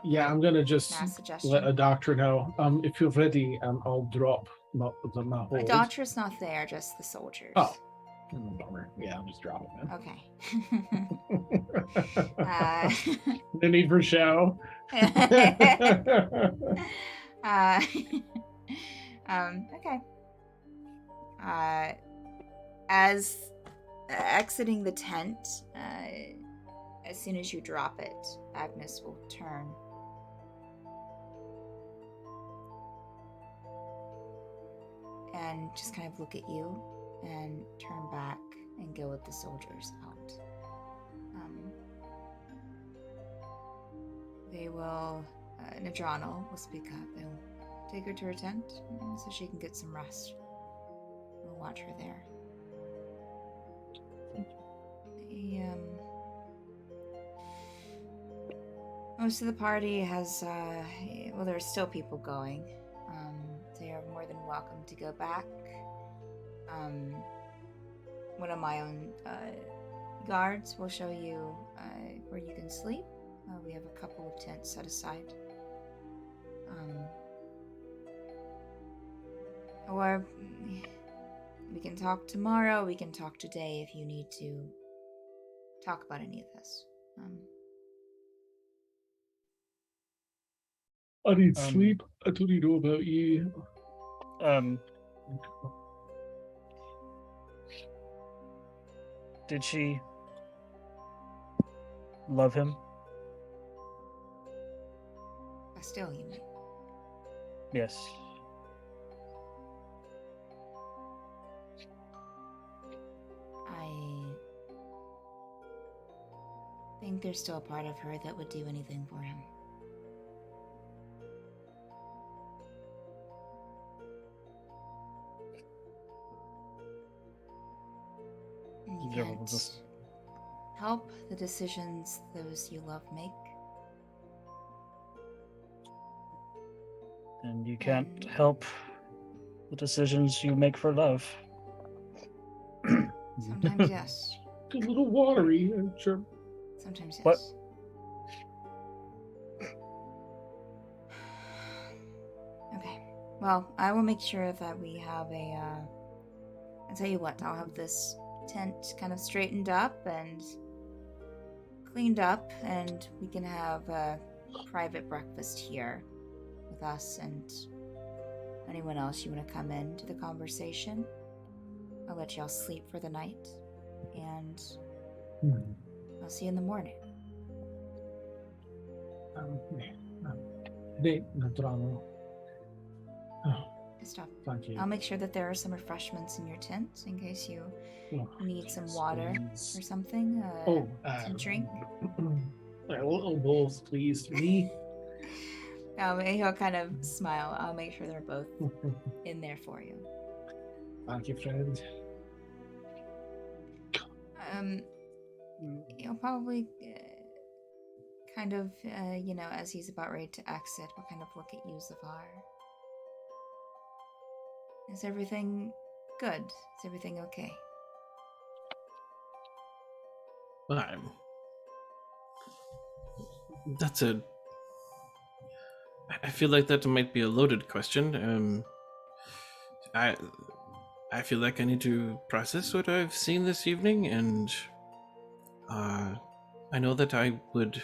yeah, I'm gonna just mass suggestion. let a doctor know. If you're ready, I'll drop the hold. Adontra's not there, just the soldiers. Oh. Bummer. Yeah, I'll just drop it, man. Okay. No need for show. Okay. As exiting the tent, as soon as you drop it, Agnes will turn. And just kind of look at you and turn back and go with the soldiers out. They will, Nadrana will speak up. They'll take her to her tent so she can get some rest. We'll watch her there. Most of the party has, well, there are still people going. They are more than welcome to go back. One of my own guards will show you where you can sleep. We have a couple of tents set aside. Or we can talk tomorrow, we can talk today if you need to talk about any of this. I need sleep. I don't know about you. Did she love him? Still, you mean? Yes. I think there's still a part of her that would do anything for him. You can't help the decisions those you love make. And you can't help the decisions you make for love. Sometimes yes. A little watery, sure. Sometimes yes. What? Okay. Well, I will make sure that we have I'll tell you what, I'll have this tent kind of straightened up, and cleaned up, and we can have a private breakfast here with us and anyone else you want to come into the conversation. I'll let y'all sleep for the night, and I'll see you in the morning. Nadrano. Stop. Thank you. I'll make sure that there are some refreshments in your tent in case you need some water or something. Some drink. Little bowls, please, for me. He'll kind of smile. I'll make sure they're both in there for you. Thank you, friend. He'll probably kind of, as he's about ready to exit, will kind of look at you, Zavar. Is everything good? Is everything okay? I feel like that might be a loaded question. I feel like I need to process what I've seen this evening, and I know that I would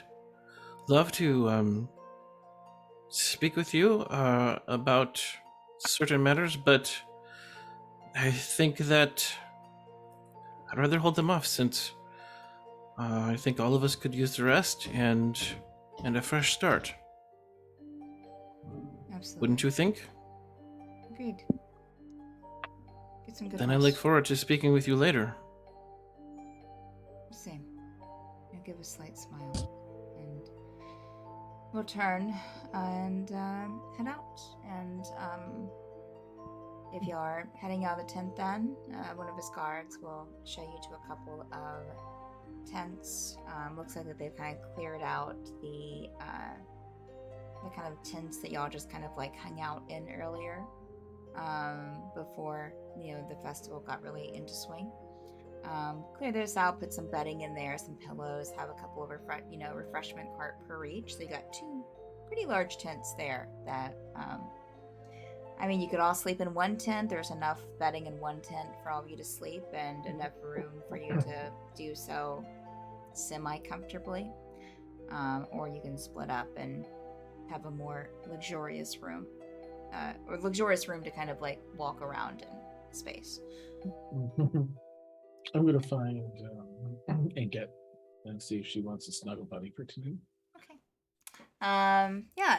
love to speak with you about certain matters, but I think that I'd rather hold them off, since I think all of us could use the rest and a fresh start. Absolutely. Wouldn't you think? Agreed. Get some good Then I rest. look forward to speaking with you later. Same. He'll give a slight smile, and we'll turn and head out. And if you are heading out of the tent, then one of his guards will show you to a couple of tents. Looks like that they've kind of cleared out the kind of tents that y'all just kind of like hung out in earlier, before the festival got really into swing. Clear this out, put some bedding in there, some pillows, have a couple of refreshment cart per each. So you got 2 pretty large tents there that you could all sleep in one tent. There's enough bedding in one tent for all of you to sleep, and enough room for you to do so semi-comfortably. Or you can split up and have a more luxurious room, to kind of like walk around in space. I'm gonna find Inget and see if she wants a snuggle buddy for tonight. Okay.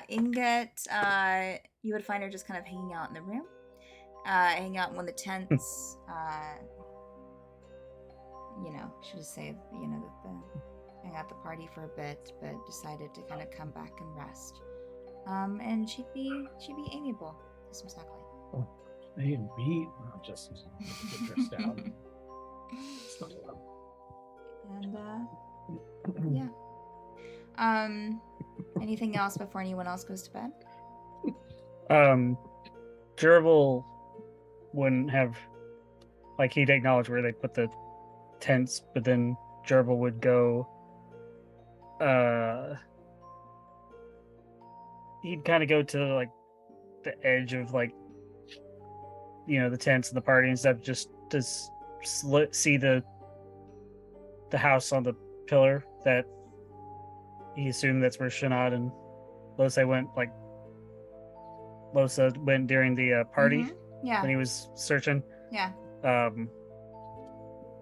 Inget, you would find her just kind of hanging out in the room, hanging out in one of the tents. Should just say, hang out the party for a bit, but decided to kind of come back and rest. And she'd be amiable to some snuggling. Oh, A and B, not just get dressed down. Snuggle up. And yeah. Anything else before anyone else goes to bed? Gerbil wouldn't have, like, he'd acknowledge where they put the tents, but then Gerbil would go, he'd kind of go to like the edge of like, the tents and the party and stuff, just to see the house on the pillar that he assumed that's where Shanad and Losa went. Like, Losa went during the party. Mm-hmm. Yeah. When he was searching. Yeah.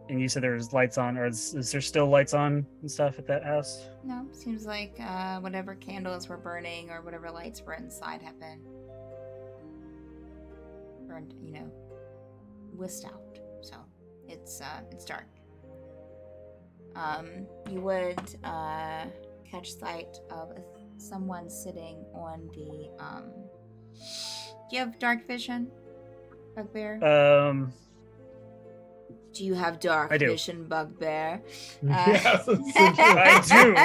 And you said there was lights on, or is there still lights on and stuff at that house? No, seems like whatever candles were burning or whatever lights were inside have been burned, whisked out. So it's dark. You would catch sight of someone sitting on the. Do you have dark vision, Bugbear? Do you have dark vision, Bugbear? Yes, I do.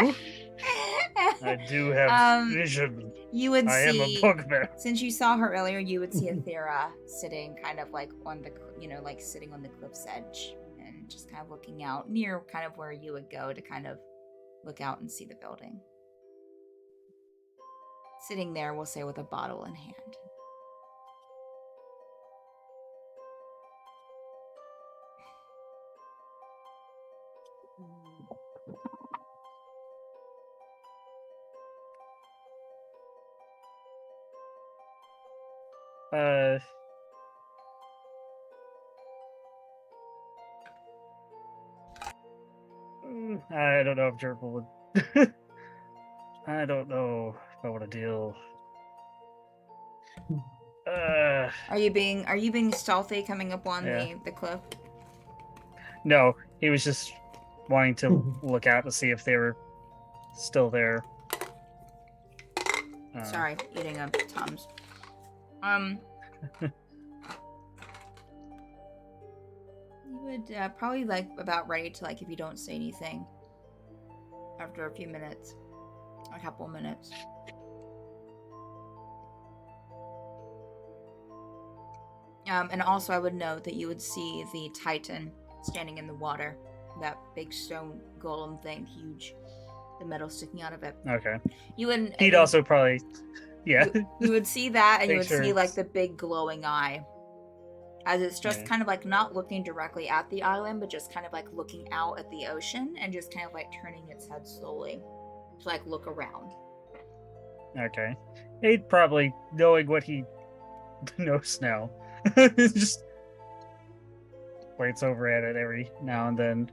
I do have vision. You would I see. am a bugbear. Since you saw her earlier, you would see Athera sitting kind of like on the, like sitting on the cliff's edge and just kind of looking out near kind of where you would go to kind of look out and see the building. Sitting there, we'll say, with a bottle in hand. I don't know if Gerbil would. I don't know if I want to deal. Are you being stealthy coming up on Yeah. the cliff? No, he was just wanting to look out to see if they were still there. Sorry, eating a Tums. You would probably like about ready to like if you don't say anything after a few minutes, a couple minutes. And also I would note that you would see the Titan standing in the water, that big stone golem thing, huge, the metal sticking out of it. Okay. You would. He'd also probably, yeah. You would see that, and you Make would sure see like it's- the big glowing eye, as it's just Yeah. kind of like not looking directly at the island, but just kind of like looking out at the ocean and just kind of like turning its head slowly to like look around. Okay. He'd probably, knowing what he knows now, just waits over at it every now and then.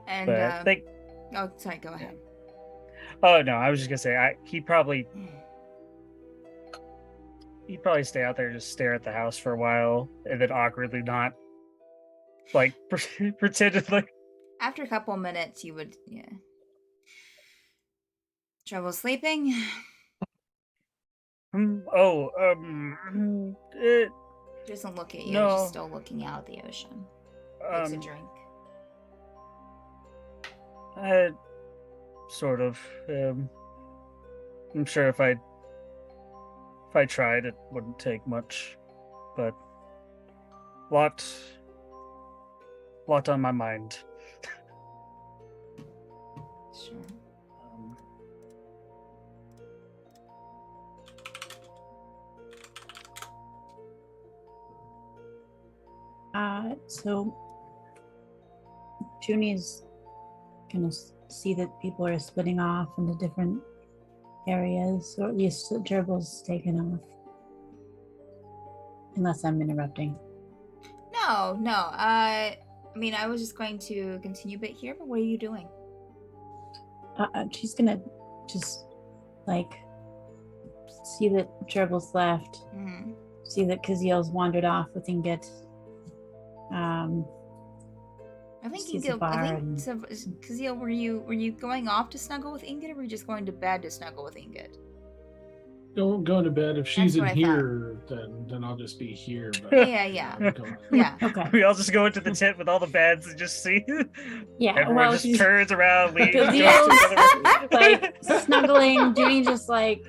And But they, oh, sorry, go ahead. oh no, I was just gonna say, he'd probably stay out there and just stare at the house for a while, and then awkwardly not, like, pretend to like. After a couple minutes, you would trouble sleeping. It, Doesn't look at you. No. Just still looking out at the ocean. Takes a drink. Sort of. I'm sure if I tried, it wouldn't take much, but lot on my mind. Sure. So Junie's gonna see that people are splitting off into different areas, or at least Gerbil's taken off. Unless I'm interrupting. No. I mean, I was just going to continue a bit here, but what are you doing? She's gonna just like see that Gerbil's left, Mm-hmm. see that Kaziel's wandered off with Ingot. I think sees you a go. I bar think and- so. Kaziel, were you going off to snuggle with Ingot, or were you just going to bed to snuggle with Ingot? Don't go to bed. If she's in what I thought. here, then I'll just be here. But Yeah. I'll go- Yeah. Okay. We all just go into the tent with all the beds and just see. Yeah. Everyone well, just she's turns around, leaves, goes to Kaziel's, another like snuggling. Junie just like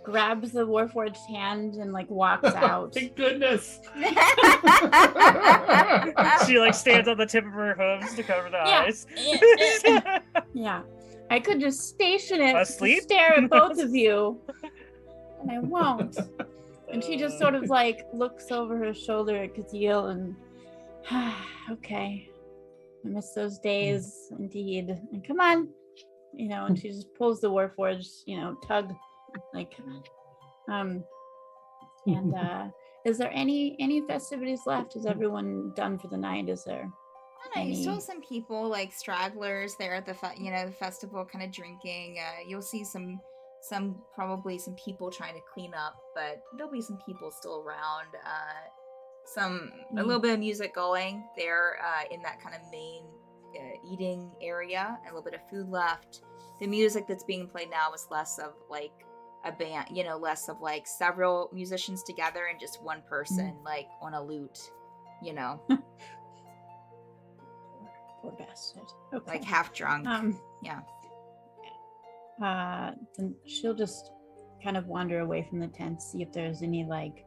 grabs the Warforged hand and like walks out. Thank goodness. She like stands on the tip of her hooves to cover the Yeah. eyes. Yeah. I could just station it to Asleep? stare at both of you, and I won't. And she just sort of like looks over her shoulder at Kaziel and, okay, I miss those days indeed. And come on, and she just pulls the Warforged, tug, like, come on. And is there any festivities left? Is everyone done for the night? Is there? I don't know, you still have some people like stragglers there at the the festival, kind of drinking. You'll see probably some people trying to clean up, but there'll be some people still around. A little bit of music going there in that kind of main eating area. A little bit of food left. The music that's being played now is less of like a band, less of like several musicians together and just one person like on a lute, Poor bastard. Okay. like half drunk. Yeah. Then she'll just kind of wander away from the tent, see if there's any like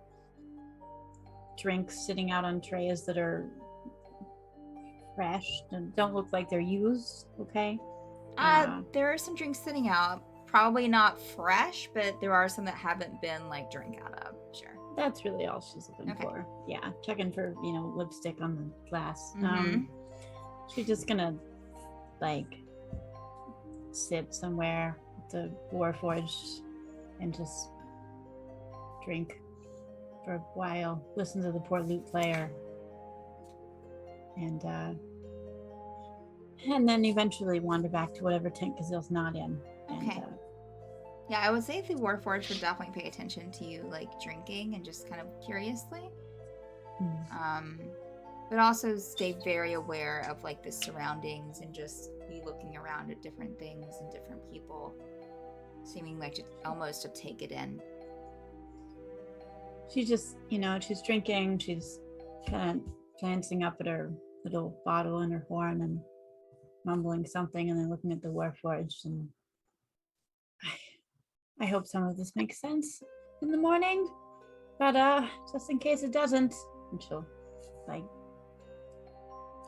drinks sitting out on trays that are fresh and don't look like they're used. Okay. There are some drinks sitting out. Probably not fresh, but there are some that haven't been like drank out of. Sure. That's really all she's looking Okay. for. Yeah, checking for lipstick on the glass. Mhm. She's just gonna like sit somewhere with the Warforged and just drink for a while, listen to the poor lute player, and then eventually wander back to whatever tent Kazil's not in. And, Okay. Yeah, I would say the Warforged would definitely pay attention to you, like, drinking and just kind of curiously. But also stay very aware of, like, the surroundings and just be looking around at different things and different people, seeming like almost to take it in. She's just, she's drinking, she's kind of glancing up at her little bottle in her horn and mumbling something, and then looking at the Warforged, and I hope some of this makes sense in the morning, but just in case it doesn't, and she'll like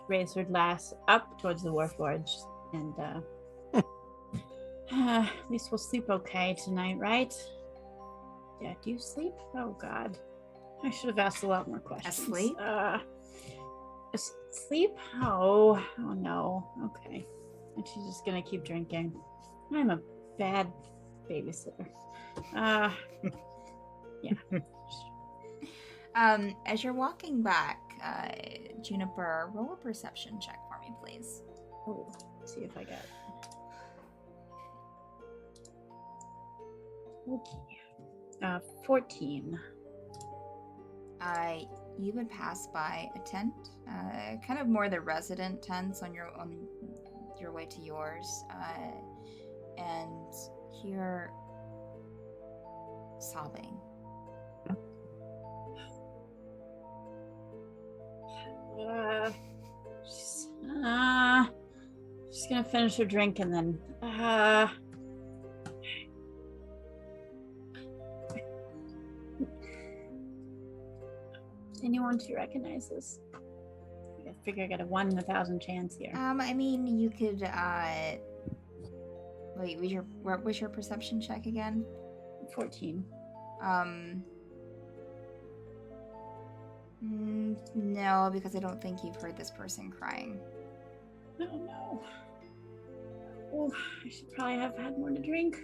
raise her glass up towards the Warforged, and at least we'll sleep okay tonight, right? Yeah, do you sleep? Oh God, I should have asked a lot more questions. Asleep? Sleep? Oh no. Okay. And she's just gonna keep drinking. I'm a bad babysitter. Yeah. As you're walking back, Juniper, roll a perception check for me, please. Oh, let's see if I got it. Okay. 14. You would pass by a tent, kind of more the resident tents on your way to yours, and hear sobbing. She's gonna finish her drink and then anyone to recognize this? I figure I got a 1 in 1,000 chance here. I mean, you could wait, what was your perception check again? 14. No, because I don't think you've heard this person crying. Oh no. Oh, I should probably have had more to drink.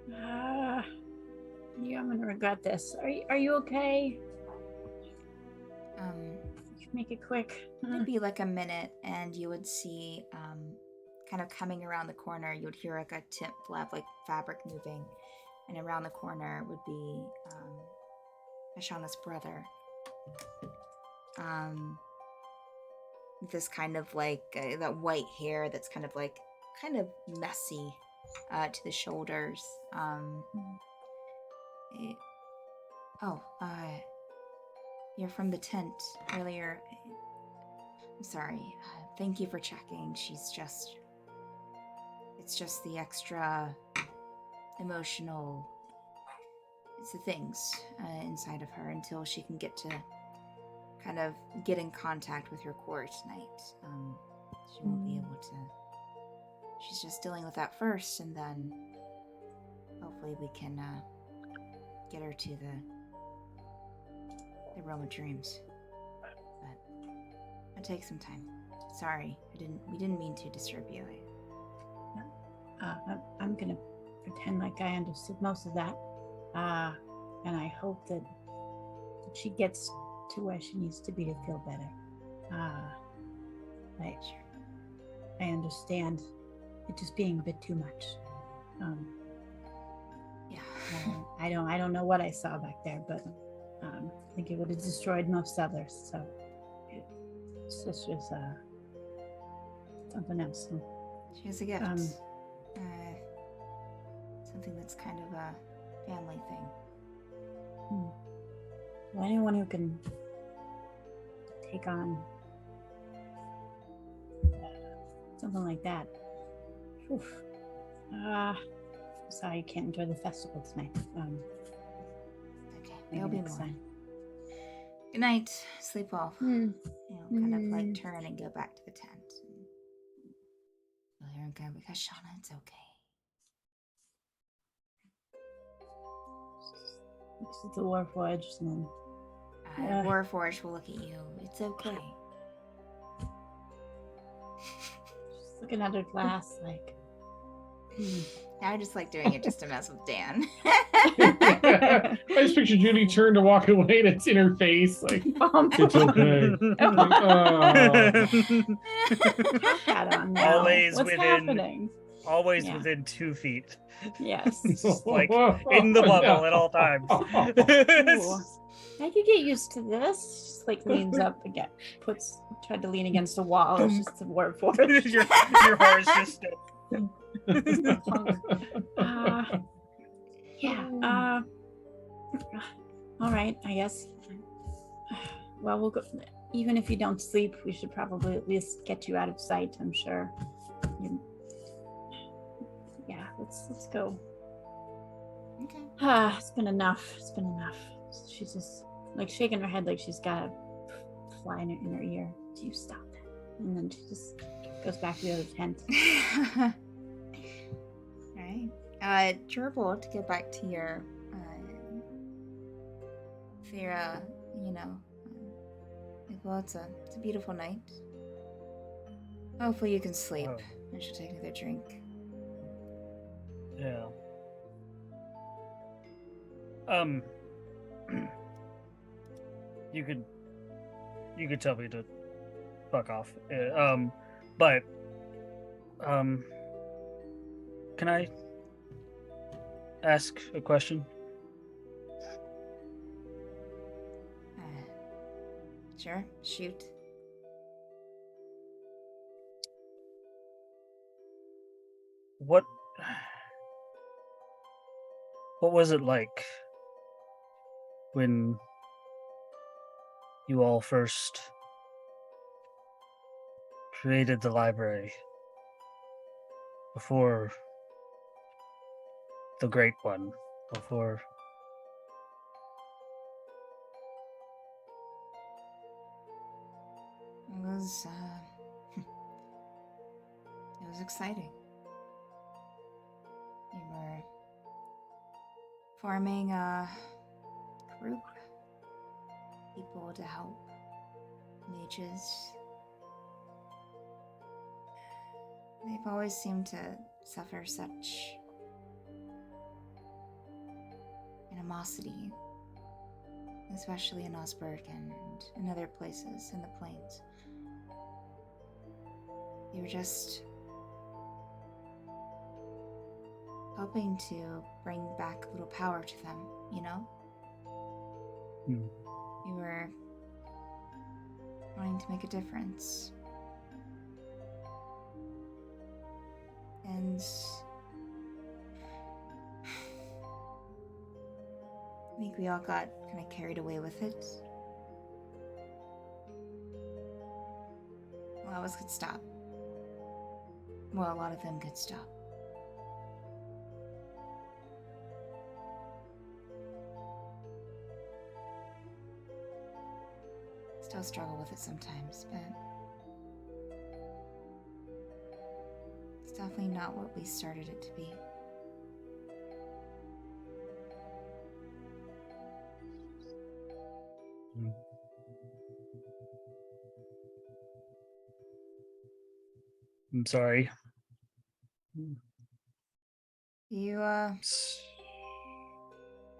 Yeah, I'm gonna regret this. Are you okay? Make it quick. It'd be like a minute, and you would see, kind of coming around the corner, you would hear like a tip flap, like fabric moving, and around the corner would be Ashana's brother. This kind of like that white hair that's kind of messy to the shoulders. You're from the tent earlier. I'm sorry. Thank you for checking. It's just the extra emotional. It's the things inside of her until she can get to kind of get in contact with her core tonight. She won't be able to. She's just dealing with that first, and then hopefully we can get her to the realm of dreams. But it'll take some time. Sorry, we didn't mean to disturb you. I'm gonna pretend like I understood most of that. And I hope that she gets to where she needs to be to feel better. I understand it just being a bit too much. Yeah. I don't know what I saw back there, but I think it would have destroyed most others. So it's just something else. She has a gift. Something that's kind of a family thing. Well, anyone who can take on something like that. Oof. Sorry you can't enjoy the festival tonight. Okay, maybe there'll be next more. time. Good night. Sleep well. Kind of like turn and go back to the tent. You'll hear him go, because Shauna, it's okay. This is the Warforged, and then Warforged will look at you. It's okay. she's looking at her glass like, I just like doing it just to mess with Dan. I just picture Judy turn to walk away and it's in her face. Like, it's okay. Hat on now. Always What's within- happening? Always Yeah. within 2 feet. Yes. Just like in the bubble at all times. Ooh. I could get used to this. Just like leans up again, tried to lean against the wall. It's just a word for it. your horse just Yeah. All right, I guess. Well, we'll go. Even if you don't sleep, we should probably at least get you out of sight. I'm sure. Yeah, let's go. Okay. It's been enough. It's been enough. She's just like shaking her head like she's got a fly in her ear. Do you stop that? And then she just goes back to the other tent. Alright. Gerbil, to get back to your Fira, well, it's a beautiful night. Hopefully you can sleep. Oh. I should take another drink. Yeah. You could tell me to fuck off. But can I ask a question? Sure, shoot. What was it like when you all first created the library before the Great One, before it was exciting. We were forming a group, people to help mages. They've always seemed to suffer such animosity, especially in Osberg and in other places in the plains. They were just hoping to bring back a little power to them, We were wanting to make a difference. And I think we all got kind of carried away with it. A lot of us could stop. Well, a lot of them could stop. Still struggle with it sometimes, but it's definitely not what we started it to be. I'm sorry. You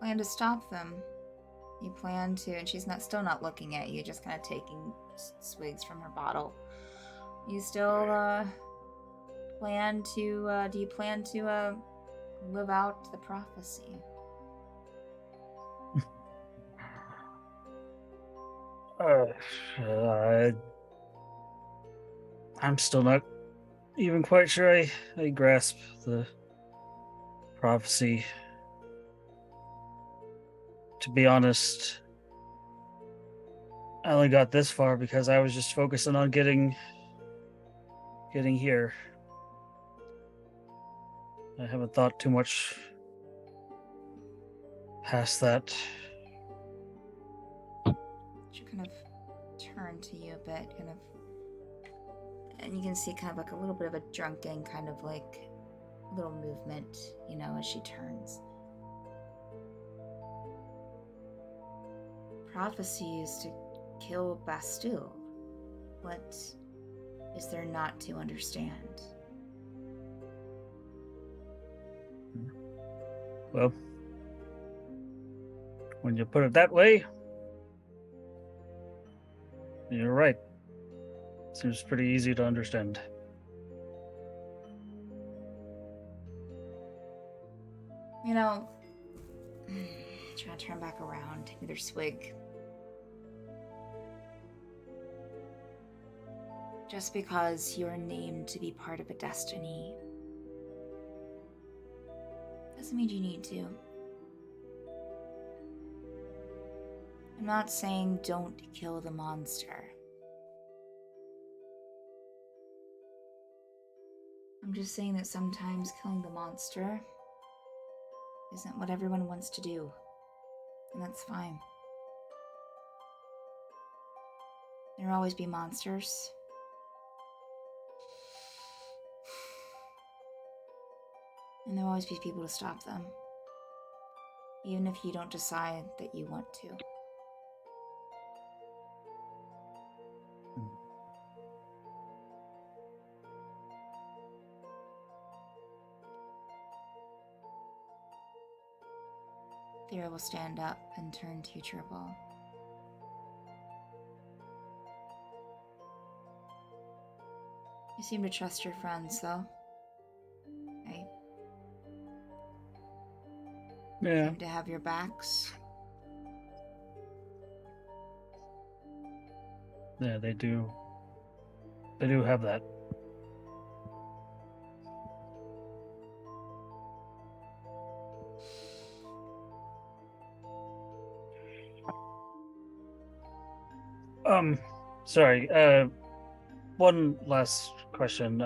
plan to stop them. You plan to, and she's still not looking at you, just kind of taking swigs from her bottle. You still plan to, do you plan to live out the prophecy? I'm still not even quite sure I grasp the prophecy. To be honest, I only got this far because I was just focusing on getting here. I haven't thought too much past that. She kind of turn to you a bit, and you can see kind of like a little bit of a drunken kind of like little movement, as she turns. Prophecy is to kill Bastille. What is there not to understand? Well, when you put it that way, you're right. Seems pretty easy to understand. You know, trying to turn back around, take another swig. Just because you're named to be part of a destiny doesn't mean you need to. I'm not saying don't kill the monster. I'm just saying that sometimes killing the monster isn't what everyone wants to do. And that's fine. There'll always be monsters. And there'll always be people to stop them. Even if you don't decide that you want to. Thera will stand up and turn to you, Triple. You seem to trust your friends, though. Right? Yeah. Seem to have your backs. Yeah, they do. They do have that. Sorry. One last question.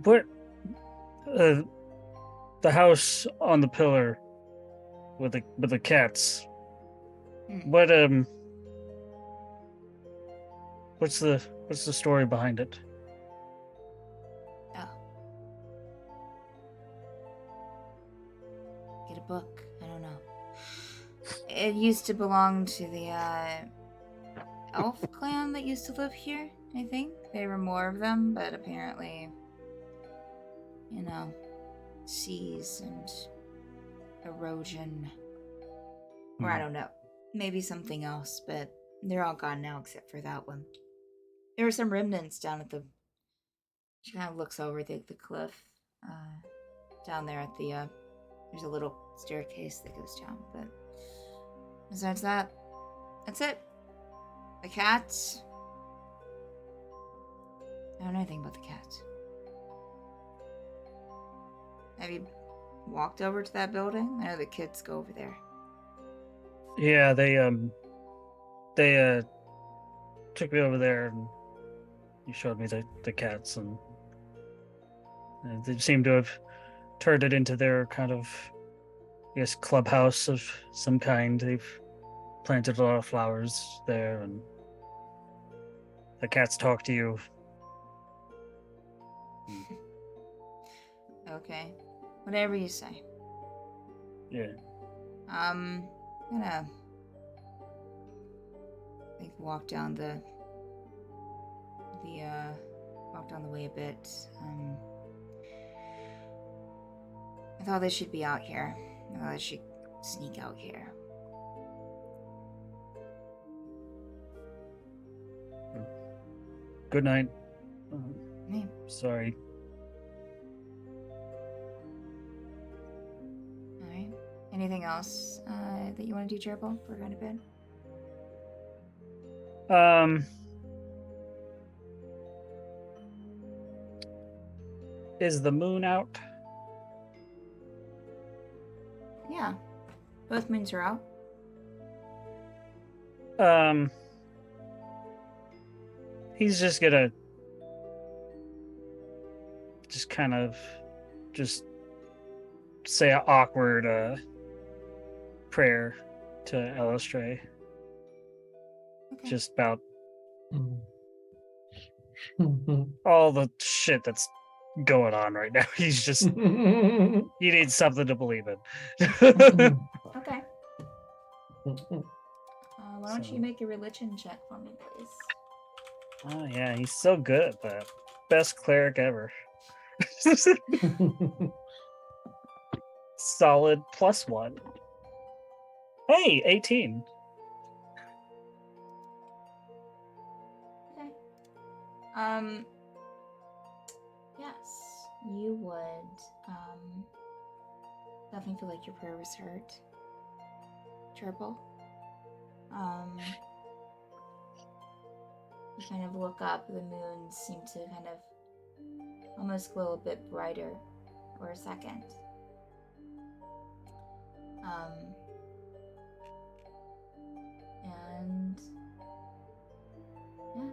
What? The house on the pillar with the cats. What What's the story behind it? Oh. Get a book. I don't know. It used to belong to the elf clan that used to live here, I think. There were more of them, but apparently, you know, seas and erosion. Or I don't know. Maybe something else, but they're all gone now except for that one. There were some remnants down at the... She kind of looks over the cliff. Down there at the... There's a little staircase that goes down, but... Besides that, that's it. The cats... I don't know anything about the cats. Have you walked over to that building? I know the kids go over there. Yeah, they took me over there and you showed me the cats, and they seem to have turned it into their kind of, I guess, clubhouse of some kind. They've planted a lot of flowers there, and the cats talk to you. Okay. Whatever you say. Yeah. I'm gonna walk down the way a bit. I thought they should be out here. I thought they should sneak out here. Good night. Yeah. Sorry. Alright. Anything else that you want to do, Gerbil, before going to bed? Is the moon out? Yeah. Both moons are out. He's just gonna kind of say an awkward prayer to Elistray. Okay. Just about all the shit that's going on right now. He's just he needs something to believe in. Okay. Why don't you make a religion check for me, please? Oh yeah, he's so good at that. Best cleric ever. Solid +1. Hey, 18. Okay. Yes, you would definitely feel like your prayer was heard. Gerbil. You kind of look up, the moon seemed to kind of almost glow a bit brighter for a second. And yeah.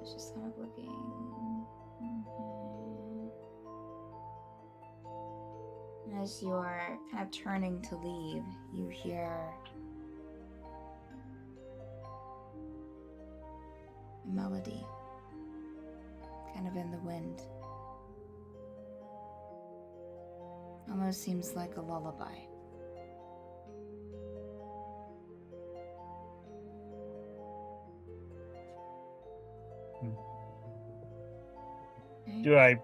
It's just kind of looking. And as you're kind of turning to leave, you hear a melody kind of in the wind. Almost seems like a lullaby. Okay. Do I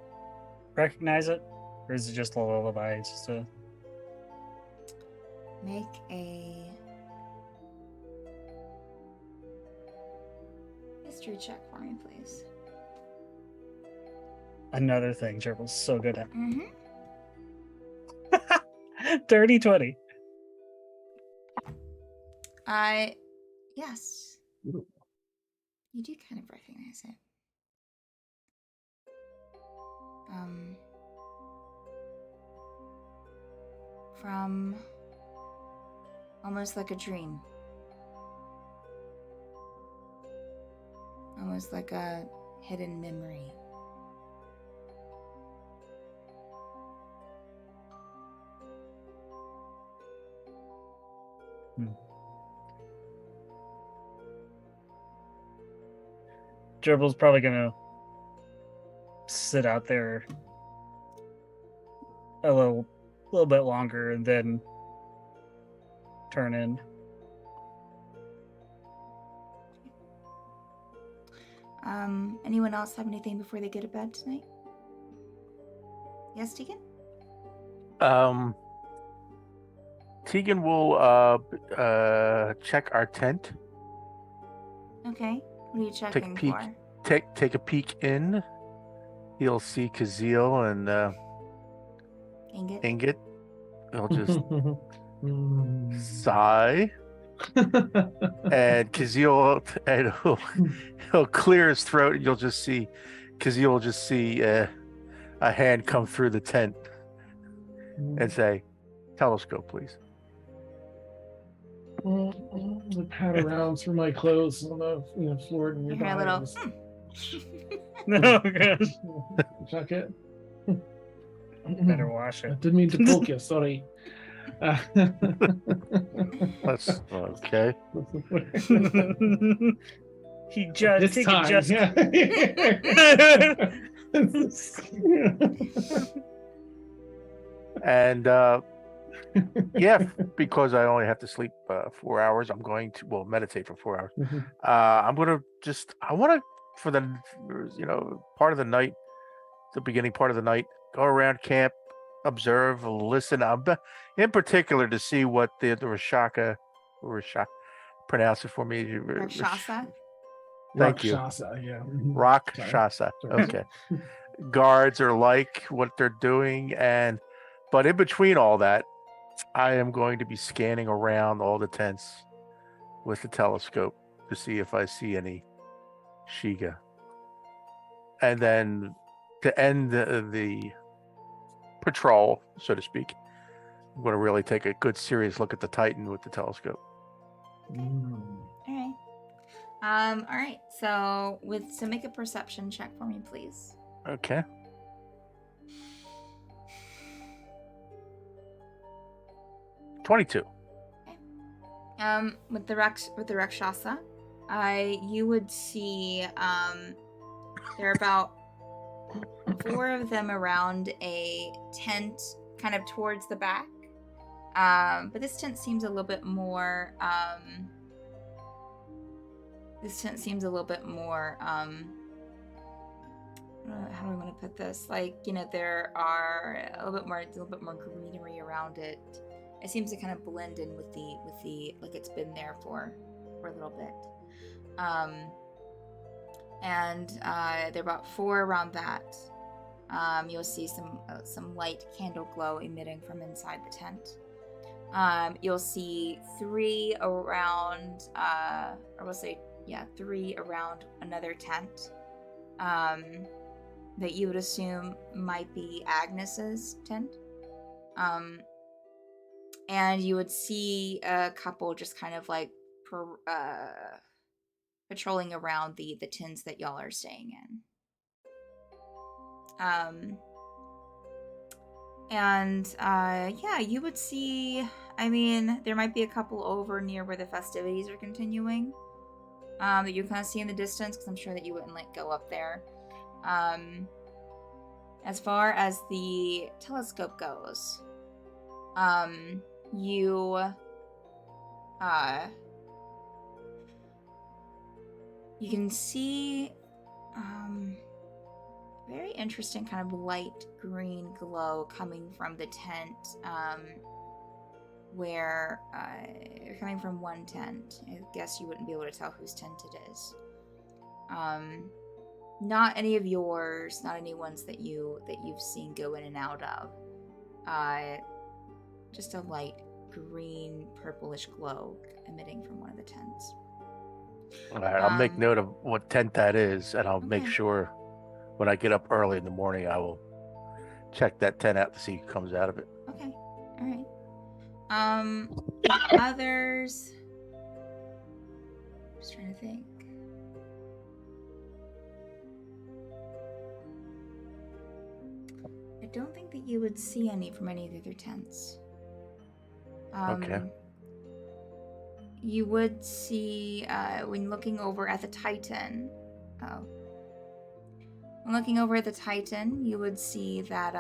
recognize it? Or is it just a lullaby? It's just a... Make a history check for me, please. Another thing Gerbil's so good at. Mm-hmm. Dirty 20. Yes. Ooh. You do kind of recognize it. From almost like a dream. Almost like a hidden memory. Gerbil's probably gonna sit out there a little bit longer and then turn in. Anyone else have anything before they go to bed tonight? Yes, Tegan? Tegan will check our tent. Okay. What are you checking peek. for? Take a peek in. He'll see Kazeel and Ingot. He'll just sigh. And Kazeel, and he'll clear his throat, and you'll just see Kazeel will just see a hand come through the tent and say, "Telescope, please." I pat around through my clothes on the floor You nearby. hear a little. No, gosh. Check it. Better wash I it. didn't mean to poke you. Sorry. That's okay. He just This take time, it just. And yeah, because I only have to sleep 4 hours, I'm going to meditate for 4 hours. I'm gonna I want to, for the part of the night, the beginning part of the night, go around camp, observe, listen. In particular to see what the Rakshasa, pronounce it for me. Rakshasa? Thank you. Rakshasa, yeah. Rakshasa. Okay. Guards are like, what they're doing, but in between all that, I am going to be scanning around all the tents with the telescope to see if I see any Shiga. And then to end the patrol, so to speak, I'm going to really take a good serious look at the Titan with the telescope. All right. So make a perception check for me, please. Okay. $22. Okay. With the Rakshasa, you would see there are about 4 of them around a tent, kind of towards the back. But this tent seems a little bit more. how do I want to put this? Like, you know, there are a little bit more greenery around it. It seems to kind of blend in with the like it's been there for a little bit. And there are about 4 around that. You'll see some light candle glow emitting from inside the tent. You'll see 3 around, or we'll say, 3 around another tent. That you would assume might be Agnes's tent. And you would see a couple just kind of like patrolling around the tents that y'all are staying in. You would see, I mean, there might be a couple over near where the festivities are continuing, that you kind of see in the distance, because I'm sure that you wouldn't like go up there. As far as the telescope goes, you can see very interesting kind of light green glow coming from the tent, where you're coming from one tent. I guess you wouldn't be able to tell whose tent it is. Not any of yours, not any ones that you've seen go in and out of. Just a light green purplish glow emitting from one of the tents. All right, I'll make note of what tent that is, and I'll make Okay. sure when I get up early in the morning, I will check that tent out to see who comes out of it. Okay. All right. Others. Just trying to think. I don't think that you would see any from any of the other tents. Okay. You would see, when looking over at the Titan. When looking over at the Titan, you would see that,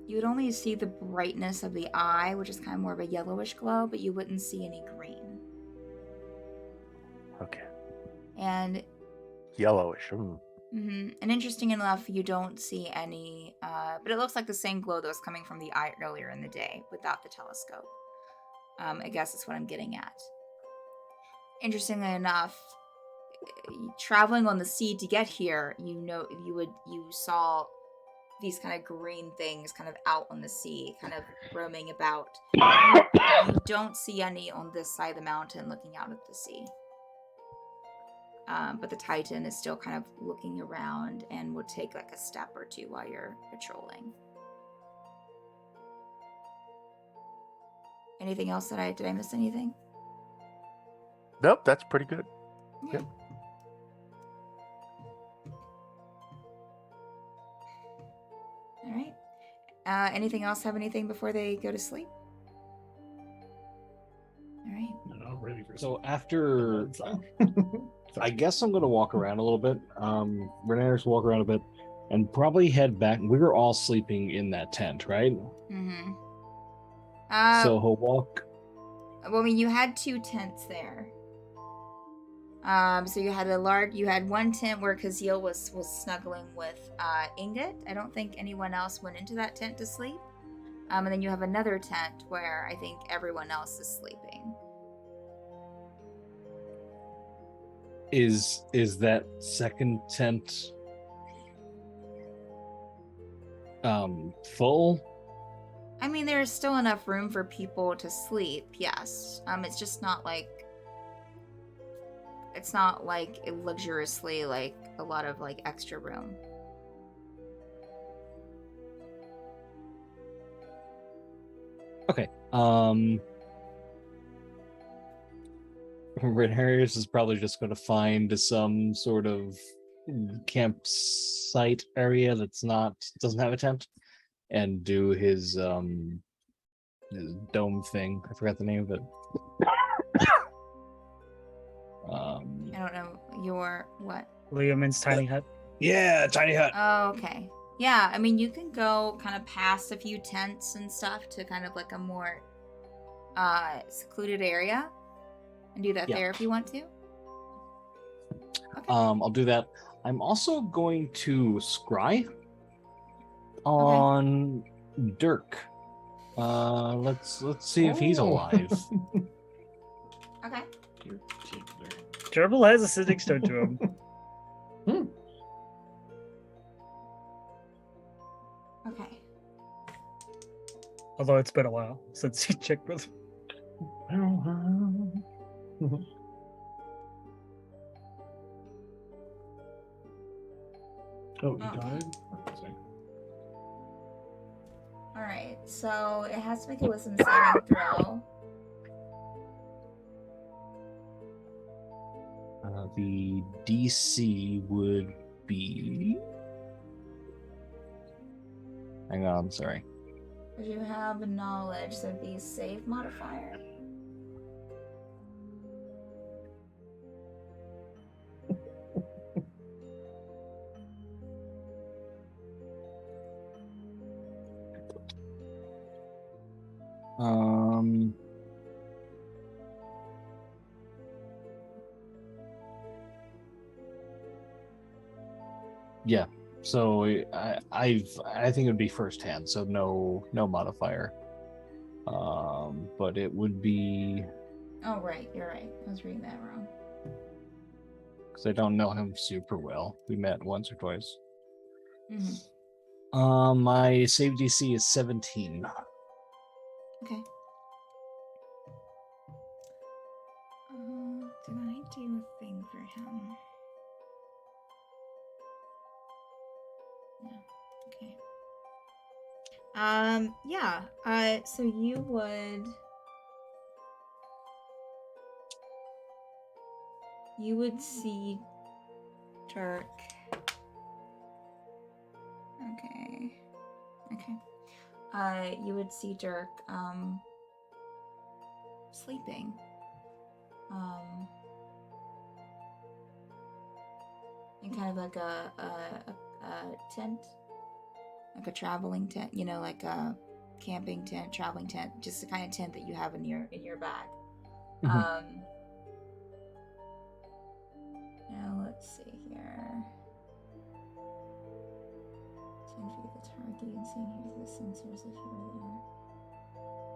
you would only see the brightness of the eye, which is kind of more of a yellowish glow, but you wouldn't see any green. Okay. And Yellowish. and interesting enough, you don't see any, but it looks like the same glow that was coming from the eye earlier in the day without the telescope. I guess that's what I'm getting at. Interestingly enough, traveling on the sea to get here, you saw these kind of green things kind of out on the sea, kind of roaming about. You don't see any on this side of the mountain looking out at the sea. But the Titan is still kind of looking around and will take like a step or two while you're patrolling. Anything else did I miss anything? Nope, that's pretty good. Yeah. Yep. All right. Anything else have anything before they go to sleep? All right. I'm ready for So after, I guess I'm gonna walk around a little bit. Renaeus walk around a bit, and probably head back. We were all sleeping in that tent, right? Mm-hmm. So he'll walk. Well, I mean, you had 2 tents there. So you had one tent where Kazil was snuggling with Ingot. I don't think anyone else went into that tent to sleep. And then you have another tent where I think everyone else is sleeping. Is that second tent full? I mean, there's still enough room for people to sleep, yes. It's just not like... It's not like luxuriously like a lot of like extra room. Okay. Renaeus is probably just going to find some sort of campsite area doesn't have a tent, and do his dome thing. I forgot the name of it. I don't know your what. Leoman's tiny hut. Yeah, tiny hut. Oh, okay. Yeah, I mean, you can go kind of past a few tents and stuff to kind of like a more secluded area and do that Yeah. there if you want to. Okay. I'll do that. I'm also going to scry on Dirk. Let's see if he's Oh. alive. Okay. Gerbil has a sitting stone to him. Okay. Although it's been a while since he checked with. Oh, he Okay. died? Sorry. All right. So it has to make a wisdom saving throw. The DC would be. Hang on, sorry. Because you have knowledge, so the save modifier. Um. Yeah. So I think it would be first hand, so no modifier. But it would be Oh, right. You're right. I was reading that wrong. because I don't know him super well. We met once or twice. Mm-hmm. My save DC is 17. Okay. Did I do a thing for him? Yeah. Okay. Yeah. So you would see Dirk. Okay. You would see Dirk sleeping. In kind of like a tent, like a traveling tent, you know, like a camping tent, traveling tent, just the kind of tent that you have in your bag. Now let's see here. 10 feet the target and seeing here the sensors if you were there.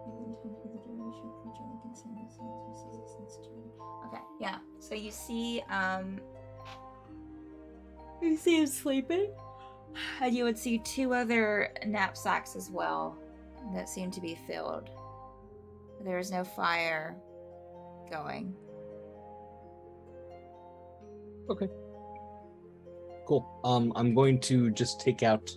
Within 10 feet the duration creature that can send the sensors as a sensitivity. Okay, yeah. So you see him sleeping. And you would see 2 other knapsacks as well that seem to be filled. There is no fire going. Okay. Cool. I'm going to just take out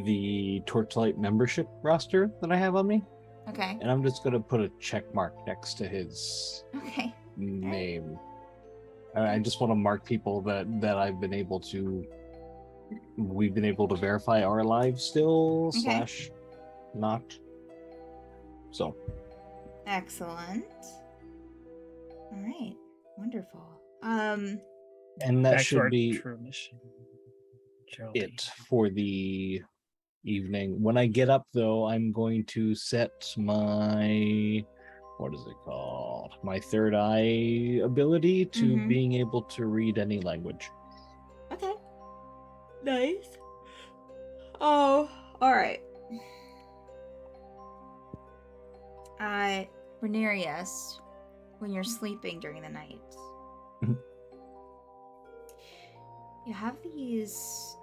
the Torchlight membership roster that I have on me, Okay. and I'm just going to put a check mark next to his Okay. name. I just want to mark people that we've been able to verify are alive still / not. So. Excellent. All right. Wonderful. And that Back to should our be true mission. it for the evening. When I get up, though, I'm going to set my, what is it called? My third eye ability to being able to read any language. Okay. Nice. Oh, all right. Renarius, when you're sleeping during the night, you have these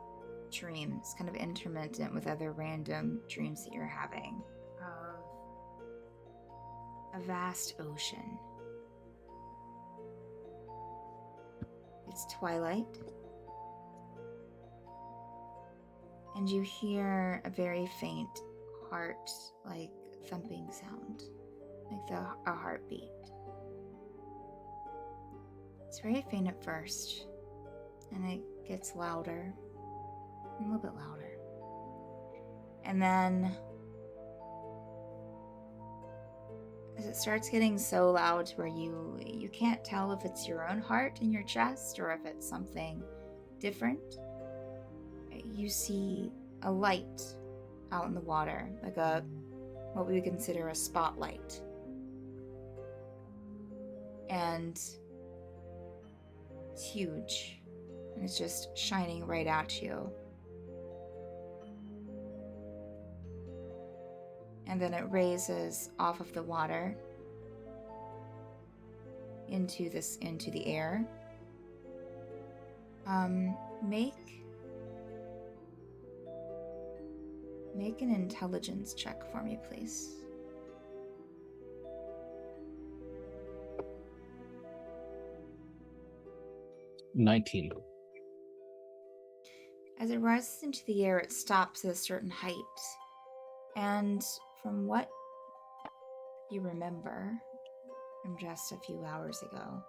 dreams, kind of intermittent with other random dreams that you're having, of a vast ocean. It's twilight, and you hear a very faint heart-like thumping sound, like a heartbeat. It's very faint at first, and it gets louder, and a little bit louder. And then, as it starts getting so loud to where you can't tell if it's your own heart in your chest or if it's something different, you see a light out in the water, like what we would consider a spotlight. And it's huge. And it's just shining right at you. And then it raises off of the water into the air. Make an intelligence check for me, please. 19. As it rises into the air, it stops at a certain height. And from what you remember from just a few hours ago,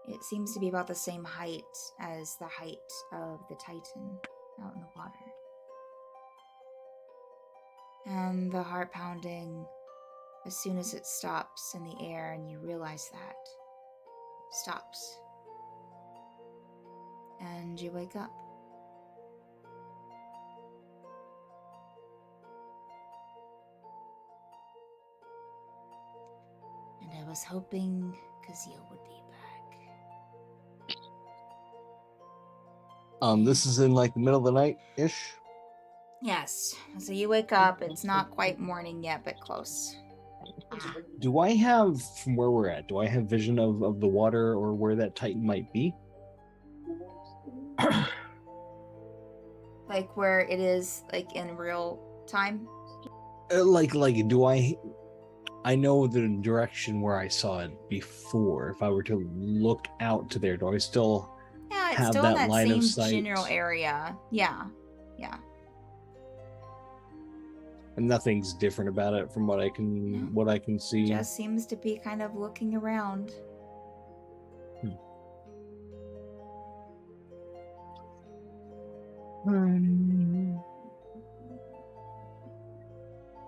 it seems to be about the same height as the height of the Titan out in the water. And the heart pounding, as soon as it stops in the air and you realize that, stops. And you wake up. And I was hoping Kazeel would be back. This is in like the middle of the night-ish? Yes. So you wake up. It's not quite morning yet, but close. Do I have, from where we're at, do I have vision of the water or where that Titan might be? Like where it is, like in real time? Like, do I know the direction where I saw it before. If I were to look out to there, do I still Yeah, it's have still that in that line of same sight? general area. Yeah. Yeah. And nothing's different about it from what I can see. Just seems to be kind of looking around.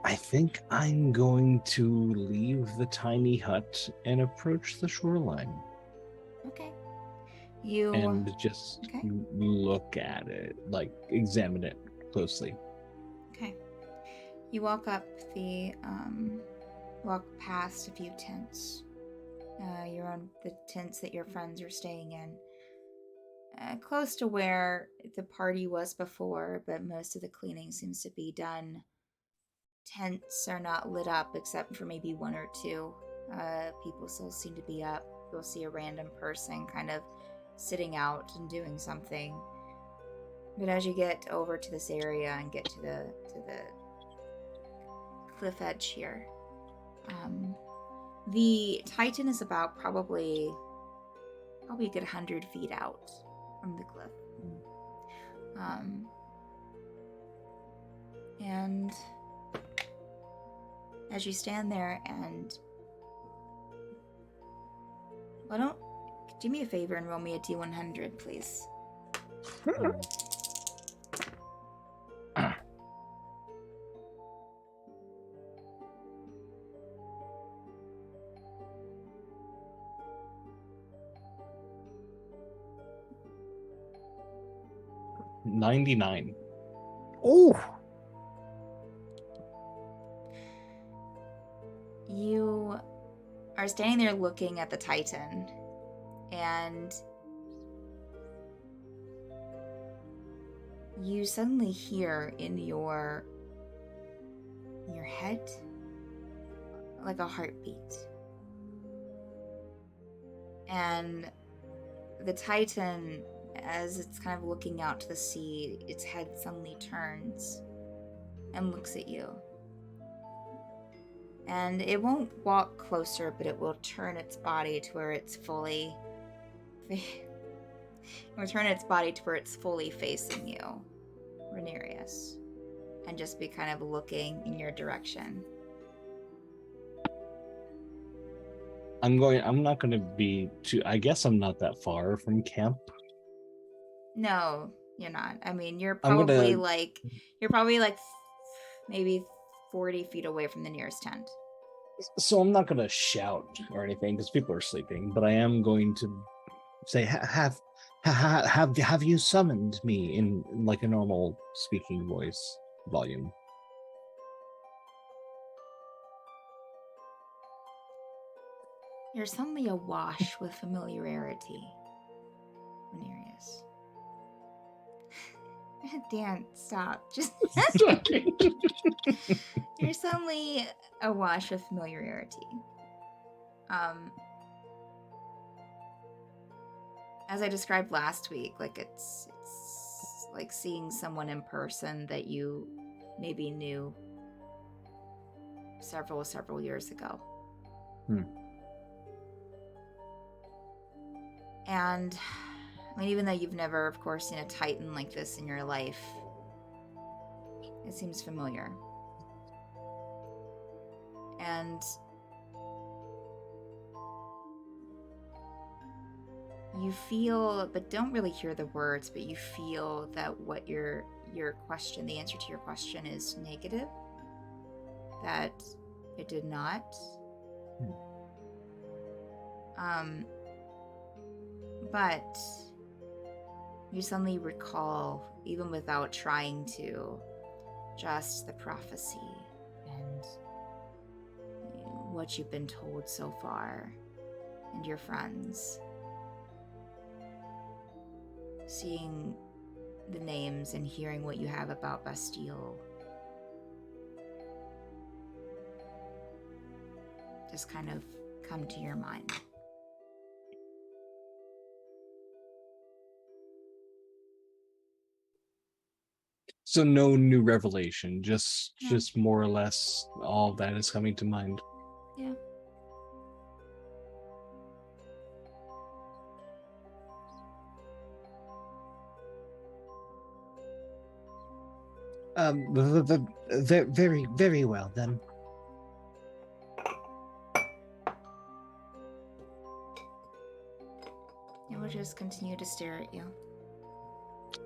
I think I'm going to leave the tiny hut and approach the shoreline Okay. You and just Okay. look at it, like examine it closely. Okay. You walk up walk past a few tents. You're on the tents that your friends are staying in. Close to where the party was before, but most of the cleaning seems to be done. Tents are not lit up except for maybe one or two. People still seem to be up. You'll see a random person kind of sitting out and doing something. But as you get over to this area and get to the cliff edge here, the Titan is about probably a good 100 feet out from the cliff. And as you stand there and do me a favor and roll me a D100, please. $99. Oh, You are standing there looking at the Titan, and you suddenly hear in your head like a heartbeat. And the Titan, as it's kind of looking out to the sea, its head suddenly turns and looks at you. And it won't walk closer, but it will turn its body to where it's fully facing you, Rhaenyra, and just be kind of looking in your direction. I'm not going to be too, I guess I'm not that far from camp. No, you're not. I mean, you're I'm probably gonna- like maybe 40 feet away from the nearest tent. So I'm not going to shout or anything because people are sleeping, but I am going to say, have you summoned me in like a normal speaking voice volume? You're suddenly awash with familiarity, Venerius. Dan, stop. Just you're suddenly awash with familiarity. As I described last week, like it's like seeing someone in person that you maybe knew several years ago. And I mean, even though you've never, of course, seen a Titan like this in your life, it seems familiar. And you feel, but don't really hear the words, but you feel that what your question, the answer to your question is negative. That it did not. But you suddenly recall, even without trying to, just the prophecy and what you've been told so far, and your friends. Seeing the names and hearing what you have about Bastille just kind of come to your mind. So no new revelation, just No. just more or less all that is coming to mind. Yeah. Very, very well then. It will just continue to stare at you.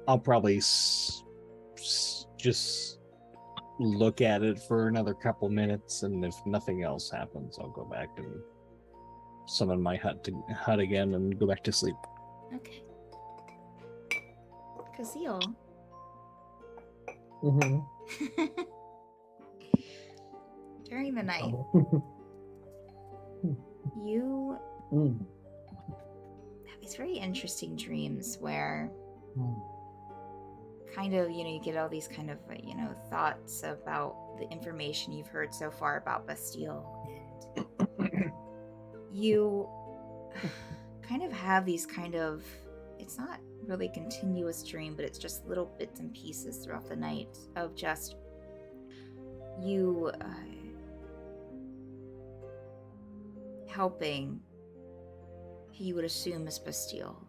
I'll probably just look at it for another couple minutes, and if nothing else happens, I'll go back and summon my hut again and go back to sleep. Okay. Kazeel. During the night, you have these very interesting dreams where kind of, you get all these kind of, thoughts about the information you've heard so far about Bastille. And you kind of have these kind of, it's not really continuous dream, but it's just little bits and pieces throughout the night of just you helping who you would assume is Bastille,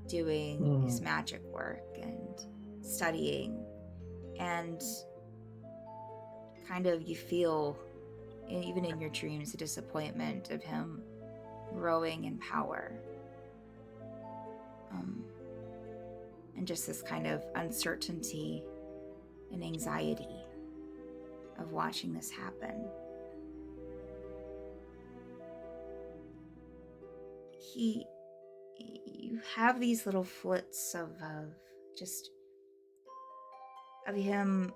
doing his magic work and studying, and kind of you feel, even in your dreams, the disappointment of him growing in power, and just this kind of uncertainty and anxiety of watching this happen. You have these little flits of him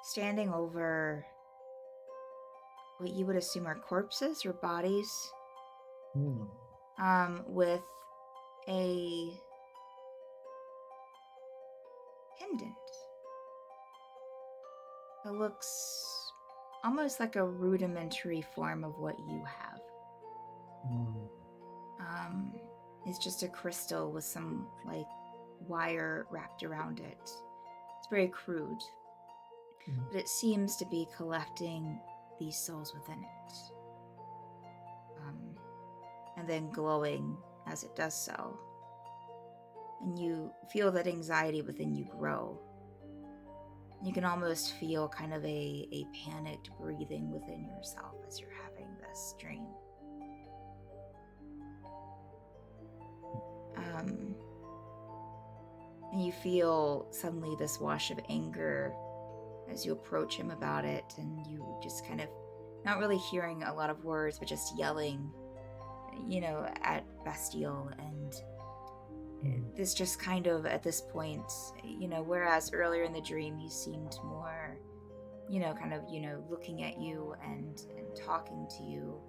standing over what you would assume are corpses or bodies, with a pendant that looks almost like a rudimentary form of what you have. It's just a crystal with some wire wrapped around it. It's very crude, but it seems to be collecting these souls within it, and then glowing as it does so. And you feel that anxiety within you grow. You can almost feel kind of a panicked breathing within yourself as you're having this dream. And you feel suddenly this wash of anger as you approach him about it, and you just kind of not really hearing a lot of words, but just yelling, at Bastille. And this just kind of, at this point, whereas earlier in the dream he seemed more, kind of, looking at you and talking to you.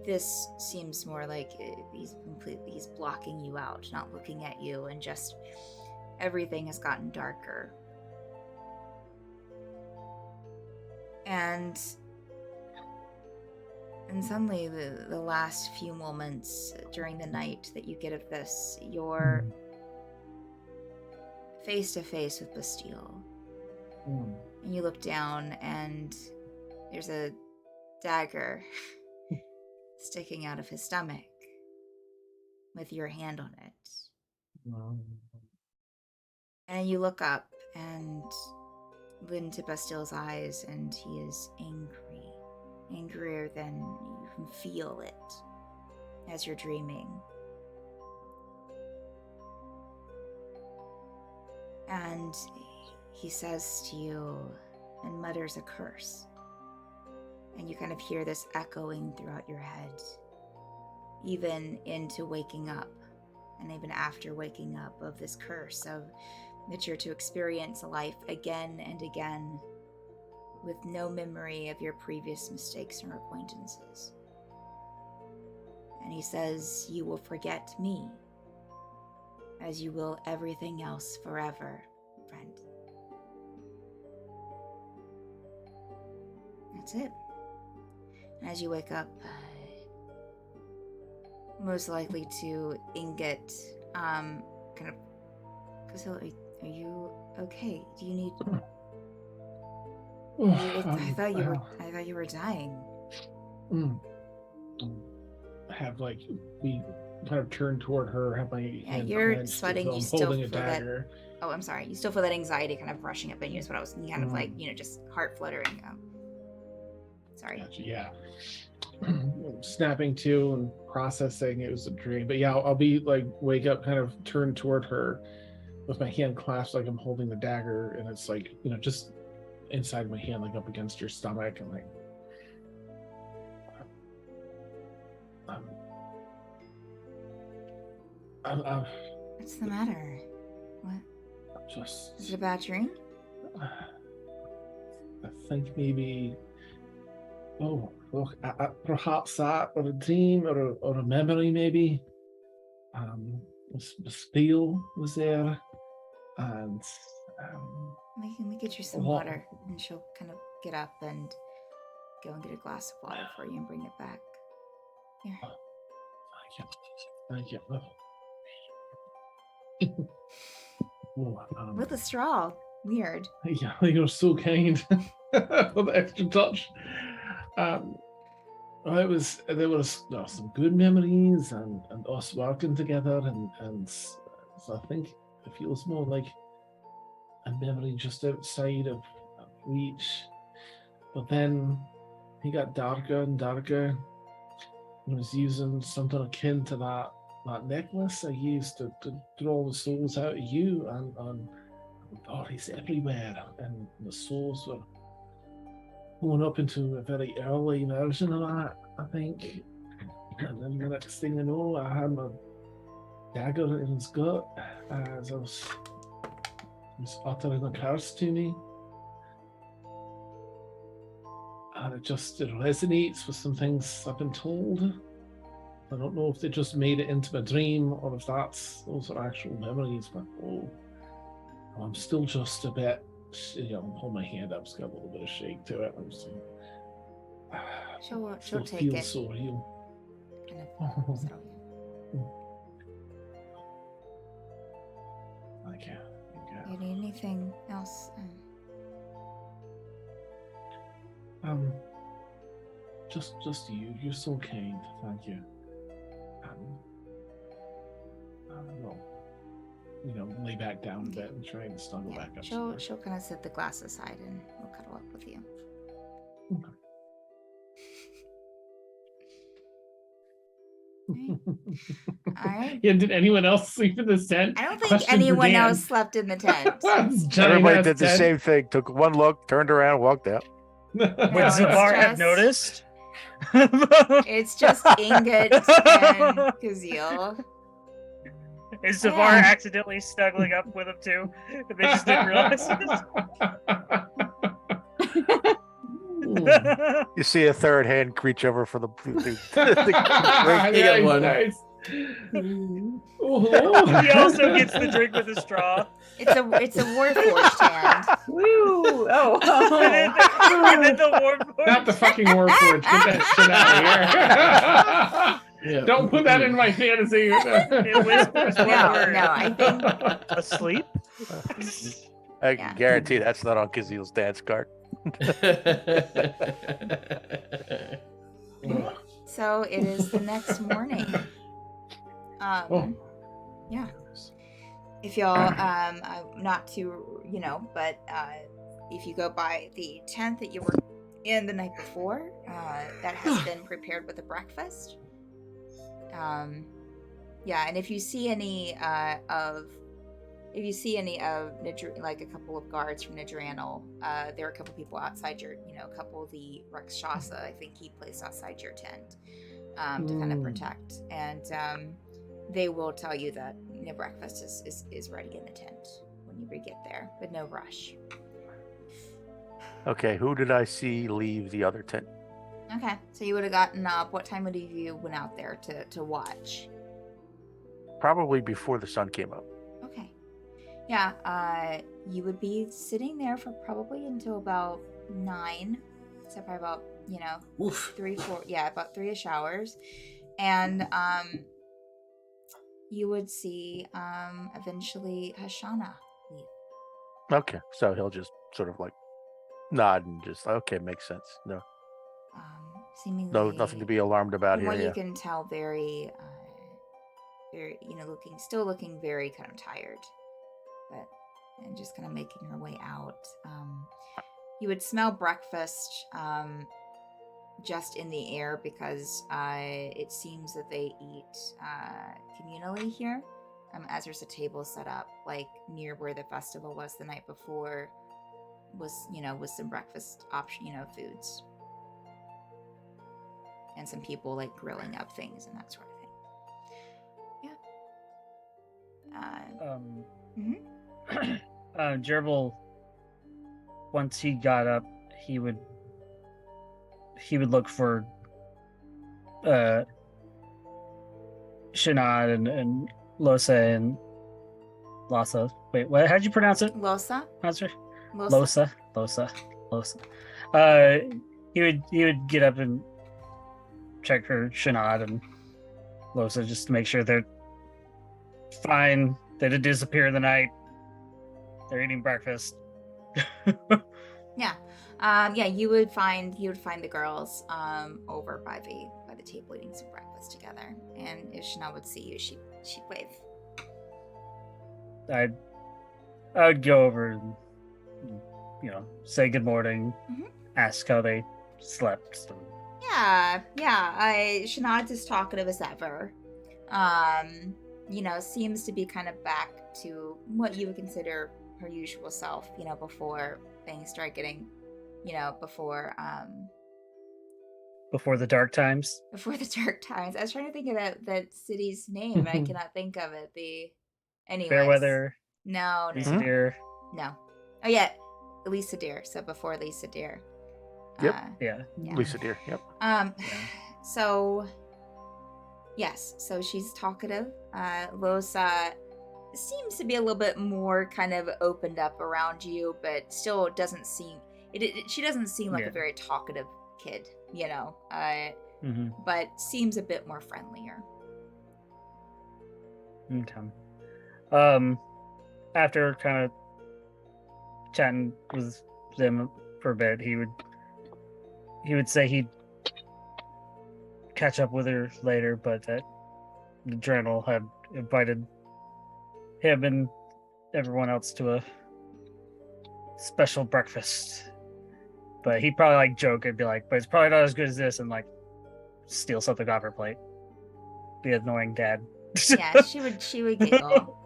This seems more like he's blocking you out, not looking at you, and just everything has gotten darker. And suddenly, the last few moments during the night that you get of this, you're face to face with Bastille. And you look down, and there's a dagger sticking out of his stomach with your hand on it. And you look up and look into Bastille's eyes, and he is angry. Angrier than you can feel it as you're dreaming. And he says to you and mutters a curse. And you kind of hear this echoing throughout your head, even into waking up, and even after waking up, of this curse of that you're to experience life again and again with no memory of your previous mistakes or acquaintances. And he says, you will forget me, as you will everything else forever, friend. That's it. And as you wake up, most likely to Ingot, kind of, Giselle, are you okay? Do you need... I thought you were dying. Have like we kind of turn toward her. Have my hand you're clenched as sweating. though You I'm still holding a feel that. dagger. Oh, I'm sorry. You still feel that anxiety kind of rushing up in you. Is what I was kind of like, just heart fluttering. Sorry. Gotcha, yeah. Snapping to and processing it was a dream, but yeah, I'll be like wake up, kind of turn toward her with my hand clasped like I'm holding the dagger, and it's like just inside my hand, like up against your stomach, and like what's the matter? What? Is it a bad dream? I think maybe. Oh, look, perhaps that, or a dream, or a memory, maybe. Bastille was there, and Let me get you some water, and she'll kind of get up and go and get a glass of water for you and bring it back. Here. Thank you. With a straw. Weird. Yeah, you're so kind for the extra touch. There was some good memories and us working together, and so I think it feels more like a memory just outside of reach. But then he got darker and darker, and was using something akin to that necklace I used to draw the souls out of you, and bodies everywhere, and the souls were going up into a very early version of that, I think. And then the next thing I know, I had my dagger in his gut as I was uttering a curse to me. And it resonates with some things I've been told. I don't know if they just made it into a dream or if those are actual memories, but I'm still just a bit, hold my hand up, it's got a little bit of shake to it. I'm just she'll take it. So real. Thank you. You need anything else? Just you. You're so kind. Thank you. Lay back down a bit and try and snuggle back up. She'll kind of set the glass aside and we'll cuddle up with you. Okay. All right. Yeah, did anyone else sleep in this tent? I don't think anyone else slept in the tent. Everybody did the same thing. Took one look, turned around, walked out. Would Zavar have noticed? It's just Ingot and Kazeel. Is Zavar accidentally snuggling up with him too? They just didn't realize it. You see a third hand reach over for the Yeah, one. nice. He also gets the drink with a straw. It's a Warforged hand. Woo! Oh, And then the Warforged. Not the fucking Warforged. Get that shit out of here. Yeah. Don't put that in my fantasy. It whispers one No, word. no, I think Asleep? I Yeah. can guarantee that's not on Kazil's dance card. so. It is the next morning. Oh. Yeah. If y'all, not to, but if you go by the tent that you were in the night before, that has been prepared with a breakfast. Yeah, and if you see any of like a couple of guards from Nidranel, there are a couple people outside your, a couple of the Rakshasa, I think he placed outside your tent to kind of protect. And they will tell you that breakfast is ready in the tent when you get there, but no rush. Okay, who did I see leave the other tent? Okay, so you would have gotten up. What time would you went out there to watch? Probably before the sun came up. Okay. Yeah, you would be sitting there for probably until about 9. So probably about, Oof. 3-4, yeah, about 3-ish hours. And you would see eventually Hashanah leave. Okay, so he'll just sort of like nod and just, okay, makes sense. No, Seemingly, no, nothing to be alarmed about from here. what Yeah. you can tell, very, still looking very kind of tired, and just kind of making her way out. You would smell breakfast just in the air because it seems that they eat communally here, as there's a table set up like near where the festival was the night before, with some breakfast option, foods, and some people like grilling up things and that sort of thing. Gerbil, once he got up, he would look for Shanad and Losa and Lhasa. Wait, what? How'd you pronounce it? Losa. Losa. He would get up and check for Shanad and Losa just to make sure they're fine. They did disappear in the night. They're eating breakfast. Yeah. You would find the girls over by the table eating some breakfast together. And if Shanad would see you, she'd wave. I would go over and say good morning, ask how they slept. Yeah. Shanad's as talkative as ever. Seems to be kind of back to what you would consider her usual self, before things start getting, before the dark times. Before the dark times. I was trying to think of that city's name, and I cannot think of it. Anyways. Fairweather. No. Lisa Deer. No. Oh yeah, Lisa Deer. So before Lisa Deer. Yep. Yeah. Lisa Deer. Yep. So. Yes. So she's talkative. Losa seems to be a little bit more kind of opened up around you, but still doesn't seem. She doesn't seem like a very talkative kid, but seems a bit more friendlier. Okay. After kind of chatting with them for a bit, he would say he'd catch up with her later, but that the journal had invited him and everyone else to a special breakfast. But he'd probably like joke and be like, but it's probably not as good as this, and like steal something off her plate. Be an annoying dad. Yeah, she would giggle.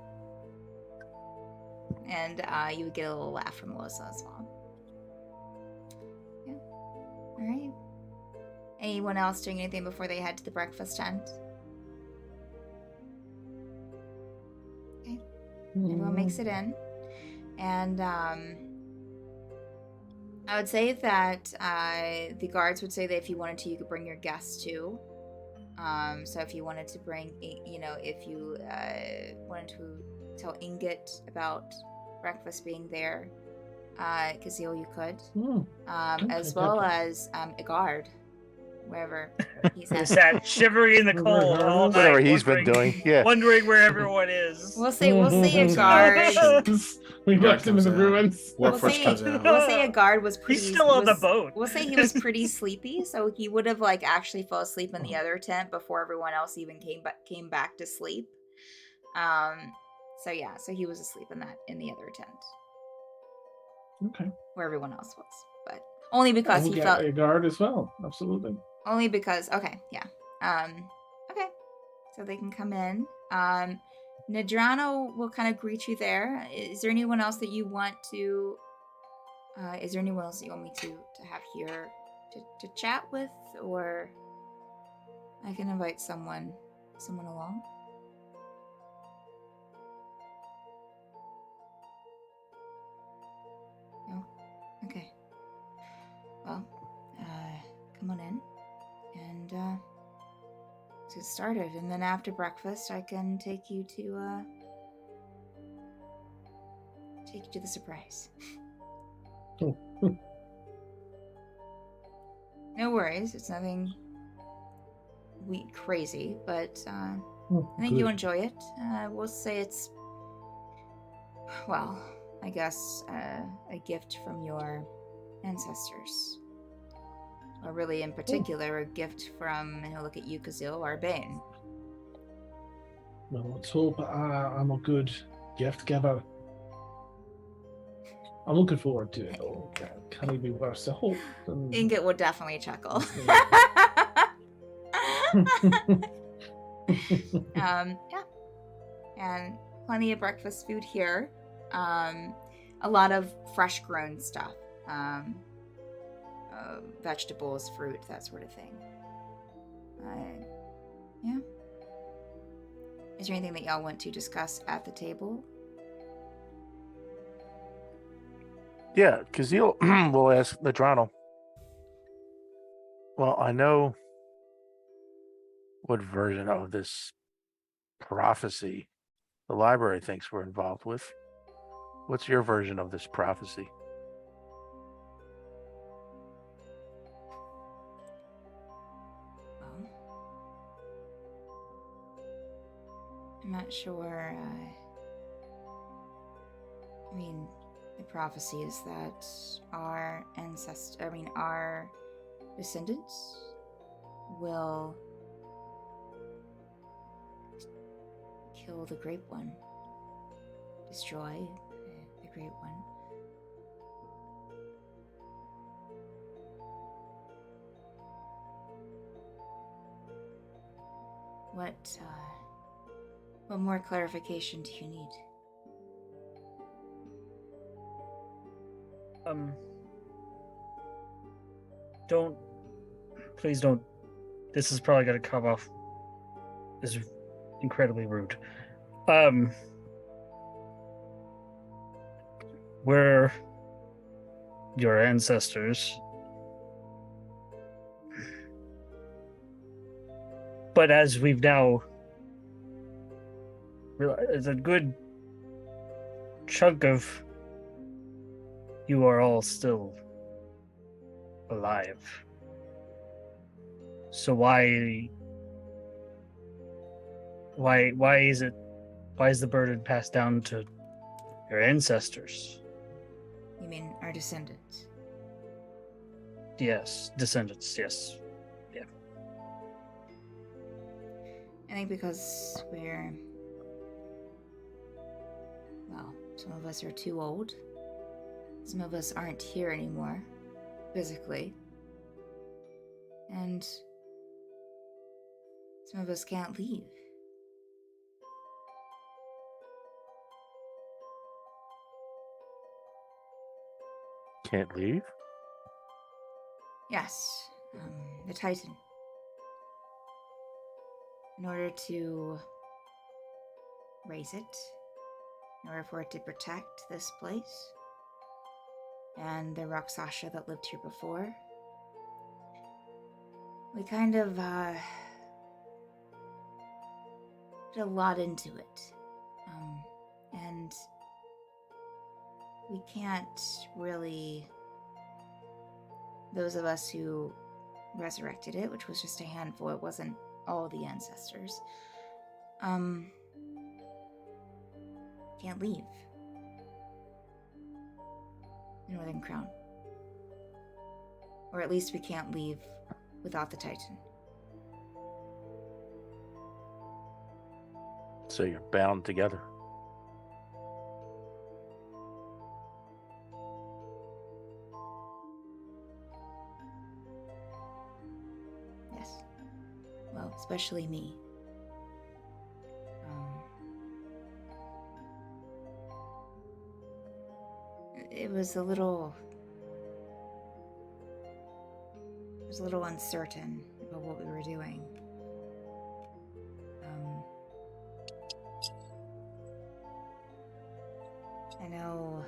And you would get a little laugh from Losa as well. Yeah. Alright. Anyone else doing anything before they head to the breakfast tent? Okay. Everyone makes it in. And I would say that the guards would say that if you wanted to, you could bring your guests too. So if you wanted to bring, if you wanted to tell Ingot about breakfast being there, Kazil, you could. As well as a guard, wherever he's He at. sat shivering in the cold all night, Whatever he's been wondering- doing. Yeah. wondering where everyone is. We'll say a Mhm. guard. We God left him in comes the out. ruins. Warforged comes out. We'll say a guard was pretty. He's still on the was- boat. We'll say he was pretty sleepy, so he would have actually fell asleep in the other tent before everyone else even came back to sleep. So he was asleep in the other tent Okay. where everyone else was, but only because We'll he get felt. a guard as well. Absolutely. Only because okay. Okay. So they can come in. Nadrano will kind of greet you there. Is there anyone else that you want to is there anyone else that you want me to have here to chat with, or I can invite someone along? No? Okay. Well, come on in and let's get started, and then after breakfast I can take you to the surprise. No worries, it's nothing crazy, but I think you'll enjoy it. We'll say it's, well, I guess a gift from your ancestors. Or really, in particular, a gift from, look at you, Kazil, our Bane. Well, let's hope I'm a good gift giver. I'm looking forward to it. Oh, can it be worse? I hope. Ingot would definitely chuckle. Yeah. And plenty of breakfast food here. A lot of fresh grown stuff. Vegetables, fruit, that sort of thing. Yeah. Is there anything that y'all want to discuss at the table? Yeah, Kazil will ask Nadrano. Well, I know what version of this prophecy the library thinks we're involved with. What's your version of this prophecy? Well, I'm not sure. I mean, the prophecy is that our descendants will kill the Great One, destroy the Great One. What more clarification do you need? Please don't. This is probably going to come off as incredibly rude. We're your ancestors, but as we've now realized, a good chunk of you are all still alive. So why is the burden passed down to your ancestors? You mean our descendants? Yes, descendants, yes. Yeah. I think because some of us are too old. Some of us aren't here anymore, physically. And some of us can't leave. Can't leave? Yes, the Titan. In order to raise it, in order for it to protect this place, and the Rakshasa that lived here before. We kind of put a lot into it. And we can't really, those of us who resurrected it, which was just a handful, it wasn't all the ancestors, can't leave the Northern Crown. Or at least we can't leave without the Titan. So you're bound together. Yes. Well, especially me. It was a little uncertain about what we were doing. I know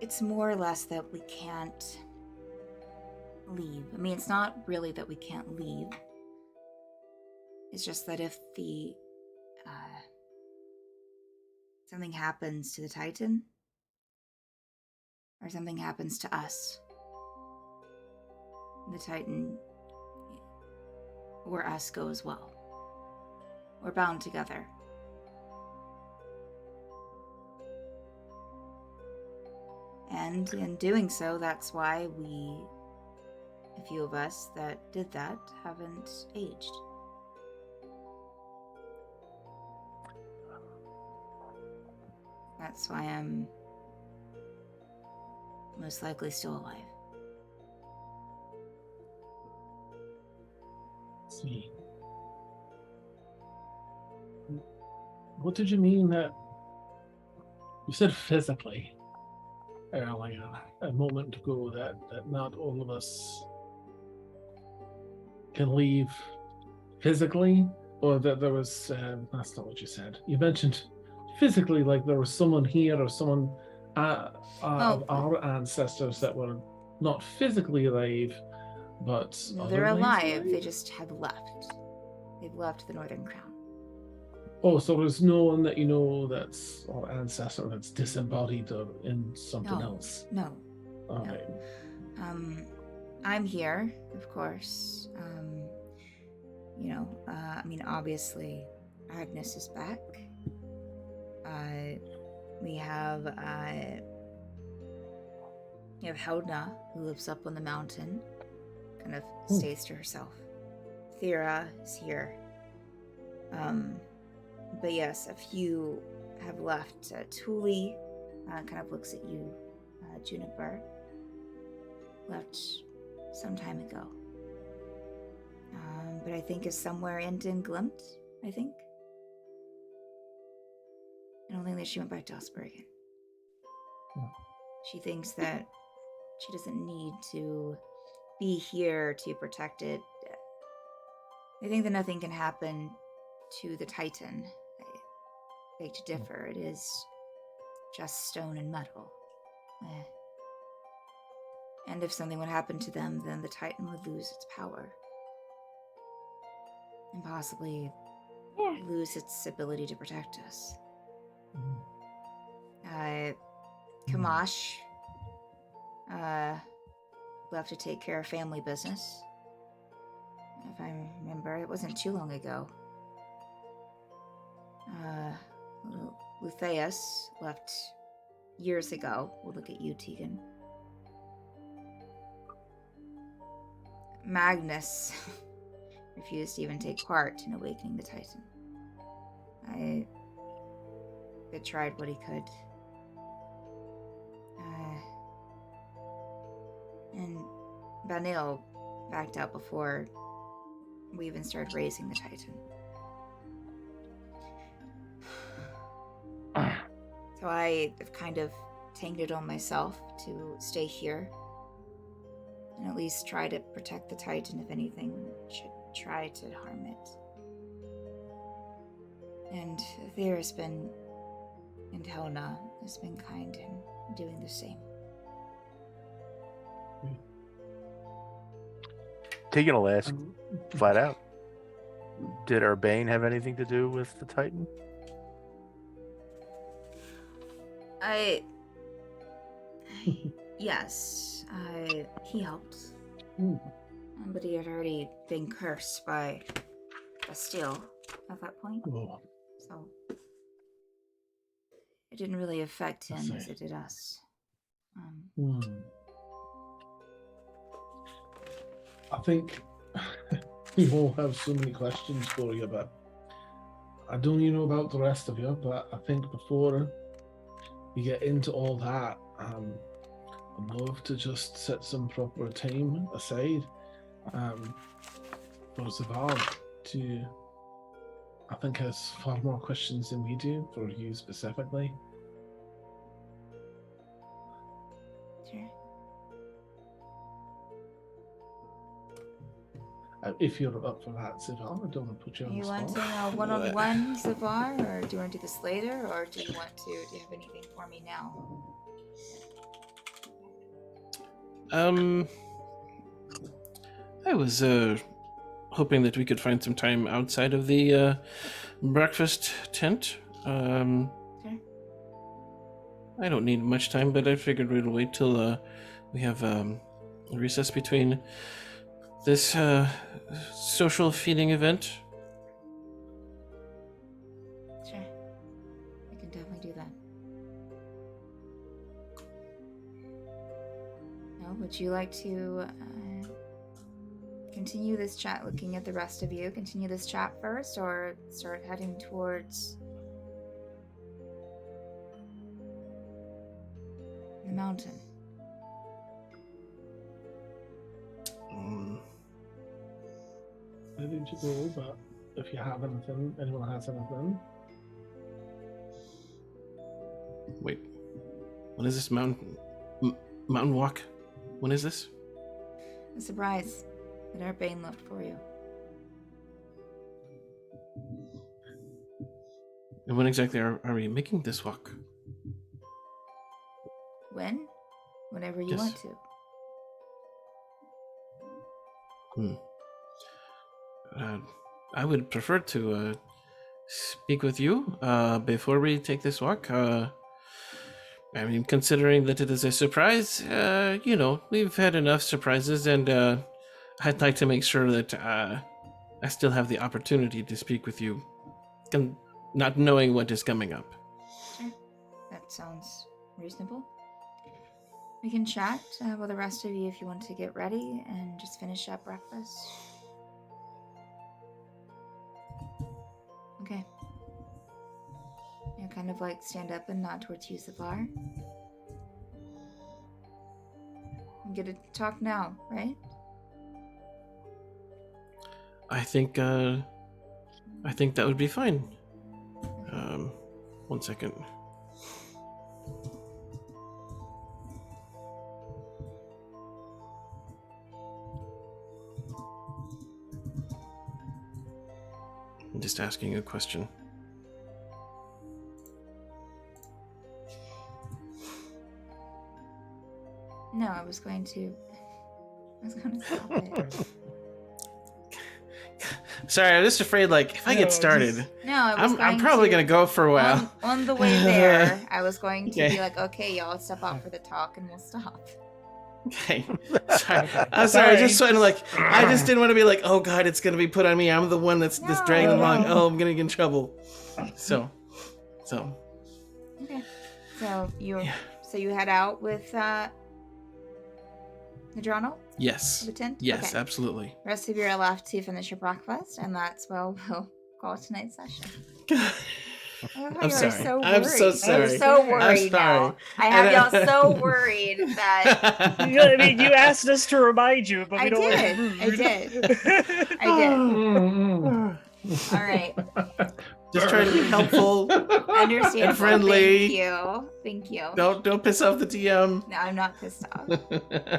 it's more or less that we can't leave. I mean, it's not really that we can't leave. It's just that if the something happens to the Titan, or something happens to us, the Titan or us go as well. We're bound together. And in doing so, that's why a few of us that did that, haven't aged. That's why I'm most likely still alive. See. What did you mean that you said physically like a moment ago that not all of us can leave physically, or that there was that's not what you said. You mentioned physically, like there was someone here or someone of our ancestors that were not physically alive, but no, they're alive. They just have left. They've left the Northern Crown. Oh, so there's no one that you know that's our ancestor that's disembodied or in something else? No. Okay. No. I'm here, of course. I mean, obviously, Agnes is back. We have Helna, who lives up on the mountain, kind of stays to herself. Thera is here. But yes, a few have left. Thule kind of looks at you, Juniper. Left some time ago. But I think is somewhere in Glimt, I think. I don't think that she went back to Osbergen. She thinks that she doesn't need to be here to protect it. I think that nothing can happen to the Titan. I beg to differ. It is just stone and metal. And if something would happen to them, then the Titan would lose its power. And possibly lose its ability to protect us. Kamash left to take care of family business. If I remember, it wasn't too long ago. Lutheus left years ago. We'll look at you, Tegan. Magnus refused to even take part in awakening the Titan. I tried what he could. And Vanille backed out before we even started raising the Titan. So I have kind of tanked it on myself to stay here. And at least try to protect the Titan if anything should try to harm it. And Thea has been, and Helena has been kind in doing the same. Tegan will ask flat out. Did Urbane have anything to do with the Titan? Yes, he helped. But he had already been cursed by Bastille at that point. Oh, So it didn't really affect I him as see. it did us. I think we all have so many questions for you, but I don't even know about the rest of you, but I think before we get into all that, I'd love to just set some proper time aside for Zaval to, I think, has far more questions than we do for you specifically. Sure. If you're up for that, Zaval, I don't want to put you on Are you the wanting spot. a one-on-one, Zavar, or do you want to do this later, or do you have anything for me now? I was hoping that we could find some time outside of the breakfast tent. Sure. I don't need much time, but I figured we'd wait till we have a recess between this social feeding event. Sure. I can definitely do that. Now, would you like to continue this chat looking at the rest of you? Continue this chat first, or start heading towards the mountain? Where did you go? But if you have anything, anyone has anything, Wait, when is this mountain walk? When is this? A surprise that Urbane left for you. And when exactly are we making this walk? When? Whenever you Yes. want to. I would prefer to speak with you before we take this walk. I mean, considering that it is a surprise, we've had enough surprises, and I'd like to make sure that I still have the opportunity to speak with you, not knowing what is coming up. Sure. That sounds reasonable. We can chat with the rest of you if you want to get ready and just finish up breakfast. Okay. You kind of like stand up and nod towards you, Zavar. I'm gonna talk now, right? I think that would be fine. One second. I'm just asking a question. No, I was going to stop it. Sorry, I'm just afraid, like, if I No, get started, No, I was I'm probably gonna go for a while. On the way there, I was going to Okay. be like, okay, y'all, step out for the talk and we'll stop. Okay. Sorry. I'm sorry. I just sort of like, I just didn't want to be like, oh god, it's gonna be put on me. I'm the one that's dragging them along. Oh, I'm gonna get in trouble. So. Okay. So you Yeah. you head out with Nadrano Yes. to the tent? Yes, Okay. absolutely. The rest of you are left to finish your breakfast, and that's where we'll call tonight's session. I'm sorry. So I'm so worried. sorry. I'm so worried now. sorry. I have And, y'all so worried that I mean, you asked us to remind you, but we I don't want to did. be rude. I did. I did. Mm-mm. All right. Just trying to be helpful. Understandable. And friendly. Thank you. Don't piss off the DM. No, I'm not pissed off.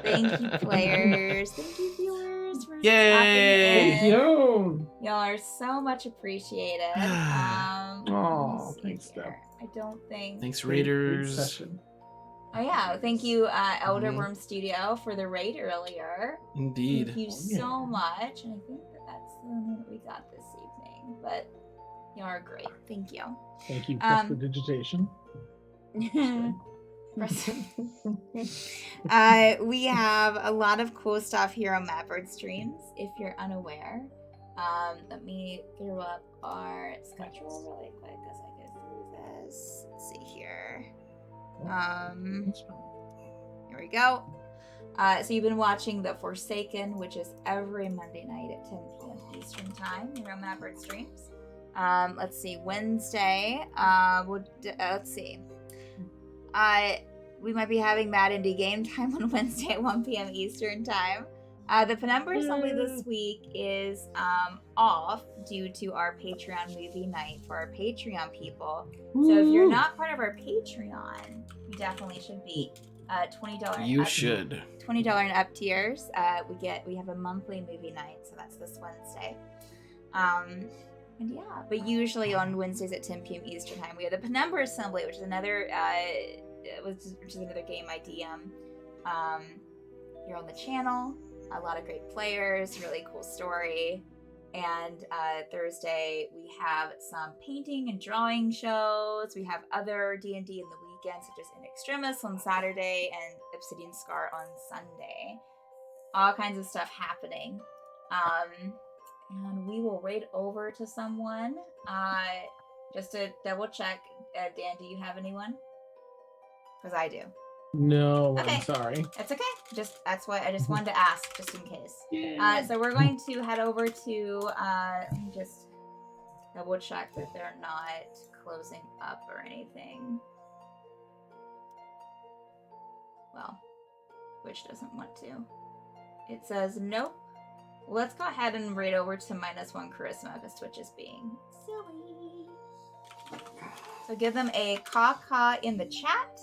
Thank you, players. Thank you, viewers, for Yay! stopping in. Thank you. Y'all are so much appreciated. Aw, let me see thanks, here. Deb. I don't think. Thanks, Great readers. session. Oh yeah, thank you, Elder Mhm. Worm Studio, for the raid earlier. Indeed. Thank you Oh, so much, and I think that's the one that we got this evening. But you are great. Thank you. Thank you, Um, Prestidigitation. We have a lot of cool stuff here on Mapbird Streams, if you're unaware. Let me throw up our schedule really quick as I go through this. Let's see here. Here we go. So you've been watching The Forsaken, which is every Monday night at 10 p.m. Eastern Time here on Mapbird Streams. Let's see, Wednesday. Let's see. We might be having Mad Indie Game Time on Wednesday at 1 p.m. Eastern Time. The Penumbra Assembly this week is off due to our Patreon movie night for our Patreon people. So if you're not part of our Patreon, you definitely should be. $20 and You up. should. $20 and up tiers. We have a monthly movie night, so that's this Wednesday. And yeah, but usually on Wednesdays at 10 p.m. Eastern Time, we have the Penumbra Assembly, which is another game I DM here on the channel. A lot of great players, really cool story. And Thursday we have some painting and drawing shows. We have other D&D in the weekend, such as In Extremis on Saturday and Obsidian Scar on Sunday. All kinds of stuff happening. And we will raid over to someone. Just to double check, Dan, do you have anyone? Because I do. No, Okay. I'm sorry. That's okay. That's why I just wanted to ask, just in case. Yeah. So we're going to head over to. Let me just double check that they're not closing up or anything. Well, Twitch doesn't want to. It says nope. Let's go ahead and raid over to -1 charisma because Twitch is being silly. So give them a caw in the chat.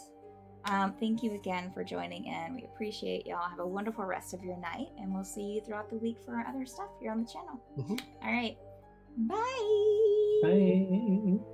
Thank you again for joining in. We appreciate y'all. Have a wonderful rest of your night, and we'll see you throughout the week for our other stuff here on the channel. Mhm. All right. Bye. Bye.